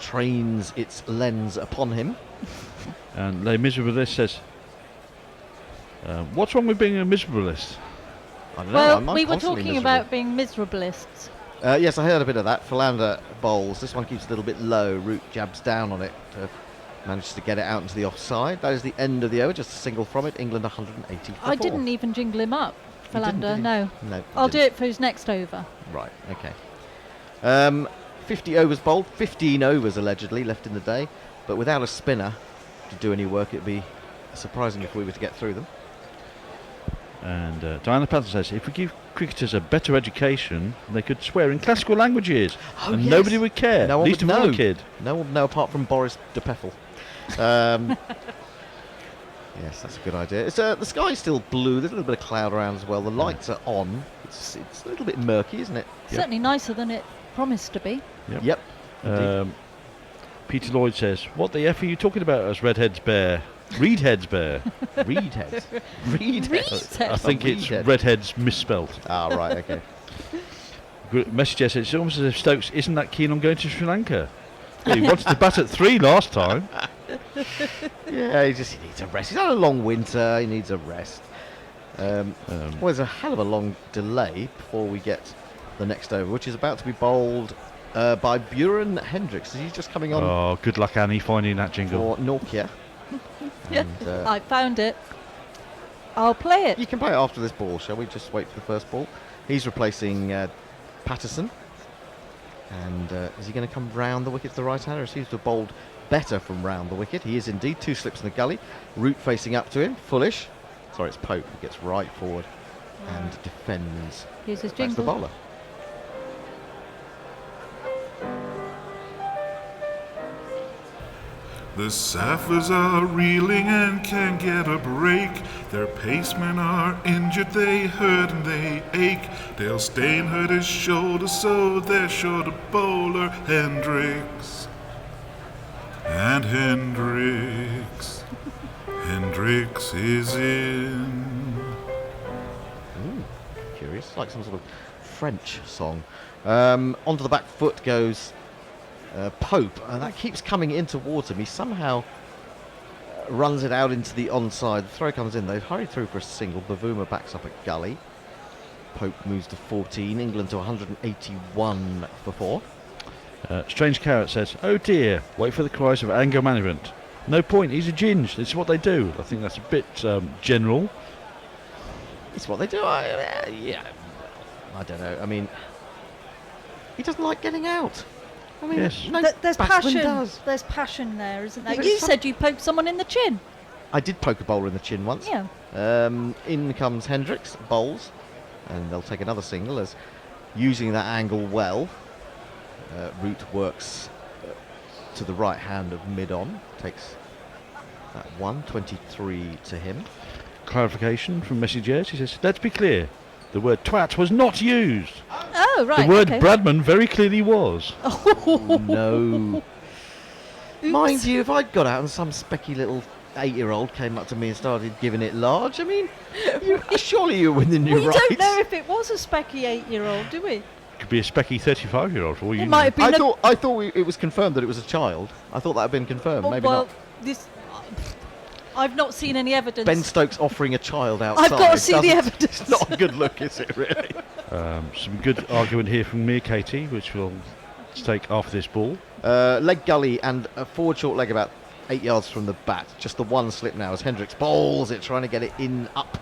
S9: trains its lens upon him.
S13: And Les Miserablist says, what's wrong with being a miserablist?
S9: I don't
S14: know.
S9: Well,
S14: we were talking about being miserablists.
S9: Yes, I heard a bit of that. Philander bowls. This one keeps a little bit low. Root jabs down on it to Manages to get it out into the offside. That is the end of the over. Just a single from it. England 180 for
S14: I
S9: 4.
S14: didn't even jingle him up,
S9: You didn't,
S14: Philander.
S9: did you?
S14: No.
S9: No, you
S14: I'll do
S9: didn't.
S14: it for his next over.
S9: Right, okay. 50 overs bowled, 15 overs allegedly left in the day, but without a spinner to do any work, it'd be surprising if we were to get through them.
S13: And Diana Patton says, if we give cricketers a better education, they could swear in classical languages, and
S9: yes.
S13: nobody would care.
S9: No one
S13: least
S9: would
S13: of all
S9: know.
S13: a kid.
S9: No one would know apart from Boris de Peffel. Yes, that's a good idea. It's, the sky's still blue. There's a little bit of cloud around as well. The lights are on. It's a little bit murky, isn't it?
S14: Certainly nicer than it promised to be.
S9: Yep.
S13: Peter Lloyd says, what the F are you talking about as Redhead's bear? Reedhead's bear.
S9: Reedhead. Reedhead.
S13: I think it's
S9: Reedhead.
S13: Redhead's misspelt.
S9: Ah, right, okay.
S13: Message says, it's almost as if Stokes isn't that keen on going to Sri Lanka. Well, he wanted to bat at 3 last time.
S9: Yeah, he needs a rest. He's had a long winter. He needs a rest. Well, there's a hell of a long delay before we get the next over, which is about to be bowled by Buren Hendricks. He's just coming on.
S13: Oh, good luck, Annie, finding that jingle.
S9: For Nokia.
S14: Yeah, I found it. I'll play it.
S9: You can play it after this ball, shall we? Just wait for the first ball. He's replacing Patterson. And is he going to come round the wicket to the right-hander? He seems to have bowled better from round the wicket. He is indeed. 2 slips in the gully. Root facing up to him. Foolish. Sorry, it's Pope. He gets right forward and defends.
S14: Here's his
S9: That's the
S14: jingle.
S9: bowler.
S5: The Saffers are reeling and can't get a break. Their pacemen are injured, they hurt and they ache. Dale Steyn hurt his shoulder, so they're short a bowler. Hendricks. And Hendricks. Hendricks is in.
S9: Ooh, curious. Like some sort of French song. Onto the back foot goes Pope, and that keeps coming in towards him. He somehow runs it out into the onside. The throw comes in. They've hurried through for a single. Bavuma backs up at gully. Pope moves to 14. England to 181 for 4.
S13: Strange Carrot says, oh dear, wait for the cries of anger management. No point, he's a ginge. This is what they do. I think that's a bit general.
S9: It's what they do. Yeah, I don't know. I mean, he doesn't like getting out. I mean,
S13: yes.
S9: no
S14: There's
S9: batsman
S14: passion.
S9: does.
S14: There's passion there, isn't there?
S9: Yeah,
S14: You said you poked someone in the chin.
S9: I did poke a bowler in the chin once.
S14: Yeah.
S9: In comes Hendricks, bowls, and they'll take another single as using that angle well. Root works to the right hand of mid-on, takes that 123 to him.
S13: Clarification from Messages. He says, let's be clear, the word twat was not used.
S14: Oh, right.
S13: The word
S14: okay.
S13: Bradman very clearly was.
S9: Oh, no. Mind you, if I'd got out and some specky little 8-year-old came up to me and started giving it large, I mean, surely you're within your
S14: We
S9: rights.
S14: don't know if it was a specky 8-year-old, do we?
S13: Could be a specky 35-year-old for all you
S14: It
S13: know.
S14: might have been
S9: I thought it was confirmed that it was a child. I thought that had been confirmed. Maybe
S14: well,
S9: not.
S14: I've not seen any evidence.
S9: Ben Stokes offering a child outside.
S14: I've got to see the
S9: doesn't-
S14: evidence.
S9: It's not a good look, is it, really?
S13: Some good argument here from Mia Katie, which we'll take after this ball.
S9: Leg gully and a forward short leg about 8 yards from the bat. Just the one slip now as Hendricks bowls it, trying to get it in up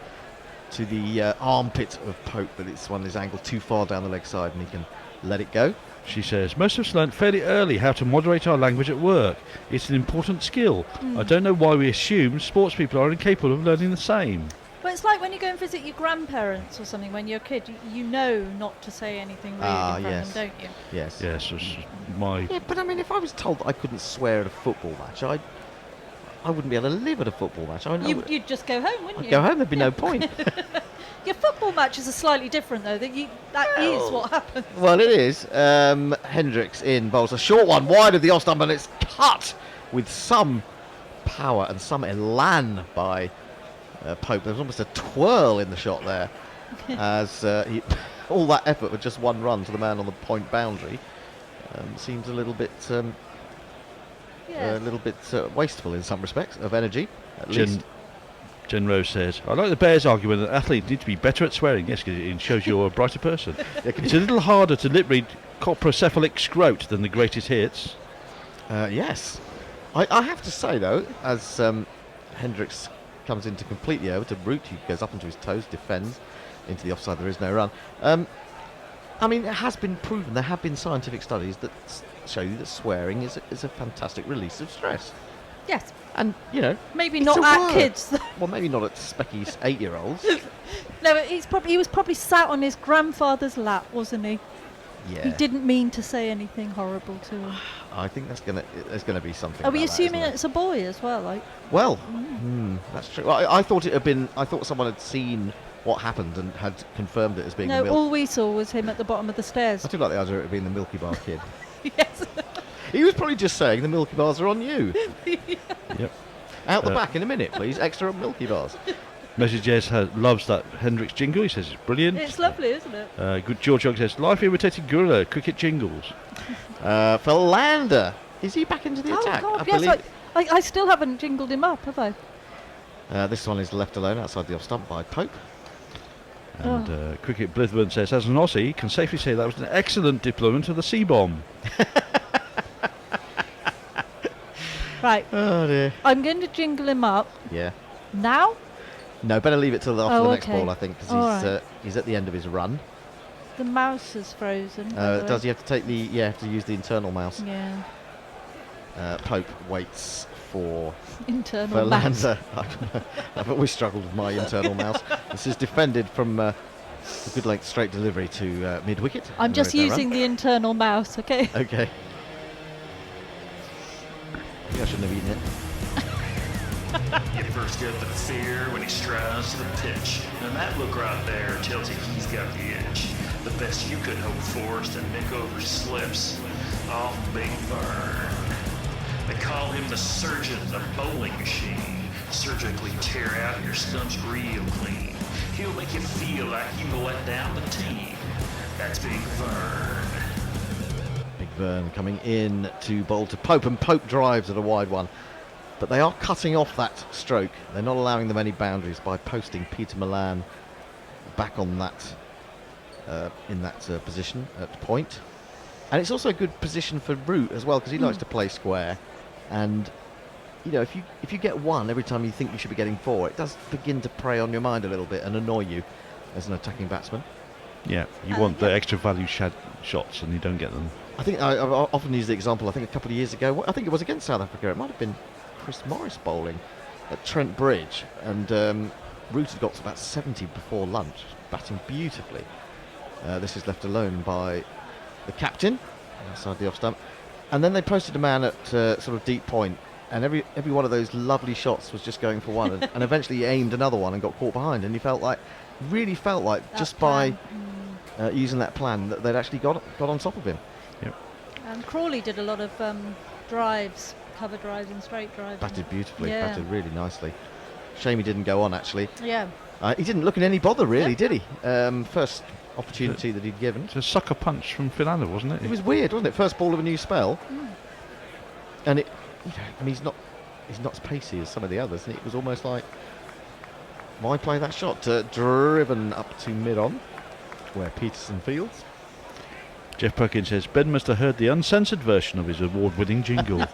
S9: to the armpit of Pope, but it's one is angled too far down the leg side and he can let it go.
S13: She says, most of us learnt fairly early how to moderate our language at work. It's an important skill. I don't know why we assume sports people are incapable of learning the same.
S14: But it's like when you go and visit your grandparents or something when you're a kid, you know not to say anything rude in front of them, don't you?
S9: Yes.
S13: Yes, was my...
S9: Yeah, but I mean, if I was told that I couldn't swear at a football match, I wouldn't be able to live at a football match.
S14: You'd just go home, wouldn't
S9: I'd
S14: you?
S9: go home, there'd be no point.
S14: Your football matches are slightly different, though. That is what happens.
S9: Well, it is. Hendricks in, bowls a short one wide of the off stump, and it's cut with some power and some elan by Pope. There was almost a twirl in the shot there, as all that effort with just one run to the man on the point boundary seems a little bit, wasteful in some respects of energy. At least.
S13: Jen Rose says, I like the Bears' argument that athletes need to be better at swearing. Yes, because it shows you're a brighter person. It's a little harder to lip read coprocephalic scrote than the greatest hits.
S9: Yes. I have to say, though, as Hendricks comes in to complete the over to Root, he goes up onto his toes, defends, into the offside, there is no run. I mean, it has been proven, there have been scientific studies that show you that swearing is a fantastic release of stress.
S14: Yes.
S9: And, you know...
S14: Maybe
S9: it's
S14: not
S9: a
S14: at
S9: word.
S14: kids.
S9: Well, maybe not at Specky's 8-year-olds.
S14: No, he was probably sat on his grandfather's lap, wasn't he?
S9: Yeah.
S14: He didn't mean to say anything horrible to him.
S9: I think there's gonna be something.
S14: Are we
S9: about that,
S14: assuming
S9: isn't
S14: it's a boy as well? Like.
S9: Well, that's true. Well, I thought it had been. I thought someone had seen what happened and had confirmed it as being.
S14: No,
S9: the
S14: all we saw was him at the bottom of the stairs.
S9: I do like the idea of it being the Milky Bar kid.
S14: Yes.
S9: He was probably just saying the Milky Bars are on you.
S13: Yep.
S9: Out the back in a minute, please. Extra Milky Bars.
S13: Message Jez loves that Hendricks jingle. He says it's brilliant.
S14: It's lovely, isn't it?
S13: Good George Young says life imitating gorilla cricket jingles.
S9: For Lander, is he back into the attack?
S14: God,
S9: I
S14: yes,
S9: believe.
S14: I still haven't jingled him up, have I?
S9: This one is left alone outside the off stump by Pope.
S13: And Cricket Blithburn says, as an Aussie, can safely say that was an excellent deployment of the C-bomb.
S14: Right.
S9: Oh dear.
S14: I'm going to jingle him up.
S9: Yeah.
S14: Now?
S9: No, better leave it till after the next
S14: okay.
S9: ball, I think, because he's at the end of his run.
S14: The mouse is frozen. by the way.
S9: Does he have to take the? Yeah, have to use the internal mouse.
S14: Yeah.
S9: Pope waits for
S14: Internal mouse.
S9: Lanza. I've always struggled with my internal mouse. This is defended from a good length straight delivery to mid wicket.
S14: I'm just using the internal mouse, okay?
S9: Okay. Maybe I shouldn't have eaten it.
S7: You first get the fear when he strides to the pitch. And that look right there tells you he's got the itch. The best you could hope for is to nick over slips off Big Vern. They call him the surgeon, the bowling machine. Surgically tear out your stumps real clean. He'll make you feel like you let down the team. That's Big Vern.
S9: Big Vern coming in to bowl to Pope, and Pope drives at a wide one. But they are cutting off that stroke. They're not allowing them any boundaries by posting Peter Milan back on that in that position at point. And it's also a good position for Root as well, because he likes to play square. And you know, if you get one every time you think you should be getting four, it does begin to prey on your mind a little bit and annoy you as an attacking batsman.
S13: Yeah, you want the extra value shots and you don't get them.
S9: I think I've often used the example, I think a couple of years ago, I think it was against South Africa, it might have been Chris Morris bowling at Trent Bridge, and Root had got to about 70 before lunch, batting beautifully. This is left alone by the captain outside the off stump, and then they posted a man at sort of deep point, and every one of those lovely shots was just going for one, and eventually he aimed another one and got caught behind, and he really felt like that just plan. By using that plan that they'd actually got on top of him.
S13: Yep.
S14: And Crawley did a lot of drives, cover drives and straight drives.
S9: Batted beautifully,
S14: yeah.
S9: batted really nicely. Shame he didn't go on, actually.
S14: Yeah.
S9: He didn't look in any bother, really, did he? First opportunity that he'd given.
S13: It's a sucker punch from Philander, wasn't it?
S9: It was weird, wasn't it? First ball of a new spell. And it, I mean, he's not as pacey as some of the others, and it was almost like, why play that shot? Driven up to mid-on, where Peterson fields.
S13: Jeff Perkins says, Ben must have heard the uncensored version of his award-winning jingle.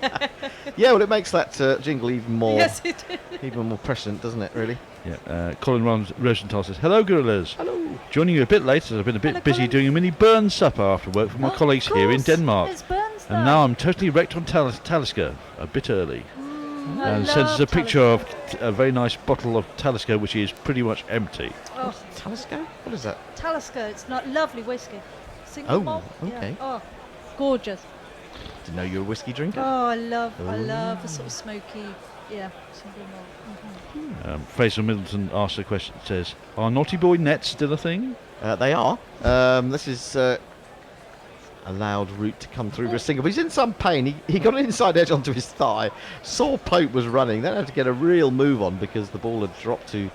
S9: Yeah, well, it makes that jingle even more,
S14: yes, it did.
S9: even more prescient, doesn't it? Really.
S13: Yeah. Colin Rosenthal says, "Hello, gorillas.
S9: Hello.
S13: Joining you a bit late, as I've been a bit busy
S14: Colin.
S13: doing a mini burn supper after work for my colleagues here in Denmark,
S14: It's Burns
S13: and now I'm totally wrecked on Talisker a bit early." And sends us a picture of a very nice bottle of Talisker, which is pretty much empty.
S14: Oh,
S9: Talisker? What is that?
S14: Talisker, it's not lovely whiskey. Single
S9: Oh,
S14: malt.
S9: okay.
S14: Yeah. Oh, gorgeous.
S9: Didn't know you were a whiskey drinker.
S14: Oh, I love the sort of smoky, single malt.
S13: Fraser Middleton asks a question. Says, "Are naughty boy nets still a thing?"
S9: They are. This is allowed Root to come through for a single, but he's in some pain. He got an inside edge onto his thigh. Saw Pope was running. Then had to get a real move on because the ball had dropped to,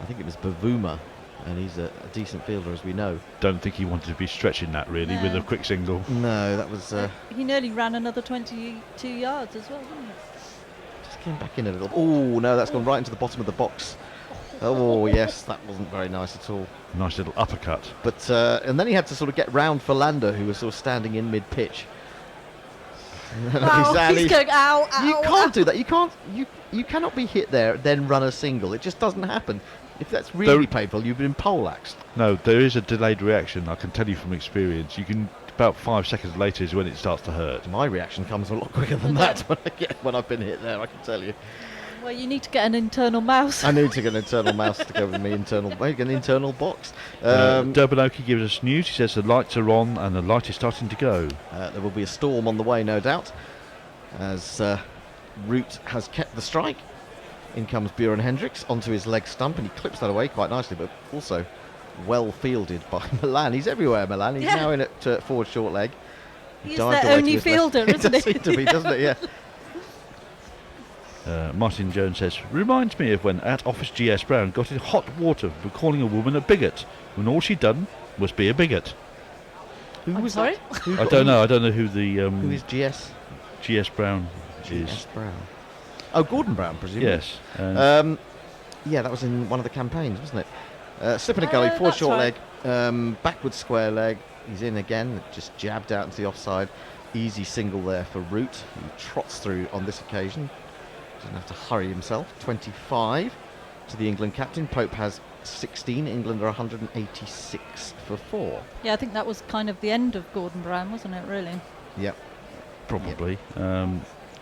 S9: I think it was Bavuma, and he's a decent fielder, as we know.
S13: Don't think he wanted to be stretching that really with a quick single.
S9: No, that was.
S14: He nearly ran another 22 yards as well, didn't he?
S9: Just came back in a little. Oh no, that's gone right into the bottom of the box. Oh yes, that wasn't very nice at all.
S13: Nice little uppercut.
S9: But and then he had to sort of get round Philander, who was sort of standing in mid-pitch.
S14: He's going, ow, ow.
S9: You can't do that. You cannot be hit there, then run a single. It just doesn't happen. If that's really painful, you've been poleaxed.
S13: No, there is a delayed reaction. I can tell you from experience. You can about 5 seconds later is when it starts to hurt.
S9: My reaction comes a lot quicker than that when I've been hit there. I can tell you.
S14: Well, you need to get an internal mouse.
S9: I need to get an internal mouse to go with me. An internal box.
S13: Durbanoki gives us news. He says the lights are on and the light is starting to go.
S9: There will be a storm on the way, no doubt, as Root has kept the strike. In comes Bjorn Hendricks onto his leg stump, and he clips that away quite nicely, but also well fielded by Milan. He's everywhere, Milan. He's now in at forward short leg.
S14: He's their only fielder, isn't he?
S9: It does seem to be, doesn't it? Yeah.
S13: Martin Jones says, reminds me of when at Office GS Brown got in hot water for calling a woman a bigot, when all she'd done was be a bigot.
S9: Who was
S14: sorry?
S9: That?
S13: I don't know. I don't know who the...
S9: who is GS?
S13: GS Brown is.
S9: GS Brown. Oh, Gordon Brown, presumably.
S13: Yes.
S9: Yeah, that was in one of the campaigns, wasn't it? Slip in a gully, forward short leg, backward square leg. He's in again, just jabbed out into the offside. Easy single there for Root, who trots through on this occasion. Doesn't have to hurry himself. 25 to the England captain. Pope has 16. England are 186 for 4.
S14: Yeah, I think that was kind of the end of Gordon Brown, wasn't it, really?
S9: Yep.
S13: Probably.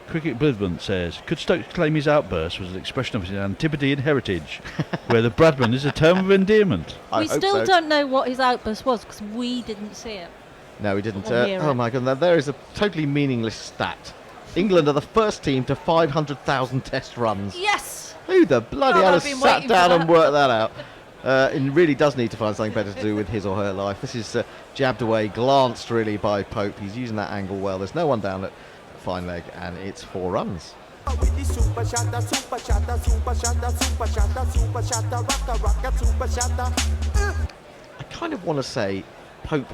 S13: Cricket Blithman says, could Stokes claim his outburst was an expression of his Antipodean heritage, where the Bradman is a term of endearment?
S14: We still don't know what his outburst was, because we didn't see it.
S9: No, we didn't.
S14: Or hear
S9: Oh
S14: it.
S9: my God, now there is a totally meaningless stat. England are the first team to 500,000 test runs.
S14: Yes!
S9: Who the bloody
S14: God,
S9: hell
S14: I've
S9: has
S14: been
S9: sat
S14: waiting for
S9: down and
S14: that.
S9: worked that out? It really does need to find something better to do with his or her life. This is jabbed away, glanced really by Pope. He's using that angle well. There's no one down at fine leg, and it's 4 runs.
S11: I
S9: kind of want to say Pope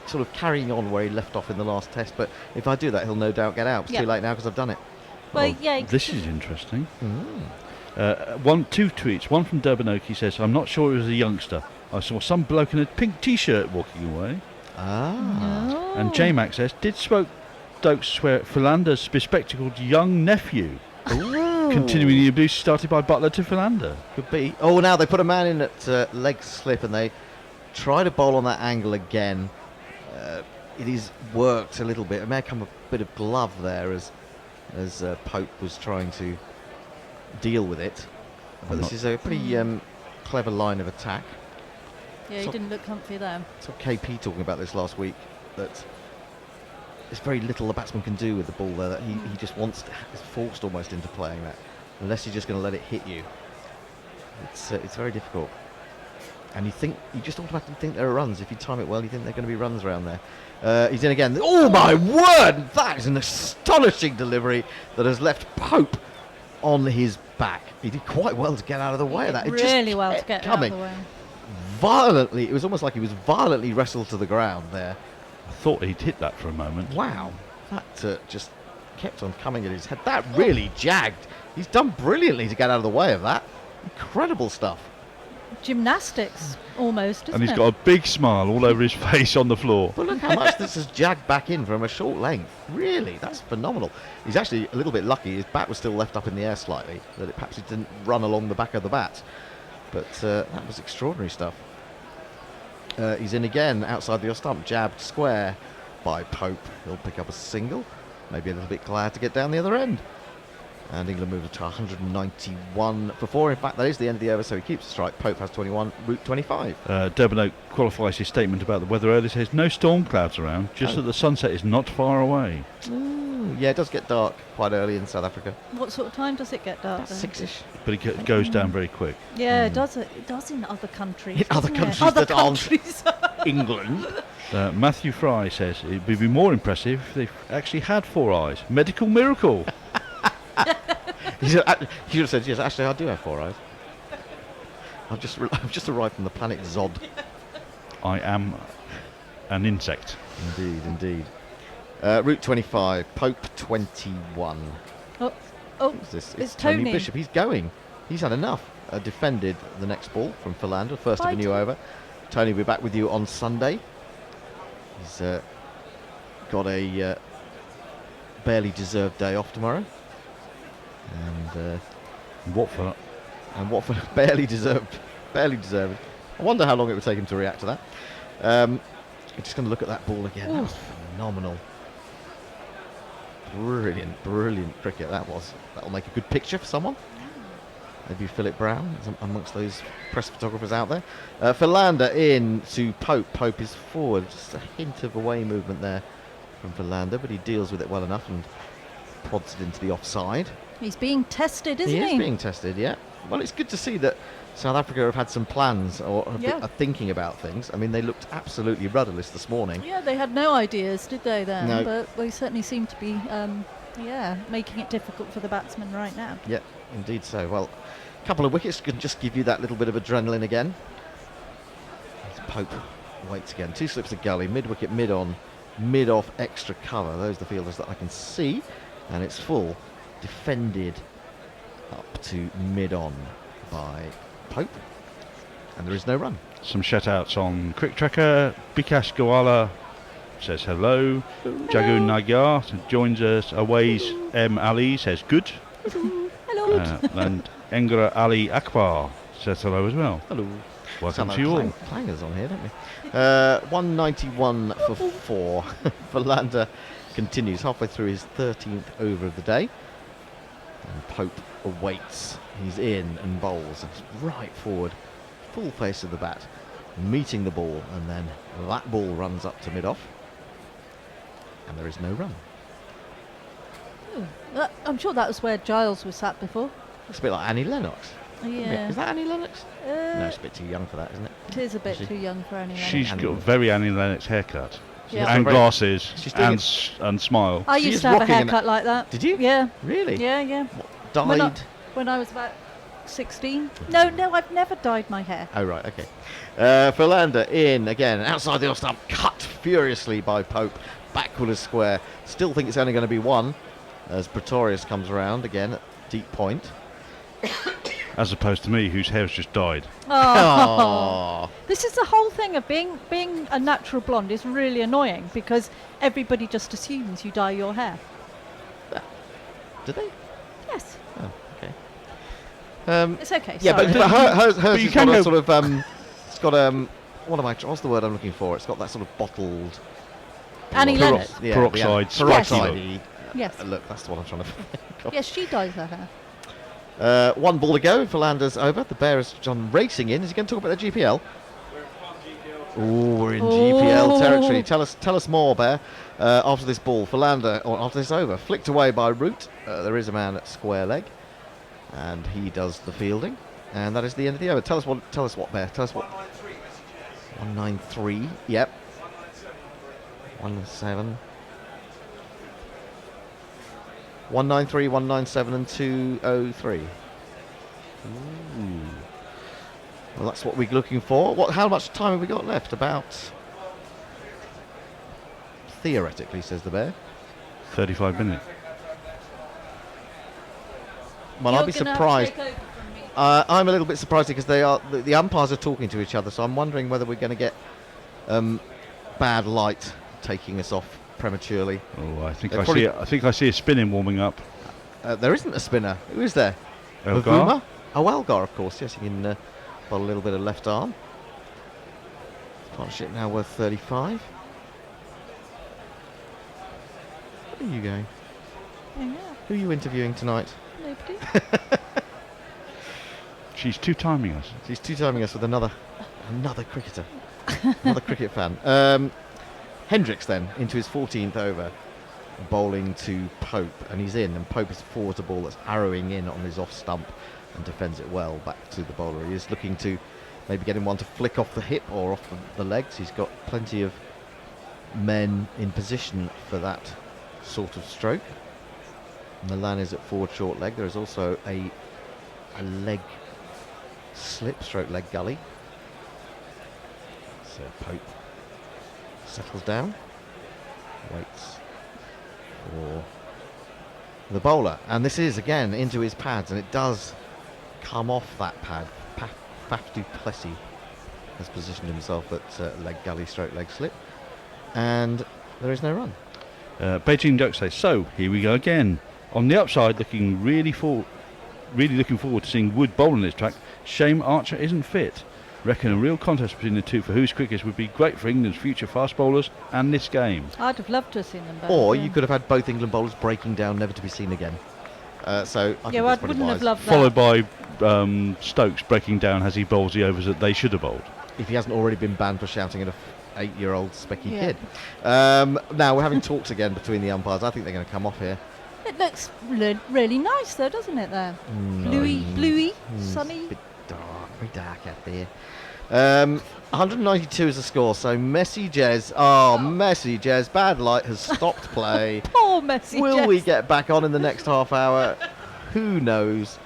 S9: sort of carrying on where he left off in the last test, but if I do that, he'll no doubt get out. It's
S14: Yeah.
S9: too late now because I've done it.
S14: Well, yeah.
S13: This is interesting.
S9: Mm.
S13: Two tweets. One from Durbanoki says, I'm not sure it was a youngster. I saw some bloke in a pink t-shirt walking away.
S9: Ah.
S13: And J-Mac says, did Stokes swear at Philander's bespectacled young nephew? Continuing the abuse started by Butler to Philander.
S9: Could be. Oh, now they put a man in at leg slip and they try to bowl on that angle again. It is worked a little bit. It may have come a bit of glove there as Pope was trying to deal with it. But this is a pretty clever line of attack.
S14: Yeah, he didn't look comfy there.
S9: Saw KP talking about this last week, that there's very little the batsman can do with the ball there. That he just is forced almost into playing that, unless you're just going to let it hit you. It's very difficult. And you just automatically think there are runs. If you time it well, you think there are going to be runs around there. He's in again. Oh my word! That is an astonishing delivery that has left Pope on his back. He did quite well to get out of the way of that. It
S14: Really
S9: just
S14: well to
S9: kept
S14: get out
S9: coming
S14: of the way.
S9: Violently. It was almost like he was violently wrestled to the ground there.
S13: I thought he'd hit that for a moment.
S9: Wow, that just kept on coming at his head. That really jagged. He's done brilliantly to get out of the way of that. Incredible stuff.
S14: Gymnastics, almost, isn't
S13: And he's
S14: it?
S13: got a big smile all over his face on the floor.
S9: But look how much this has jagged back in from a short length. Really, that's phenomenal. He's actually a little bit lucky. His bat was still left up in the air slightly, that it perhaps it didn't run along the back of the bat. But that was extraordinary stuff. He's in again, outside the off stump, jabbed square by Pope. He'll pick up a single, maybe a little bit glad to get down the other end. And England moved to 191 for 4. In fact, that is the end of the over, so he keeps the strike. Pope has 21, Root 25.
S13: Durbanoak qualifies his statement about the weather earlier. Says no storm clouds around, just that the sunset is not far away.
S9: Yeah, it does get dark quite early in South Africa.
S14: What sort of time does it get dark?
S9: About
S14: then?
S9: 6ish.
S13: But it goes down very quick.
S14: Yeah, it does in other countries.
S9: In other
S14: doesn't it?
S9: countries
S14: Other
S9: that aren't
S14: countries.
S9: England.
S13: Matthew Fry says it would be more impressive if they actually had 4 eyes. Medical miracle.
S9: He should have said, yes, actually, I do have 4 eyes. I've just arrived from the planet Zod.
S13: I am an insect.
S9: Indeed. Route 25, Pope 21.
S14: Oh,
S9: What's this?
S14: it's Tony.
S9: Bishop. He's going. He's had enough. Defended the next ball from Philander, first of a new over. Tony will be back with you on Sunday. He's got a barely deserved day off tomorrow. And
S13: Watford.
S9: And Watford barely deserved. Barely deserved. I wonder how long it would take him to react to that. I'm just going to look at that ball again. That was phenomenal. Brilliant, brilliant cricket that was. That'll make a good picture for someone. Maybe Philip Brown is amongst those press photographers out there. Philander in to Pope. Pope is forward. Just a hint of away movement there from Philander, but he deals with it well enough and prods it into the offside.
S14: He's being tested, isn't he?
S9: He is being tested, yeah. Well, it's good to see that South Africa have had some plans or are thinking about things. I mean, they looked absolutely rudderless this morning.
S14: Yeah, they had no ideas, did they, then?
S9: No.
S14: But they certainly seem to be, making it difficult for the batsmen right now.
S9: Yeah, indeed so. Well, a couple of wickets can just give you that little bit of adrenaline again. As Pope waits again. 2 slips of gully, mid-wicket, mid-on, mid-off, extra cover. Those are the fielders that I can see. And it's full. Defended up to mid-on by Pope, and there is no run.
S13: Some shout-outs on Quick Tracker. Bikash Gowala says hello. Jagu Nagar joins us. Aways M. Ali says good.
S14: Hello.
S13: And Engra Ali Akbar says hello as well.
S9: Hello.
S13: Welcome to you all.
S9: Clangers on here, don't we? 191 for 4. Philander continues halfway through his 13th over of the day. And Pope awaits. He's in and bowls. It's right forward, full face of the bat, meeting the ball, and then that ball runs up to mid-off. And there is no run.
S14: I'm sure that was where Giles was sat before.
S9: It's a bit like Annie Lennox.
S14: Yeah.
S9: Is that Annie Lennox? No, it's a bit too young for that, isn't it?
S14: It is a bit too young for Annie Lennox.
S13: She's got a very Annie Lennox haircut.
S14: Yeah.
S13: And glasses
S9: She's
S13: and smile.
S14: I used to have a haircut like that.
S9: Did you?
S14: Yeah.
S9: Really?
S14: Yeah.
S9: Dyed?
S14: When I was about 16. No, I've never dyed my hair.
S9: Oh, right, okay. Philander in again, outside the off stump, cut furiously by Pope, backward as square. Still think it's only going to be one as Pretorius comes around again at deep point.
S13: As opposed to me, whose hair's just dyed.
S14: Oh. This is the whole thing of being a natural blonde is really annoying because everybody just assumes you dye your hair.
S9: Do they?
S14: Yes.
S9: Oh, okay.
S14: It's okay.
S9: Yeah,
S14: sorry.
S9: but hers
S13: But you
S9: has
S13: can
S9: got a
S13: go-
S9: sort of it's got what's the word I'm looking for? It's got that sort of bottled
S14: Annie Lennox.
S9: Yeah,
S13: peroxide,
S9: peroxide
S14: Yes.
S9: look, that's the one I'm trying to think of.
S14: Yes, she dyes her hair.
S9: One ball to go. Philander's over. The Bear has gone racing in. Is he going to talk about the GPL? Oh, we're in GPL territory. Tell us more, Bear. After this ball, Philander, or after this over, flicked away by Root. There is a man at square leg, and he does the fielding, and that is the end of the over. Tell us what, Bear. Tell us what. 193. Yep. 17. 193, 197, and 203. Ooh. Well, that's what we're looking for. How much time have we got left? About, theoretically, says the Bear.
S13: 35 minutes.
S9: Well, I'll be surprised. I'm a little bit surprised because the umpires are talking to each other, so I'm wondering whether we're going to get bad light taking us off prematurely.
S13: Oh, I think I see a spinning warming up.
S9: There isn't a spinner. Who is there?
S13: Elgar?
S9: Bavuma? Oh, Elgar, of course. Yes, he can bowl a little bit of left arm. Partnership now worth 35. Where are you going?
S14: Yeah.
S9: Who are you interviewing tonight?
S14: Nobody.
S13: She's two-timing us.
S9: She's two-timing us with another cricketer. Another cricket fan. Hendricks then into his 14th over, bowling to Pope, and he's in, and Pope is forward a ball that's arrowing in on his off stump and defends it well back to the bowler. He is looking to maybe get him one to flick off the hip or off the legs. He's got plenty of men in position for that sort of stroke. Milan is at forward short leg. There is also a leg slip, stroke leg gully. So Pope settles down, waits for the bowler, and this is again into his pads, and it does come off that pad. Faf du Plessis has positioned himself at leg gully, stroke leg slip, and there is no run.
S13: Beijing Ducks say, so here we go again. On the upside, really looking forward to seeing Wood bowl on this track. Shame Archer isn't fit. Reckon a real contest between the two for who's quickest would be great for England's future fast bowlers and this game.
S14: I'd have loved to have seen them both.
S9: Or
S14: yeah.
S9: you could have had both England bowlers breaking down, never to be seen again. So I think
S14: I
S9: that's pretty
S14: wouldn't
S9: wise.
S14: have loved that.
S13: Followed by Stokes breaking down as he bowls the overs that they should have bowled.
S9: If he hasn't already been banned for shouting at a 8-year-old specky kid. Now we're having talks again between the umpires. I think they're going to come off here.
S14: It looks really nice though, doesn't it there? Bluey, sunny.
S9: Bit dark, very dark out there. 192 is the score, so Messi Jez. Oh, Messi Jez. Bad light has stopped play.
S14: Poor Messi
S9: Will
S14: Jez.
S9: we get back on in the next half hour? Who knows?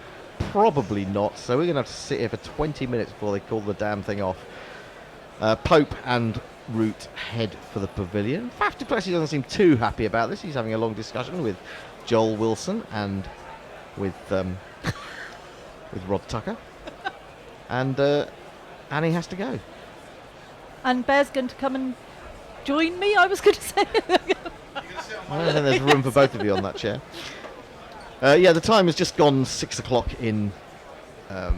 S9: Probably not. So we're going to have to sit here for 20 minutes before they call the damn thing off. Pope and Root head for the pavilion. Faf du Plessis doesn't seem too happy about this. He's having a long discussion with Joel Wilson and with Rod Tucker. And Annie has to go.
S14: And Bear's going to come and join me, I was going to say.
S9: I don't think there's room for both of you on that chair. The time has just gone 6 o'clock in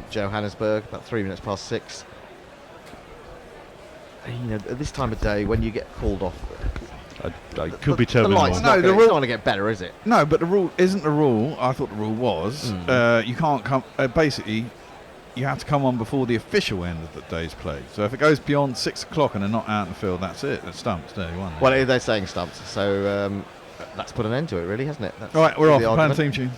S9: Johannesburg, about 3 minutes past 6. At this time of day, when you get called off,
S13: it could be
S9: the
S13: terribly
S9: light's
S13: wrong.
S9: not going to get better, is it?
S3: No, but the rule isn't the rule. I thought the rule was you can't come. Basically, you have to come on before the official end of the day's play. So if it goes beyond 6 o'clock and they're not out in the field, that's it. It's stumps. Day one.
S9: Well, they're saying stumps, so that's put an end to it, really, hasn't it? That's
S3: all right, we're off.
S9: the
S3: Playing the
S9: argument.
S3: theme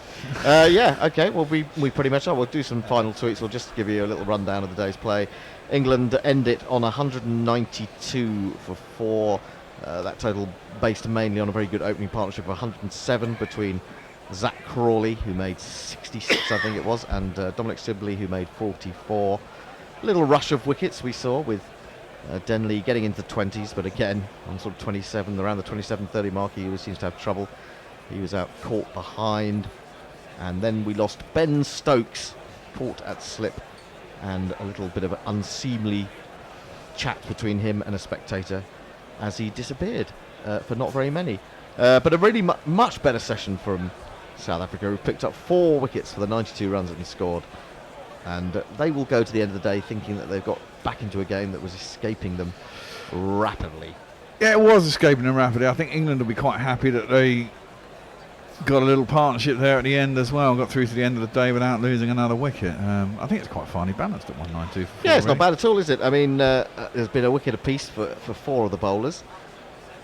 S3: tune.
S9: Okay. Well, we pretty much are. We'll do some final tweets. We'll just give you a little rundown of the day's play. England end it on 192 for 4. That total based mainly on a very good opening partnership of 107 between Zach Crawley, who made 66, I think it was, and Dominic Sibley, who made 44. Little rush of wickets we saw with Denley getting into the 20s, but again, on sort of 27, around the 27-30 mark, he always seems to have trouble. He was out caught behind. And then we lost Ben Stokes, caught at slip, and a little bit of an unseemly chat between him and a spectator as he disappeared for not very many. But a really much better session from South Africa, who picked up 4 wickets for the 92 runs that he scored. And they will go to the end of the day thinking that they've got back into a game that was escaping them rapidly.
S3: Yeah, it was escaping them rapidly. I think England will be quite happy that they got a little partnership there at the end as well. Got through to the end of the day without losing another wicket. I think it's quite finely balanced at 192.
S9: Yeah, it's not bad at all, is it? I mean, there's been a wicket apiece for 4 of the bowlers.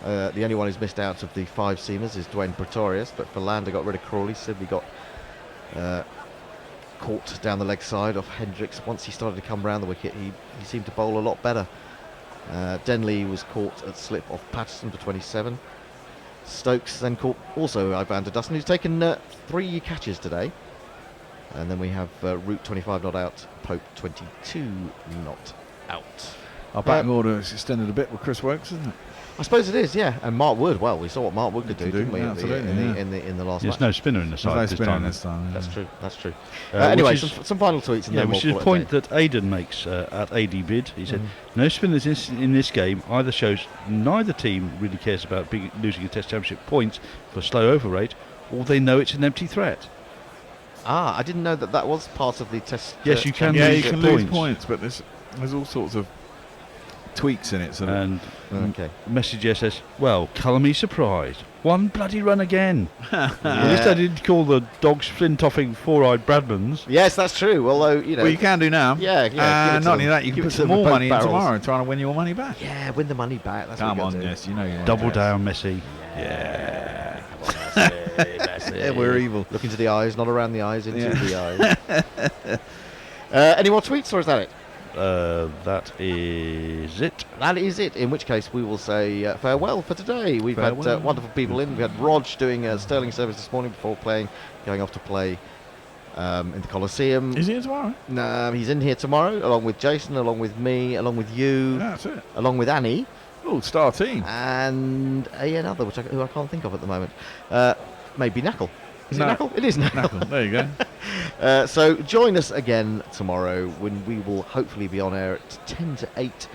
S9: The only one who's missed out of the 5 seamers is Dwayne Pretorius, but Philander got rid of Crawley. Sibley got caught down the leg side off Hendricks. Once he started to come round the wicket, he seemed to bowl a lot better. Denley was caught at slip off Patterson for 27. Stokes then caught also Ivan de Dustin, who's taken 3 catches today. And then we have Root 25 not out, Pope 22 not out.
S3: Our batting order is extended a bit with Chris Wokes, isn't it?
S9: I suppose it is, yeah. And Mark Wood, well, we saw what Mark Wood could do, didn't we, in the last
S13: There's
S9: match?
S13: no spinner in the side
S3: There's no spinner
S13: this time.
S9: That's true. Anyway, some final tweets and then
S13: which
S9: we'll
S13: is a
S9: call it
S13: point that Aidan makes at AD Bid. He said, no spinners in this game either shows neither team really cares about losing a Test Championship points for slow over rate, or they know it's an empty threat.
S9: I didn't know that was part of the Test.
S13: Yes, you can.
S3: Yeah,
S13: lose
S3: you can lose points, but there's all sorts of tweaks in it. So
S13: Messenger says, well, colour me surprised. 1 bloody run again. At least I didn't call the dogs flint-offing 4-eyed Bradmans.
S9: Yes, that's true. Although,
S3: well, you can do now.
S9: Yeah.
S3: Not only that, you can put some more money in tomorrow trying to win your money back.
S9: Yeah, win the money back. That's
S3: Come
S9: what
S3: on,
S9: you
S3: yes, you know you want
S13: Double down, Messi.
S3: Yeah.
S9: Messi.
S3: Yeah, we're evil.
S9: Look into the eyes, not around the eyes, into the eyes. Any more tweets, or is that it?
S13: That is it.
S9: That is it. In which case, we will say farewell for today. We've had wonderful people in. We had Rog doing a Sterling service this morning before going off to play in the Coliseum.
S3: Is he in tomorrow?
S9: No, he's in here tomorrow, along with Jason, along with me, along with you.
S3: Yeah, that's it.
S9: Along with Annie.
S3: Oh, star team.
S9: And another, who I can't think of at the moment. Maybe Knackle. Is it Knackle? It is
S3: Knackle. There you go.
S9: So join us again tomorrow when we will hopefully be on air at 10 to 8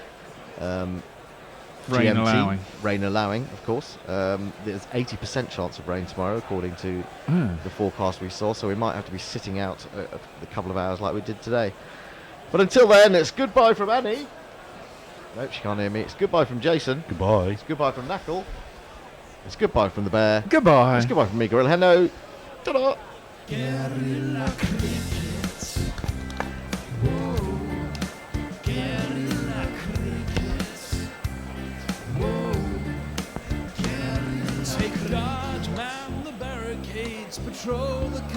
S3: Rain
S9: GMT,
S3: allowing.
S9: rain allowing, of course. There's 80% chance of rain tomorrow, according to the forecast we saw. So we might have to be sitting out a couple of hours like we did today. But until then, it's goodbye from Annie. Nope, she can't hear me. It's goodbye from Jason.
S13: Goodbye.
S9: It's goodbye from Knuckle. It's goodbye from the bear.
S3: Goodbye.
S9: It's goodbye from me, Gorilla. Hello. Ta-da.
S16: Guerrilla crickets. Whoa. Guerrilla crickets. Whoa. Guerrilla. Take guard, man the barricades, patrol the cover.